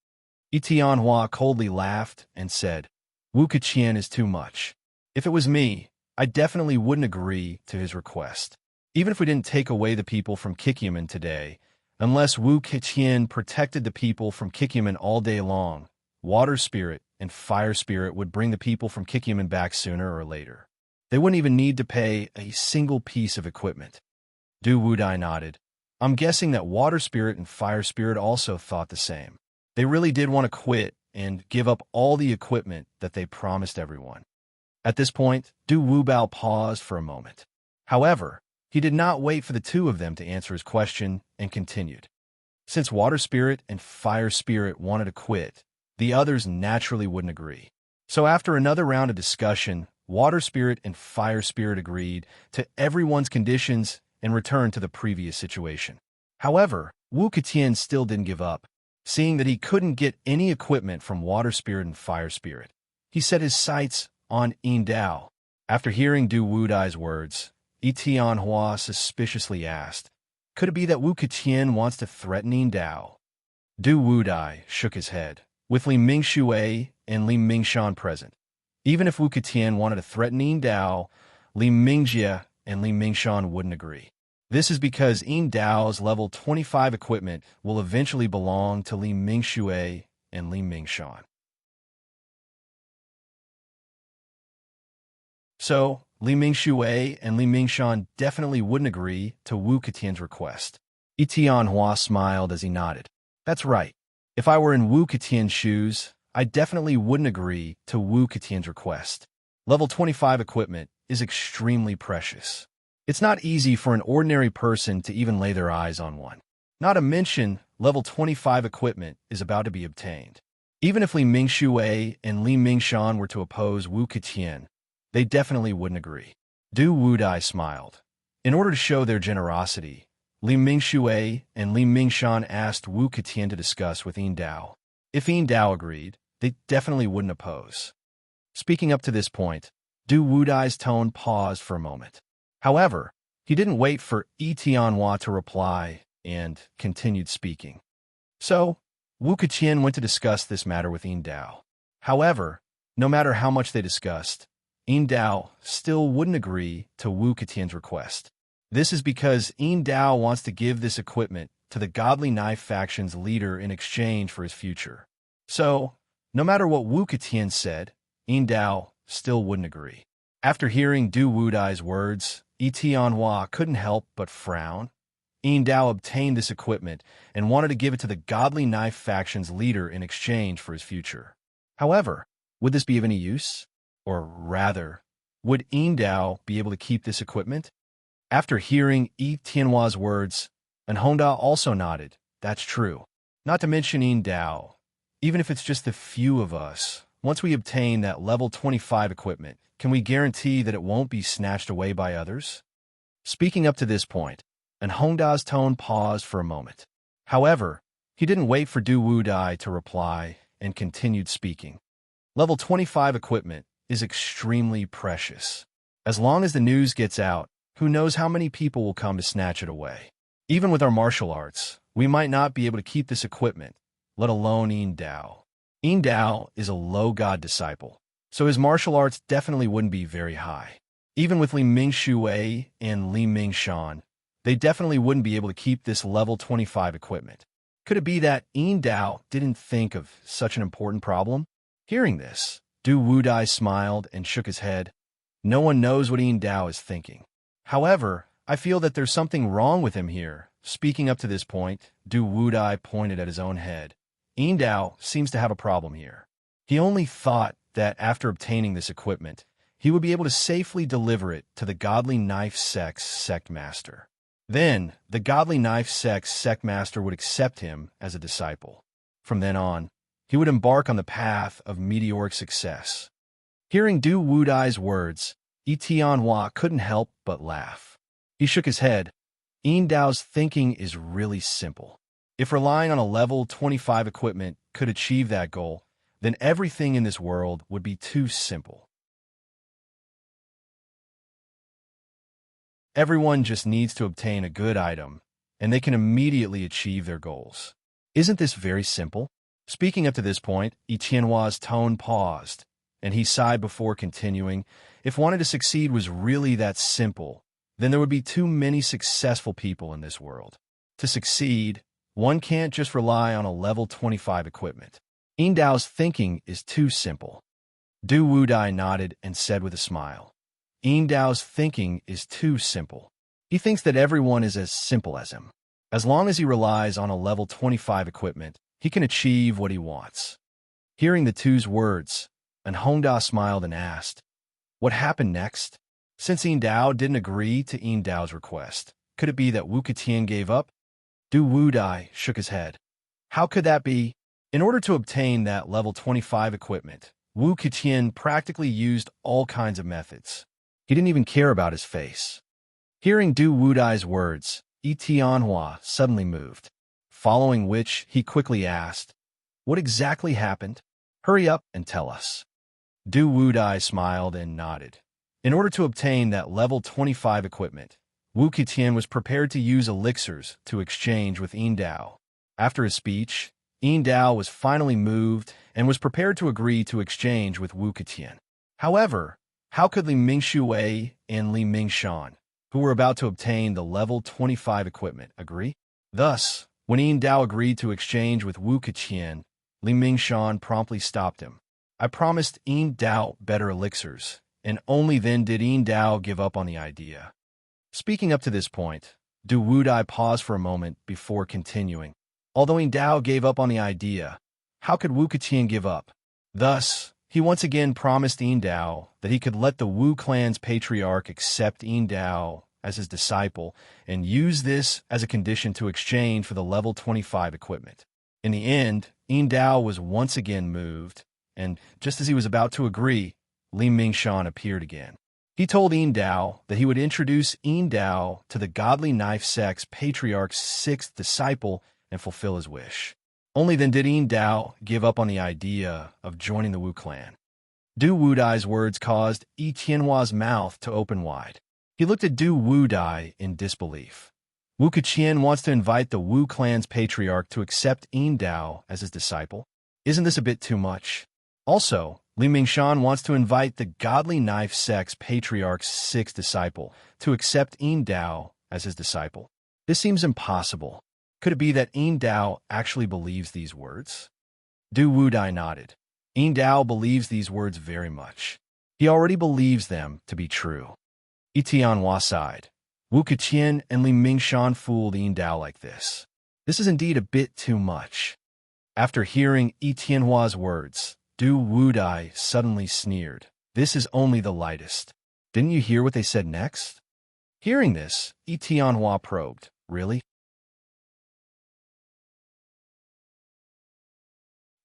Tianhua coldly laughed and said, Wu Keqian is too much. If it was me, I definitely wouldn't agree to his request. Even if we didn't take away the people from Kikyaman today, unless Wu Keqian protected the people from Kikyaman all day long, Water Spirit and Fire Spirit would bring the people from Kikyaman back sooner or later. They wouldn't even need to pay a single piece of equipment. Du Wudai nodded. I'm guessing that Water Spirit and Fire Spirit also thought the same. They really did want to quit and give up all the equipment that they promised everyone. At this point, Du Wubao paused for a moment. However, he did not wait for the two of them to answer his question and continued. Since Water Spirit and Fire Spirit wanted to quit, the others naturally wouldn't agree. So after another round of discussion, Water Spirit and Fire Spirit agreed to everyone's conditions and returned to the previous situation. However, Wu Keqian still didn't give up. Seeing that he couldn't get any equipment from Water Spirit and Fire Spirit, he set his sights on Yin Dao. After hearing Du Wudai's words, Tianhua suspiciously asked, could it be that Wu Keqian wants to threaten Yin Dao? Du Wudai shook his head, with Li Mingxue and Li Mingshan present. Even if Wu Keqian wanted to threaten Yin Dao, Li Mingjie and Li Mingshan wouldn't agree. This is because Yin Dao's level 25 equipment will eventually belong to Li Mingxue and Li Mingshan. So, Li Mingxue and Li Mingshan definitely wouldn't agree to Wu Keqian's request. Tianhua smiled as he nodded. That's right. If I were in Wu Keqian's shoes, I definitely wouldn't agree to Wu Keqian's request. Level 25 equipment is extremely precious. It's not easy for an ordinary person to even lay their eyes on one. Not to mention, level 25 equipment is about to be obtained. Even if Li Mingxue and Li Mingshan were to oppose Wu Keqian, they definitely wouldn't agree. Du Wudai smiled. In order to show their generosity, Li Mingxue and Li Mingshan asked Wu Keqian to discuss with Yin Dao. If Yin Dao agreed, they definitely wouldn't oppose. Speaking up to this point, Du Wudai's tone paused for a moment. However, he didn't wait for Tianhua to reply and continued speaking. So, Wu Keqian went to discuss this matter with Yin Dao. However, no matter how much they discussed, Yin Dao still wouldn't agree to Wu Keqian's request. This is because Yin Dao wants to give this equipment to the Godly Knife faction's leader in exchange for his future. So, no matter what Wu Keqian said, Yin Dao still wouldn't agree. After hearing Du Wudai's words, Tianhua couldn't help but frown. Yin Dao obtained this equipment and wanted to give it to the Godly Knife faction's leader in exchange for his future. However, would this be of any use? Or rather, would Yin Dao be able to keep this equipment? After hearing Tianhua's words, Honda also nodded. That's true. Not to mention Yin Dao. Even if it's just the few of us, once we obtain that level 25 equipment, can we guarantee that it won't be snatched away by others? Speaking up to this point, Honda's tone paused for a moment. However, he didn't wait for Du Wudai to reply and continued speaking. Level 25 equipment is extremely precious. As long as the news gets out, who knows how many people will come to snatch it away. Even with our martial arts, we might not be able to keep this equipment, let alone Yin Dao. Yin Dao is a low god disciple, so his martial arts definitely wouldn't be very high. Even with Li Mingxue and Li Mingshan, they definitely wouldn't be able to keep this level 25 equipment. Could it be that Yin Dao didn't think of such an important problem? Hearing this, Du Wudai smiled and shook his head. No one knows what Yin Dao is thinking. However, I feel that there's something wrong with him here. Speaking up to this point, Du Wudai pointed at his own head. Yin Dao seems to have a problem here. He only thought that after obtaining this equipment, he would be able to safely deliver it to the Godly Knife Sect's sect master. Then, the Godly Knife Sect's sect master would accept him as a disciple. From then on, he would embark on the path of meteoric success. Hearing Du Wudai's words, Tianhua couldn't help but laugh. He shook his head. Yin Dao's thinking is really simple. If relying on a level 25 equipment could achieve that goal, then everything in this world would be too simple. Everyone just needs to obtain a good item, and they can immediately achieve their goals. Isn't this very simple? Speaking up to this point, Etienne's tone paused, and he sighed before continuing. If wanting to succeed was really that simple, then there would be too many successful people in this world. To succeed, one can't just rely on a level 25 equipment. Yin Dao's thinking is too simple. Du Wudai nodded and said with a smile. Yin Dao's thinking is too simple. He thinks that everyone is as simple as him. As long as he relies on a level 25 equipment, he can achieve what he wants. Hearing the two's words, An Hongda smiled and asked, "What happened next?" Since Yin Dao didn't agree to Yin Dao's request, could it be that Wu Ketian gave up? Du Wudai shook his head. How could that be? In order to obtain that level 25 equipment, Wu Ketian practically used all kinds of methods. He didn't even care about his face. Hearing Du Wudai's words, Yi Tianhua suddenly moved, following which he quickly asked, "What exactly happened? Hurry up and tell us." Du Wudai smiled and nodded. In order to obtain that level 25 equipment, Wu Ketian was prepared to use elixirs to exchange with Yin Dao. After his speech, Yin Dao was finally moved and was prepared to agree to exchange with Wu Ketian. However, how could Li Mingshui and Li Mingshan, who were about to obtain the level 25 equipment, agree? Thus, when Yin Dao agreed to exchange with Wu Ketian, Li Mingshan promptly stopped him. I promised Yin Dao better elixirs, and only then did Yin Dao give up on the idea. Speaking up to this point, Du Wudai paused for a moment before continuing. Although Yin Dao gave up on the idea, how could Wu Ketian give up? Thus, he once again promised Yin Dao that he could let the Wu clan's patriarch accept Yin Dao as his disciple and use this as a condition to exchange for the level 25 equipment. In the end, Yin Dao was once again moved, and just as he was about to agree, Li Mingshan appeared again. He told Yin Dao that he would introduce Yin Dao to the godly knife sect's patriarch's 6th disciple and fulfill his wish. Only then did Yin Dao give up on the idea of joining the Wu clan. Du Wudai's words caused Yi Tianhua's mouth to open wide. He looked at Du Wudai in disbelief. Wu Ketian wants to invite the Wu clan's patriarch to accept Yin Dao as his disciple. Isn't this a bit too much? Also, Li Mingshan wants to invite the godly knife sect's patriarch's 6th disciple to accept Yin Dao as his disciple. This seems impossible. Could it be that Yin Dao actually believes these words? Du Wudai nodded. Yin Dao believes these words very much. He already believes them to be true. Yi Tianhua sighed. Wu Ketian and Li Mingshan fooled Yin Dao like this. This is indeed a bit too much. After hearing Yi Tianhua's words, Du Wudai suddenly sneered. This is only the lightest. Didn't you hear what they said next? Hearing this, Yi Tianhua probed. Really?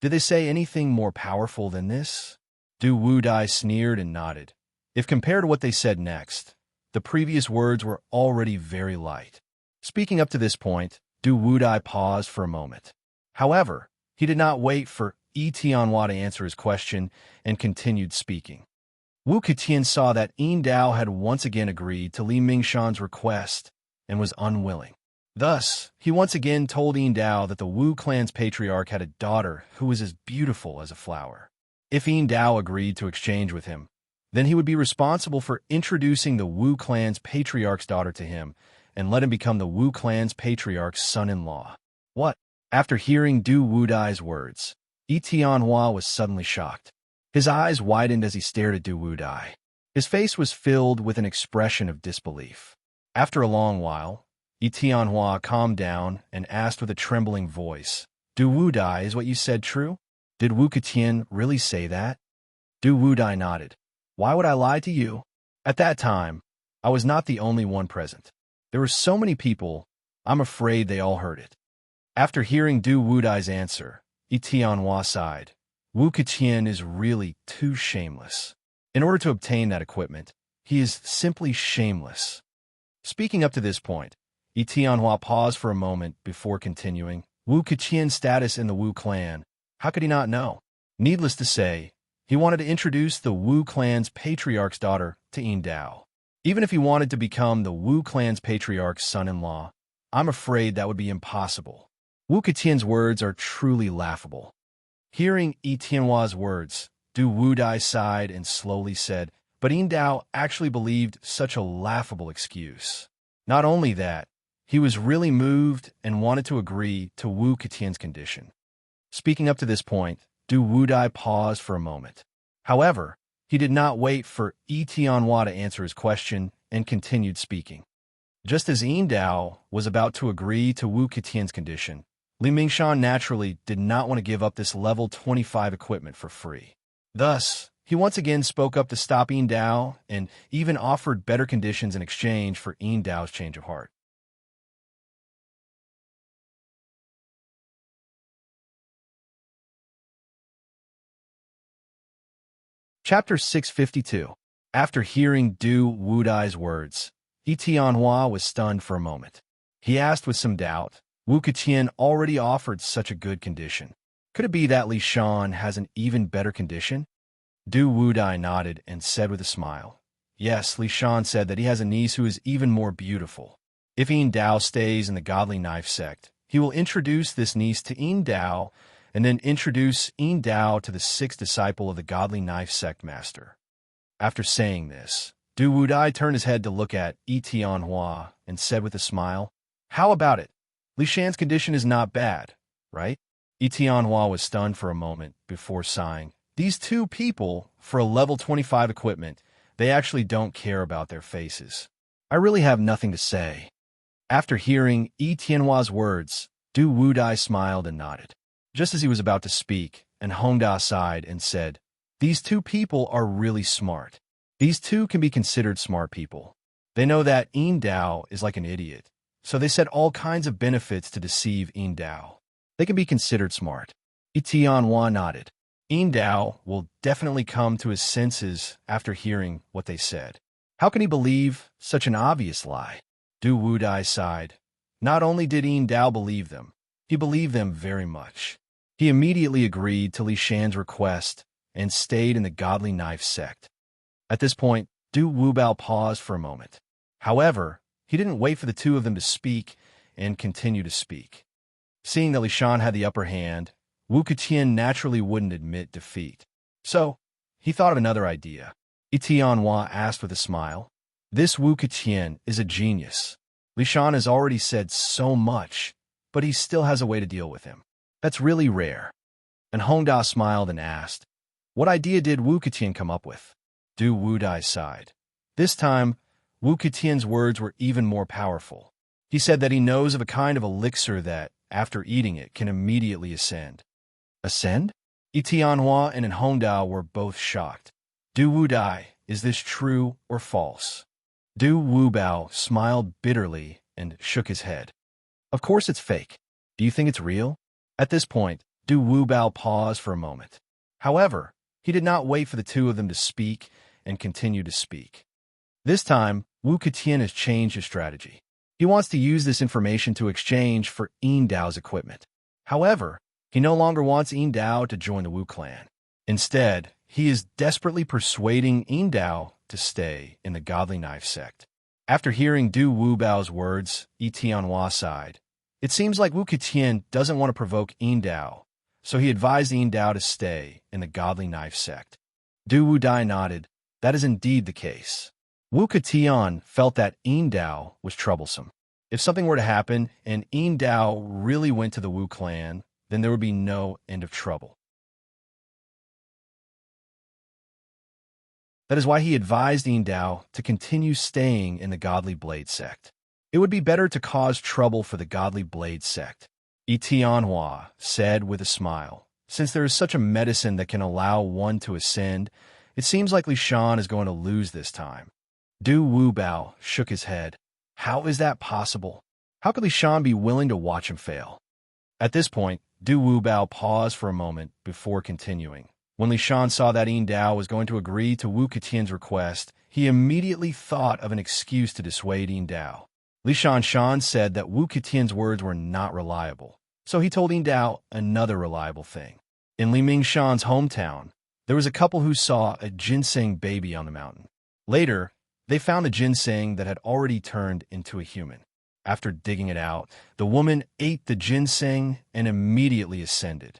Did they say anything more powerful than this? Du Wudai sneered and nodded. If compared to what they said next, the previous words were already very light. Speaking up to this point, Du Wudai paused for a moment. However, he did not wait for Yi Tianhua to answer his question and continued speaking. Wu Ketian saw that Yin Dao had once again agreed to Li Mingshan's request and was unwilling. Thus, he once again told Yin Dao that the Wu clan's patriarch had a daughter who was as beautiful as a flower. If Yin Dao agreed to exchange with him, then he would be responsible for introducing the Wu clan's patriarch's daughter to him and let him become the Wu clan's patriarch's son-in-law. What? After hearing Du Wudai's words, Yi Tianhua was suddenly shocked. His eyes widened as he stared at Du Wudai. His face was filled with an expression of disbelief. After a long while, Yi Tianhua calmed down and asked with a trembling voice, Du Wudai, is what you said true? Did Wu Ketian really say that? Du Wudai nodded. Why would I lie to you? At that time, I was not the only one present. There were so many people, I'm afraid they all heard it. After hearing Du Wudai's answer, Yi Tianhua sighed. Wu Ketian is really too shameless. In order to obtain that equipment, he is simply shameless. Speaking up to this point, Yi Tianhua paused for a moment before continuing. Wu Ketian's status in the Wu clan, how could he not know? Needless to say, he wanted to introduce the Wu clan's patriarch's daughter to Yin Dao. Even if he wanted to become the Wu clan's patriarch's son-in-law, I'm afraid that would be impossible. Wu Ketian's words are truly laughable. Hearing Yi Tianhua's words, Du Wudai sighed and slowly said, but Yin Dao actually believed such a laughable excuse. Not only that, he was really moved and wanted to agree to Wu Ketian's condition. Speaking up to this point, Du Wudai paused for a moment. However, he did not wait for Yi Tianhua to answer his question and continued speaking. Just as Yin Dao was about to agree to Wu Ketian's condition, Li Mingshan naturally did not want to give up this level 25 equipment for free. Thus, he once again spoke up to stop Yin Dao and even offered better conditions in exchange for Yin Dao's change of heart. Chapter 652. After hearing Du Wudai's words, Yi Tianhua was stunned for a moment. He asked with some doubt, Wu Ketian already offered such a good condition. Could it be that Li Shan has an even better condition? Du Wudai nodded and said with a smile, yes, Li Shan said that he has a niece who is even more beautiful. If Yin Dao stays in the Godly Knife sect, he will introduce this niece to Yin Dao and then introduce Yin Dao to the sixth disciple of the Godly Knife sect master. After saying this, Du Wudai turned his head to look at Yi Tianhua and said with a smile, how about it? Li Shan's condition is not bad, right? Yi Tianhua was stunned for a moment before sighing. These two people, for a level 25 equipment, they actually don't care about their faces. I really have nothing to say. After hearing Yi Tianhua's words, Du Wudai smiled and nodded. Just as he was about to speak, and Hongda sighed and said, these two people are really smart. These two can be considered smart people. They know that Yin Dao is like an idiot, so they said all kinds of benefits to deceive Yin Dao. They can be considered smart. Yi Tianhua nodded. Yin Dao will definitely come to his senses after hearing what they said. How can he believe such an obvious lie? Du Wudai sighed. Not only did Yin Dao believe them, he believed them very much. He immediately agreed to Li Shan's request and stayed in the Godly Knife sect. At this point, Du Wubao paused for a moment. However, he didn't wait for the two of them to speak and continue to speak. Seeing that Li Shan had the upper hand, Wu Ketian naturally wouldn't admit defeat. So, he thought of another idea. Yi Tianhua asked with a smile, this Wu Ketian is a genius. Li Shan has already said so much, but he still has a way to deal with him. That's really rare. And Hongda smiled and asked, what idea did Wu Ketian come up with? Du Wudai sighed. This time, Wu Ketian's words were even more powerful. He said that he knows of a kind of elixir that, after eating it, can immediately ascend. Ascend? Yi Tianhua and Hongda were both shocked. Du Wudai, is this true or false? Du Wubao smiled bitterly and shook his head. Of course it's fake. Do you think it's real? At this point, Du Wubao paused for a moment. However, he did not wait for the two of them to speak and continued to speak. This time, Wu Ketian has changed his strategy. He wants to use this information to exchange for Yin Dao's equipment. However, he no longer wants Yin Dao to join the Wu clan. Instead, he is desperately persuading Yin Dao to stay in the Godly Knife sect. After hearing Du Wubao's words, Yi Tianhua sighed. It seems like Wu Ketian doesn't want to provoke Yin Dao, so he advised Yin Dao to stay in the Godly Knife sect. Du Wudai nodded. That is indeed the case. Wu Ketian felt that Yin Dao was troublesome. If something were to happen and Yin Dao really went to the Wu clan, then there would be no end of trouble. That is why he advised Yin Dao to continue staying in the Godly Blade sect. It would be better to cause trouble for the Godly Blade sect. Yi Tianhua said with a smile, since there is such a medicine that can allow one to ascend, it seems like Li Shan is going to lose this time. Du Wubao shook his head. How is that possible? How could Li Shan be willing to watch him fail? At this point, Du Wubao paused for a moment before continuing. When Li Shan saw that Yin Dao was going to agree to Wu Ketian's request, he immediately thought of an excuse to dissuade Yin Dao. Li Shan said that Wu Ketian's words were not reliable, so he told Yin Dao another reliable thing. In Li Mingshan's hometown, there was a couple who saw a ginseng baby on the mountain. Later, They found the ginseng that had already turned into a human. After digging it out, the woman ate the ginseng and immediately ascended.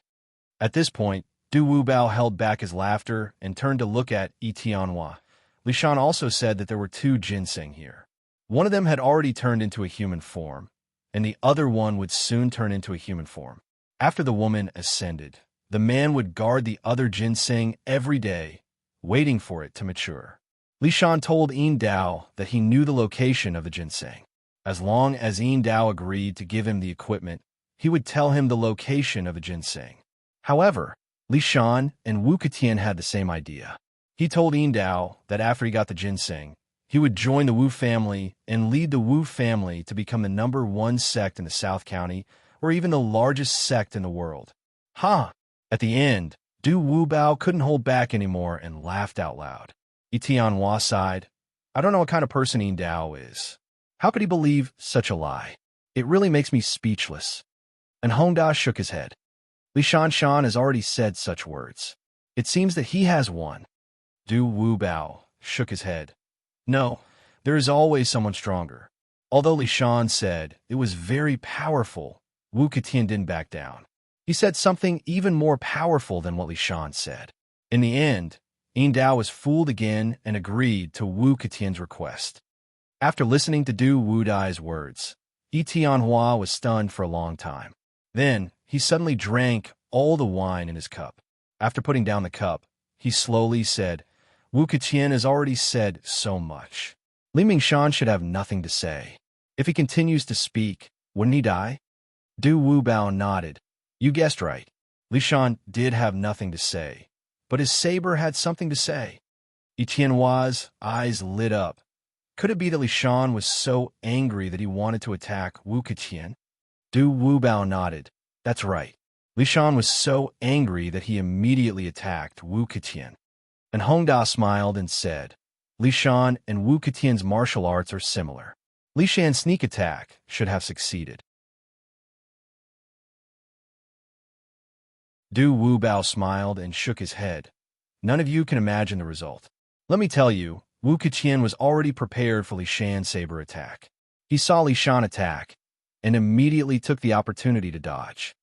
At this point, Du Wubao held back his laughter and turned to look at Yi Tianhua. Li Shan also said that there were two ginseng here. One of them had already turned into a human form, and the other one would soon turn into a human form. After the woman ascended, the man would guard the other ginseng every day, waiting for it to mature. Li Shan told Yin Dao that he knew the location of the ginseng. As long as Yin Dao agreed to give him the equipment, he would tell him the location of the ginseng. However, Li Shan and Wu Ketian had the same idea. He told Yin Dao that after he got the ginseng, he would join the Wu family and lead the Wu family to become the #1 sect in the South County, or even the largest sect in the world. Ha! At the end, Du Wubao couldn't hold back anymore and laughed out loud. Yi Tianhua sighed. I don't know what kind of person Yin Dao is. How could he believe such a lie? It really makes me speechless. And Hongda shook his head. Li Shan has already said such words. It seems that he has won. Du Wubao shook his head. No, there is always someone stronger. Although Li Shan said it was very powerful, Wu Ketian didn't back down. He said something even more powerful than what Li Shan said. In the end, Yin Dao was fooled again and agreed to Wu Ketian's request. After listening to Du Wudai's words, Yi Tianhua was stunned for a long time. Then, he suddenly drank all the wine in his cup. After putting down the cup, he slowly said, Wu Ketian has already said so much. Li Mingshan should have nothing to say. If he continues to speak, wouldn't he die? Du Wubao nodded. You guessed right. Li Shan did have nothing to say, but his saber had something to say. Yi Tianhua's eyes lit up. Could it be that Li Shan was so angry that he wanted to attack Wu Ketian? Du Wubao nodded. That's right. Li Shan was so angry that he immediately attacked Wu Ketian. And Hongda smiled and said, Li Shan and Wu Ketian's martial arts are similar. Li Shan's sneak attack should have succeeded. Du Wubao smiled and shook his head. None of you can imagine the result. Let me tell you, Wu Ketian was already prepared for Li Shan's saber attack. He saw Li Shan attack, and immediately took the opportunity to dodge.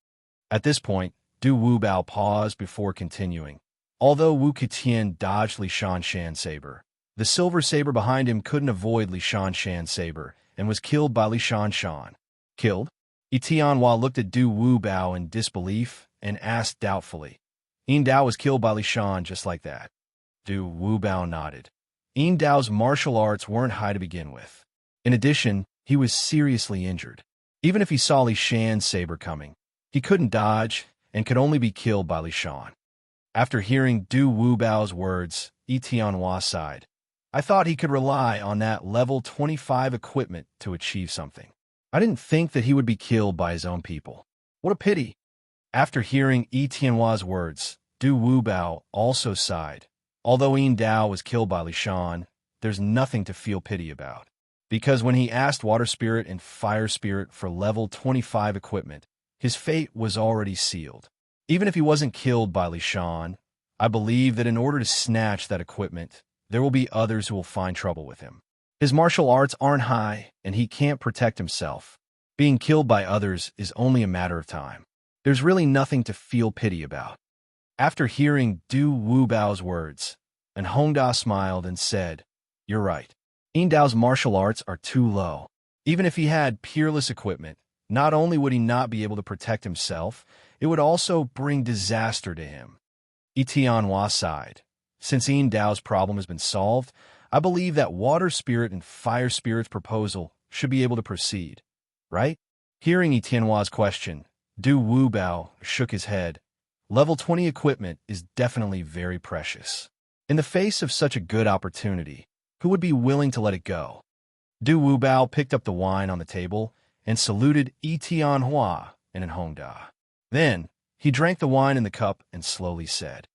At this point, Du Wubao paused before continuing. Although Wu Ketian dodged Li Shan's saber, the silver saber behind him couldn't avoid Li Shan's saber and was killed by Li Shan. Killed? Yi Tianhua looked at Du Wubao in disbelief and asked doubtfully. Yin Dao was killed by Li Shan just like that. Du Wubao nodded. Yin Dao's martial arts weren't high to begin with. In addition, he was seriously injured. Even if he saw Li Shan's saber coming, he couldn't dodge and could only be killed by Li Shan. After hearing Du Wubao's words, Yi Tianhua sighed. I thought he could rely on that level 25 equipment to achieve something. I didn't think that he would be killed by his own people. What a pity. After hearing Yi Tianhua's words, Du Wubao also sighed. Although Yin Dao was killed by Li Shan, there's nothing to feel pity about. Because when he asked Water Spirit and Fire Spirit for level 25 equipment, his fate was already sealed. Even if he wasn't killed by Li Shan, I believe that in order to snatch that equipment, there will be others who will find trouble with him. His martial arts aren't high, and he can't protect himself. Being killed by others is only a matter of time. There's really nothing to feel pity about. After hearing Du Wubao's words, and Hongda smiled and said, You're right. Yin Dao's martial arts are too low. Even if he had peerless equipment, not only would he not be able to protect himself, it would also bring disaster to him. Yi Tianhua sighed. Since Yin Dao's problem has been solved, I believe that Water Spirit and Fire Spirit's proposal should be able to proceed, right? Hearing Yi Tianhua's question, Du Wubao shook his head. Level 20 equipment is definitely very precious. In the face of such a good opportunity, who would be willing to let it go? Du Wubao picked up the wine on the table and saluted Yi Tianhua and Hongda. Then, he drank the wine in the cup and slowly said,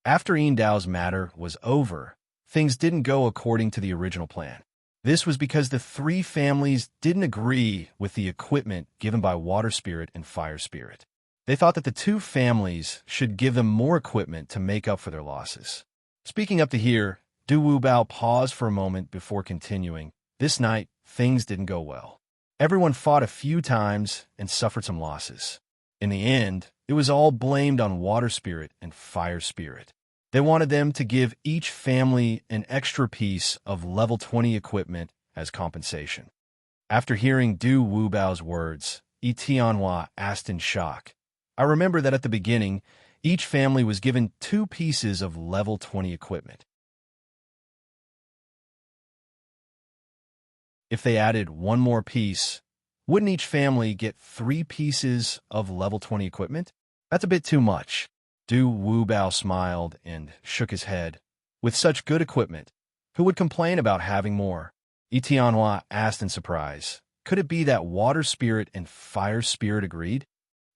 After Yin Dao's matter was over, things didn't go according to the original plan. This was because the three families didn't agree with the equipment given by Water Spirit and Fire Spirit. They thought that the two families should give them more equipment to make up for their losses. Speaking up to here, Du Wubao paused for a moment before continuing. This night, things didn't go well. Everyone fought a few times and suffered some losses. In the end, it was all blamed on Water Spirit and Fire Spirit. They wanted them to give each family an extra piece of level 20 equipment as compensation. After hearing Du Wubao's words, Yi Tianhua asked in shock. I remember that at the beginning, each family was given 2 pieces of level 20 equipment. If they added one more piece, wouldn't each family get 3 pieces of level 20 equipment? That's a bit too much. Du Wubao smiled and shook his head. With such good equipment, who would complain about having more? Yi Tianhua asked in surprise. Could it be that Water Spirit and Fire Spirit agreed?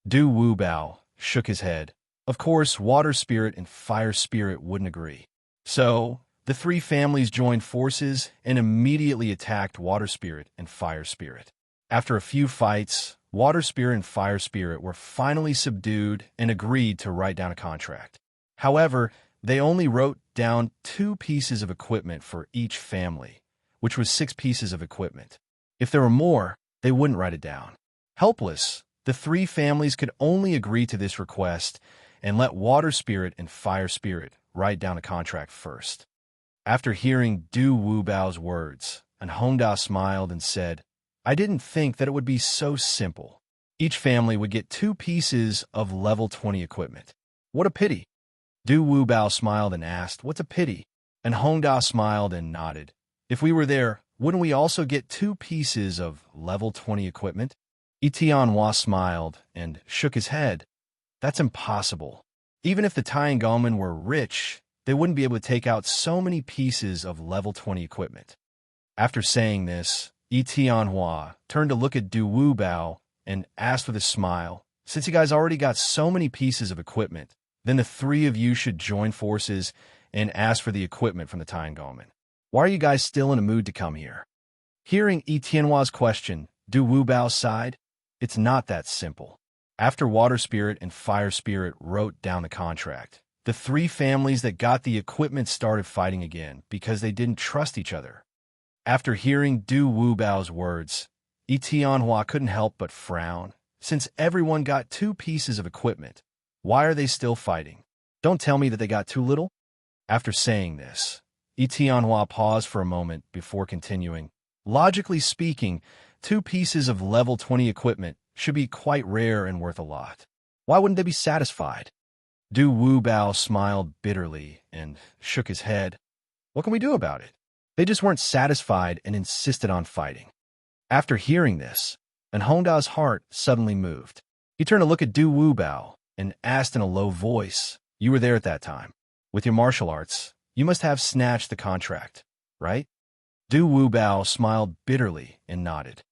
Du Wubao shook his head. Of course, Water Spirit and Fire Spirit wouldn't agree. So, the 3 families joined forces and immediately attacked Water Spirit and Fire Spirit. After a few fights, Water Spirit and Fire Spirit were finally subdued and agreed to write down a contract. However, they only wrote down 2 pieces of equipment for each family, which was 6 pieces of equipment. If there were more, they wouldn't write it down. Helpless, the 3 families could only agree to this request and let Water Spirit and Fire Spirit write down a contract first. After hearing Du Wubao's words, and Hongda smiled and said, I didn't think that it would be so simple. Each family would get 2 pieces of level 20 equipment. What a pity. Du Wubao smiled and asked, what's a pity? And Hongda smiled and nodded. If we were there, wouldn't we also get 2 pieces of level 20 equipment? Yi Tianhua smiled and shook his head. That's impossible. Even if the Tiangolmen were rich, they wouldn't be able to take out so many pieces of level 20 equipment. After saying this, Yi Tianhua turned to look at Du Wubao and asked with a smile, since you guys already got so many pieces of equipment, then the 3 of you should join forces and ask for the equipment from the Tiangolmen. Why are you guys still in a mood to come here? Hearing Yi Tianhua's question, Du Wubao sighed. It's not that simple. After Water Spirit and Fire Spirit wrote down the contract, the 3 families that got the equipment started fighting again because they didn't trust each other. After hearing Du Wubao's words, Yi Tianhua couldn't help but frown. Since everyone got 2 pieces of equipment, why are they still fighting? Don't tell me that they got too little. After saying this, Yi Tianhua paused for a moment before continuing. Logically speaking, 2 pieces of level 20 equipment should be quite rare and worth a lot. Why wouldn't they be satisfied? Du Wubao smiled bitterly and shook his head. What can we do about it? They just weren't satisfied and insisted on fighting. After hearing this, and Hongda's heart suddenly moved. He turned to look at Du Wubao and asked in a low voice, you were there at that time. With your martial arts, you must have snatched the contract, right? Du Wubao smiled bitterly and nodded.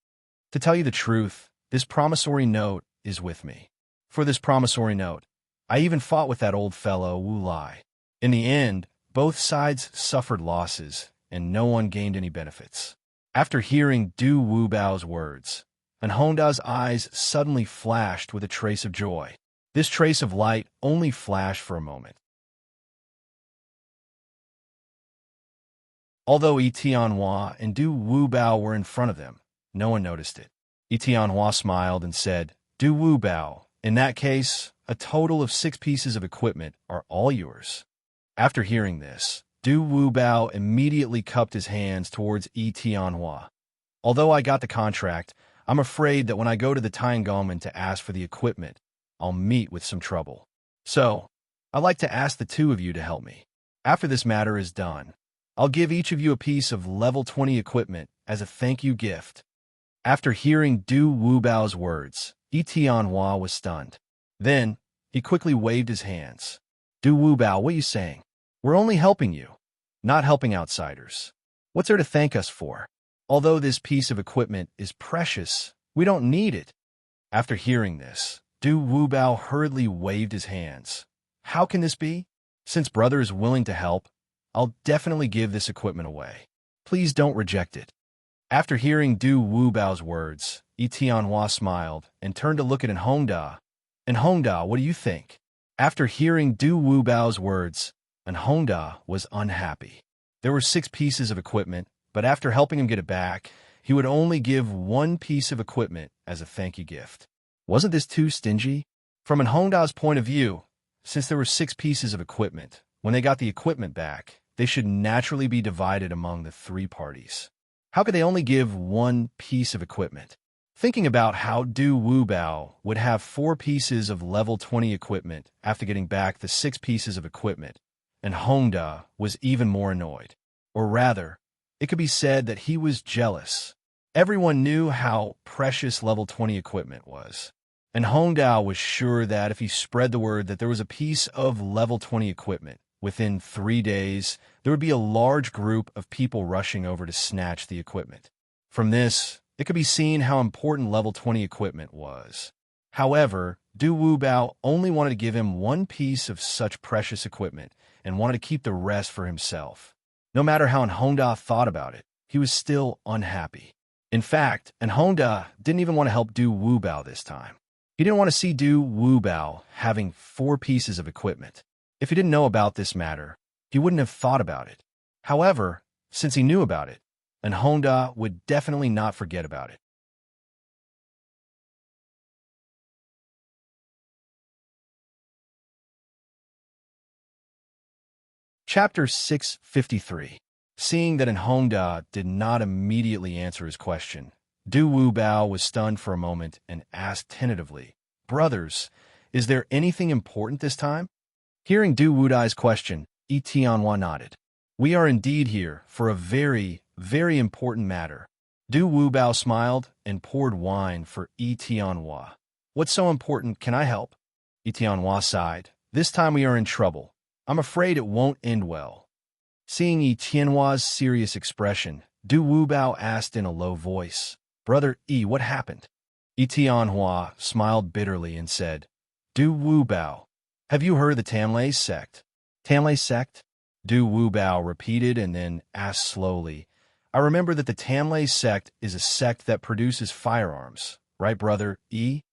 To tell you the truth, this promissory note is with me. For this promissory note, I even fought with that old fellow Wu Lai. In the end, both sides suffered losses, and no one gained any benefits. After hearing Du Wubao's words, and Hongda's eyes suddenly flashed with a trace of joy. This trace of light only flashed for a moment. Although Yi Tianhua and Du Wubao were in front of them, no one noticed it. Yi Tianhua smiled and said, Du Wubao, in that case, a total of 6 pieces of equipment are all yours. After hearing this, Du Wubao immediately cupped his hands towards Yi Tianhua. Although I got the contract, I'm afraid that when I go to the Tiangolmen to ask for the equipment, I'll meet with some trouble. So, I'd like to ask the 2 of you to help me. After this matter is done, I'll give each of you a piece of level 20 equipment as a thank you gift. After hearing Du Wubao's words, Yi Tianhua was stunned. Then, he quickly waved his hands. Du Wubao, what are you saying? We're only helping you, not helping outsiders. What's there to thank us for? Although this piece of equipment is precious, we don't need it. After hearing this, Du Wubao hurriedly waved his hands. How can this be? Since brother is willing to help, I'll definitely give this equipment away. Please don't reject it. After hearing Du Wubao's words, Yi Tianhua smiled and turned to look at Hongda. And Hongda, what do you think? After hearing Du Wubao's words, Hongda was unhappy. There were 6 pieces of equipment, but after helping him get it back, he would only give 1 piece of equipment as a thank you gift. Wasn't this too stingy? From an Honda's point of view, since there were 6 pieces of equipment, when they got the equipment back, they should naturally be divided among the 3 parties. How could they only give 1 piece of equipment? Thinking about how Du Wubao would have 4 pieces of level 20 equipment after getting back the 6 pieces of equipment, and Honda was even more annoyed. Or rather, it could be said that he was jealous. Everyone knew how precious level 20 equipment was, and Honda was sure that if he spread the word that there was a piece of level 20 equipment, within 3 days, there would be a large group of people rushing over to snatch the equipment. From this, it could be seen how important level 20 equipment was. However, Du Wubao only wanted to give him 1 piece of such precious equipment and wanted to keep the rest for himself. No matter how Honda thought about it, he was still unhappy. In fact, Honda didn't even want to help Du Wubao this time. He didn't want to see Du Wubao having 4 pieces of equipment. If he didn't know about this matter, he wouldn't have thought about it. However, since he knew about it, and Honda would definitely not forget about it. Chapter 653. Seeing that Honda did not immediately answer his question, Du Wubao was stunned for a moment and asked tentatively, "Brothers, is there anything important this time?" Hearing Du Wudai's question, Yi Tianhua nodded. "We are indeed here for a very, very important matter." Du Wubao smiled and poured wine for Yi Tianhua. "What's so important? Can I help?" Yi Tianhua sighed. "This time we are in trouble. I'm afraid it won't end well." Seeing Yi Tianhua's serious expression, Du Wubao asked in a low voice, "Brother Yi, what happened?" Yi Tianhua smiled bitterly and said, "Du Wubao, have you heard of the Tamlai sect?" "Tamlai sect?" Du Wubao repeated and then asked slowly, "I remember that the Tamlai sect is a sect that produces firearms, right, brother Yi?"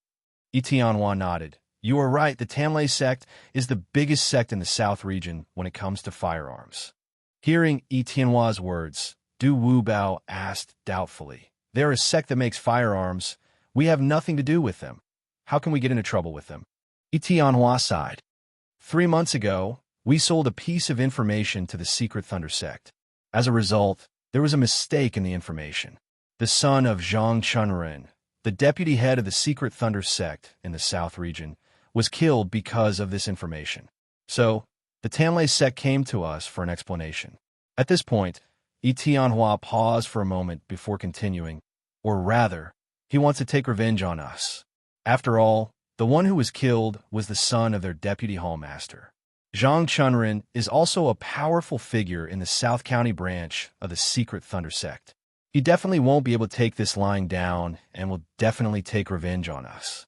Yi Tianhua nodded. "You are right, the Tamlai sect is the biggest sect in the South region when it comes to firearms." Hearing Yi Tianhua's words, Du Wubao asked doubtfully, "They're a sect that makes firearms. We have nothing to do with them. How can we get into trouble with them?" Yi Tianhua sighed. 3 months ago, we sold a piece of information to the secret Thunder sect. As a result, there was a mistake in the information. The son of Zhang Chunren, the deputy head of the secret Thunder sect in the South region, was killed because of this information. So, the Tamlai sect came to us for an explanation. At this point, Yi Tianhua paused for a moment before continuing, or rather, he wants to take revenge on us. After all, the one who was killed was the son of their deputy hallmaster. Zhang Chunren is also a powerful figure in the South County branch of the secret Thunder sect. He definitely won't be able to take this lying down and will definitely take revenge on us.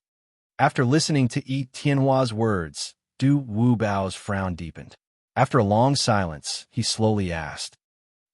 After listening to Yi Tianhua's words, Du Wubao's frown deepened. After a long silence, he slowly asked,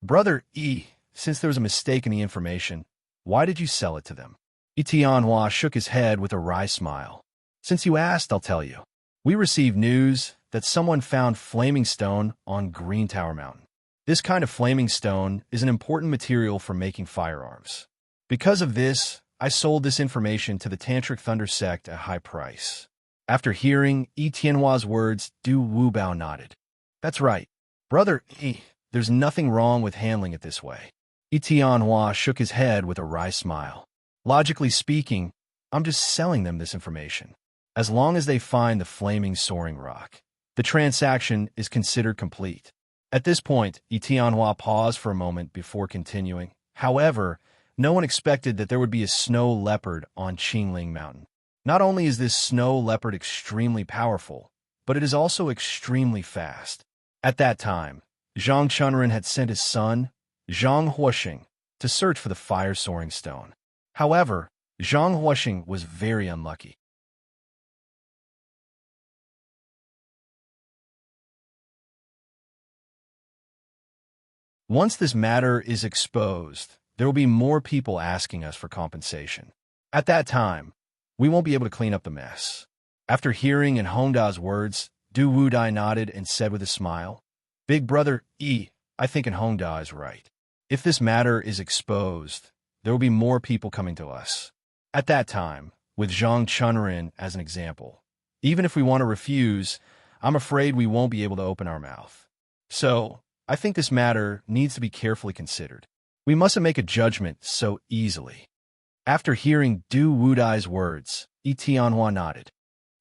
"Brother Yi, since there was a mistake in the information, why did you sell it to them?" Yi Tianhua shook his head with a wry smile. "Since you asked, I'll tell you. We received news that someone found flaming stone on Green Tower Mountain. This kind of flaming stone is an important material for making firearms. Because of this, I sold this information to the Tantric Thunder sect at a high price." After hearing Yi Tianhua's words, Du Wubao nodded. "That's right. Brother Yi, there's nothing wrong with handling it this way." Yi Tianhua shook his head with a wry smile. "Logically speaking, I'm just selling them this information. As long as they find the flaming soaring rock, the transaction is considered complete." At this point, Yi Tianhua paused for a moment before continuing. However, no one expected that there would be a snow leopard on Qingling Mountain. Not only is this snow leopard extremely powerful, but it is also extremely fast. At that time, Zhang Chunren had sent his son, Zhang Huoxing, to search for the fire-soaring stone. However, Zhang Huoxing was very unlucky. Once this matter is exposed, there will be more people asking us for compensation. At that time, we won't be able to clean up the mess. After hearing in Honda's words, Du Wudai nodded and said with a smile, "Big brother Yi, I think Hongda is right. If this matter is exposed, there will be more people coming to us. At that time, with Zhang Chunrin as an example, even if we want to refuse, I'm afraid we won't be able to open our mouth. So, I think this matter needs to be carefully considered. We mustn't make a judgment so easily. After hearing Du Wudai's words, Yi Tianhua nodded.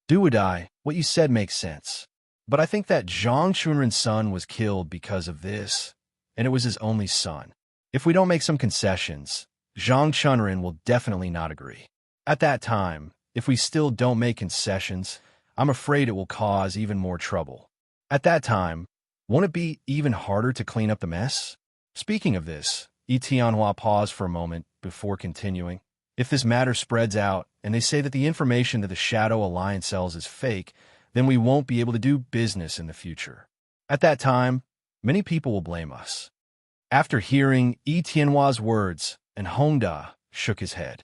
Du Wudai, what you said makes sense. But I think that Zhang Chunrin's son was killed because of this, and it was his only son. If we don't make some concessions, Zhang Chunrin will definitely not agree. At that time, if we still don't make concessions, I'm afraid it will cause even more trouble. At that time, won't it be even harder to clean up the mess? Speaking of this, Yi Tianhua paused for a moment before continuing. If this matter spreads out, and they say that the information that the Shadow Alliance sells is fake, then we won't be able to do business in the future. At that time, many people will blame us. After hearing Yi Tianhua's words, and Hongda shook his head.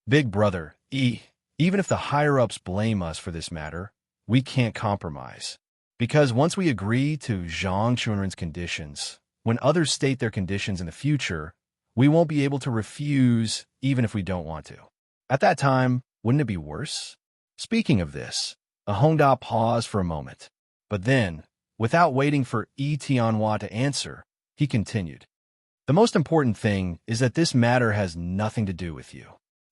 Big brother, even if the higher-ups blame us for this matter, we can't compromise. Because once we agree to Zhang Chunrin's conditions, when others state their conditions in the future, we won't be able to refuse even if we don't want to. At that time, wouldn't it be worse? Speaking of this, Hongda paused for a moment. But then, without waiting for Yi Tianhua to answer, he continued. The most important thing is that this matter has nothing to do with you.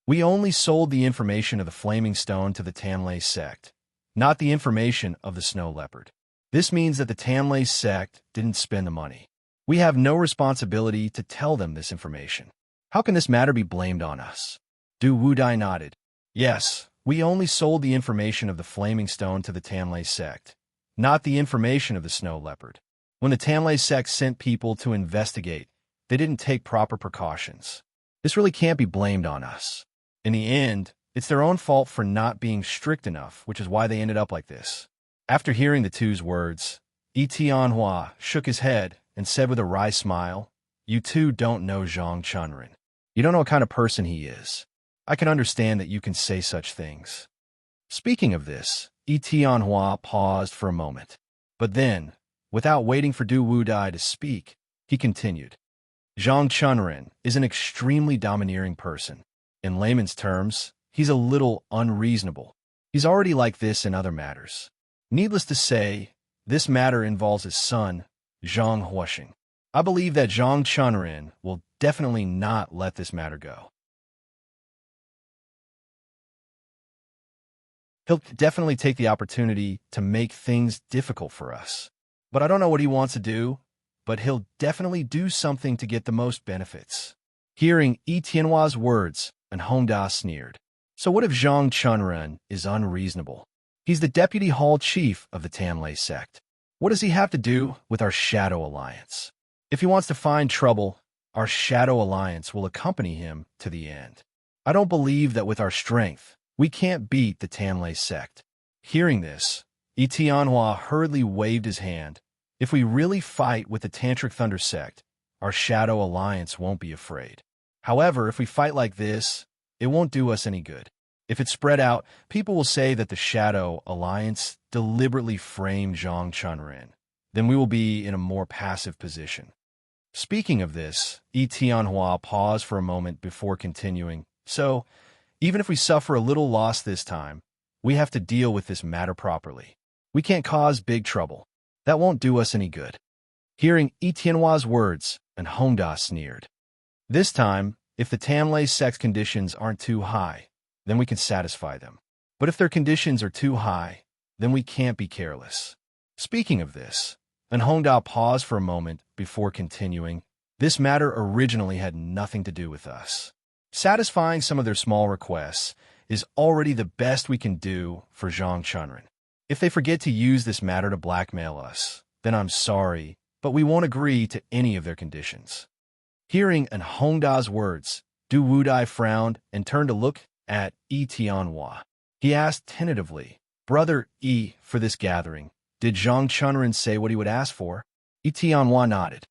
We only sold the information of the Flaming Stone to the Tanlei sect, not the information of the Snow Leopard. This means that the Tanlei sect didn't spend the money. We have no responsibility to tell them this information. How can this matter be blamed on us? Du Wudai nodded. Yes, we only sold the information of the Flaming Stone to the Tanlei sect, not the information of the Snow Leopard. When the Tanlei sect sent people to investigate, they didn't take proper precautions. This really can't be blamed on us. In the end, it's their own fault for not being strict enough, which is why they ended up like this. After hearing the two's words, Yi Tianhua shook his head and said with a wry smile, You two don't know Zhang Chunrin. You don't know what kind of person he is. I can understand that you can say such things. Speaking of this, Yi Tianhua paused for a moment. But then, without waiting for Du Wudai to speak, he continued. Zhang Chunrin is an extremely domineering person. In layman's terms, he's a little unreasonable. He's already like this in other matters. Needless to say, this matter involves his son, Zhang Huosheng. I believe that Zhang Chunrin will definitely not let this matter go. He'll definitely take the opportunity to make things difficult for us. But I don't know what he wants to do, but he'll definitely do something to get the most benefits. Hearing Yi Tianhua's words, and Hongda sneered. So what if Zhang Chunrin is unreasonable? He's the deputy hall chief of the Tanlei sect. What does he have to do with our Shadow Alliance? If he wants to find trouble, our Shadow Alliance will accompany him to the end. I don't believe that with our strength, we can't beat the Tanlei sect. Hearing this, Yi Tianhua hurriedly waved his hand. If we really fight with the Tantric Thunder sect, our Shadow Alliance won't be afraid. However, if we fight like this, it won't do us any good. If it's spread out, people will say that the Shadow Alliance deliberately framed Zhang Chunrin. Then we will be in a more passive position. Speaking of this, Yi Tianhua paused for a moment before continuing. So, even if we suffer a little loss this time, we have to deal with this matter properly. We can't cause big trouble. That won't do us any good. Hearing Yi Tianhua's words, and Hongda sneered. This time, if the Tanlei sect's conditions aren't too high, then we can satisfy them. But if their conditions are too high, then we can't be careless. Speaking of this, and Hongda paused for a moment before continuing, this matter originally had nothing to do with us. Satisfying some of their small requests is already the best we can do for Zhang Chunrin. If they forget to use this matter to blackmail us, then I'm sorry, but we won't agree to any of their conditions. Hearing an Hongda's words, Du Wudai frowned and turned to look at Yi Tianhua. He asked tentatively, Brother Yi, for this gathering, did Zhang Chunrin say what he would ask for? Yi Tianhua nodded.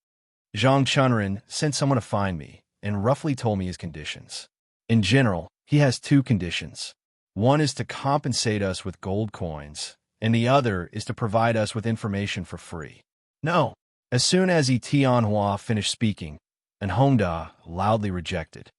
Zhang Chunrin sent someone to find me and roughly told me his conditions. In general, he has two conditions. One is to compensate us with gold coins, and the other is to provide us with information for free. No, As soon as Tianhua finished speaking, and Hongda loudly rejected.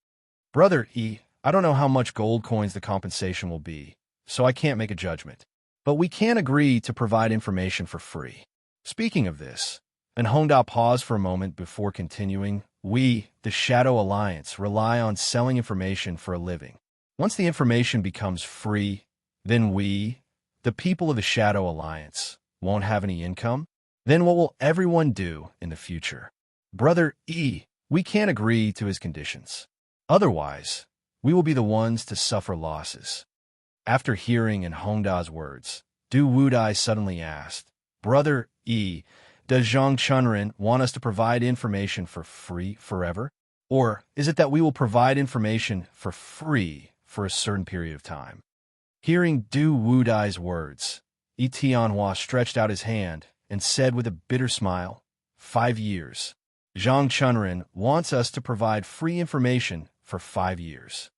Brother I don't know how much gold coins the compensation will be, so I can't make a judgment. But we can agree to provide information for free. Speaking of this, and Hongda paused for a moment before continuing, we, the Shadow Alliance, rely on selling information for a living. Once the information becomes free, then we, the people of the Shadow Alliance, won't have any income? Then what will everyone do in the future? Brother we can't agree to his conditions. Otherwise, we will be the ones to suffer losses. After hearing in Hongda's words, Du Wudai suddenly asked, Brother does Zhang Chunren want us to provide information for free forever? Or is it that we will provide information for free for a certain period of time? Hearing Du Wudai's words, Tianhua stretched out his hand and said with a bitter smile, 5 years. Zhang Chunren wants us to provide free information for 5 years.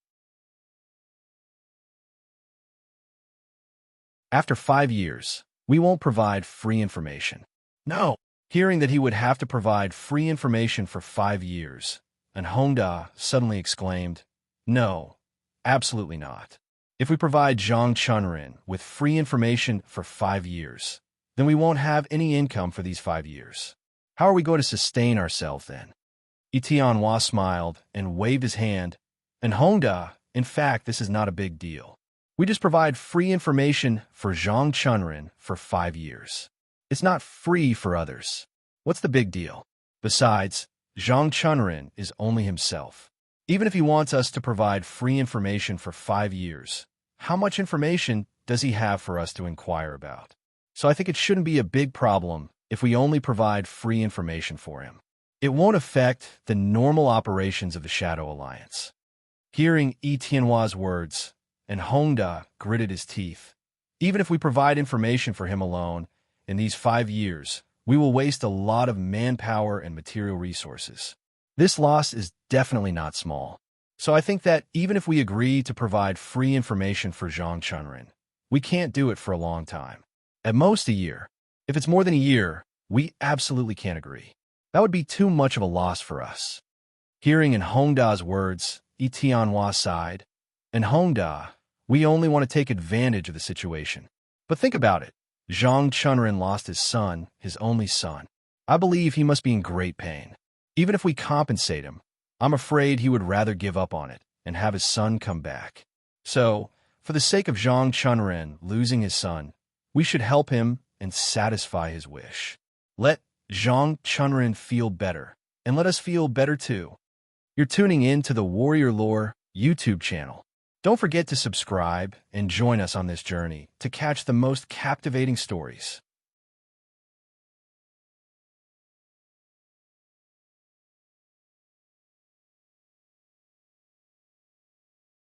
After 5 years, we won't provide free information. No. Hearing that he would have to provide free information for 5 years, and Hongda suddenly exclaimed, No, absolutely not. If we provide Zhang Chunren with free information for 5 years, then we won't have any income for these 5 years. How are we going to sustain ourselves then? Tianhua smiled and waved his hand, and Hongda, in fact, this is not a big deal. We just provide free information for Zhang Chunren for 5 years. It's not free for others. What's the big deal? Besides, Zhang Chunren is only himself. Even if he wants us to provide free information for 5 years, how much information does he have for us to inquire about? So I think it shouldn't be a big problem if we only provide free information for him. It won't affect the normal operations of the Shadow Alliance. Hearing Tianhua's words, and Hongda gritted his teeth. Even if we provide information for him alone, in these 5 years, we will waste a lot of manpower and material resources. This loss is definitely not small. So I think that even if we agree to provide free information for Zhang Chunren, we can't do it for a long time. At most a year. If it's more than a year, we absolutely can't agree. That would be too much of a loss for us. Hearing in Hongda's words, Tianhua sighed. And Hongda, we only want to take advantage of the situation. But think about it. Zhang Chunren lost his son, his only son. I believe he must be in great pain. Even if we compensate him, I'm afraid he would rather give up on it and have his son come back. So, for the sake of Zhang Chunren losing his son, we should help him and satisfy his wish. Let Zhang Chunren feel better, and let us feel better too. You're tuning in to the Warrior Lore YouTube channel. Don't forget to subscribe and join us on this journey to catch the most captivating stories.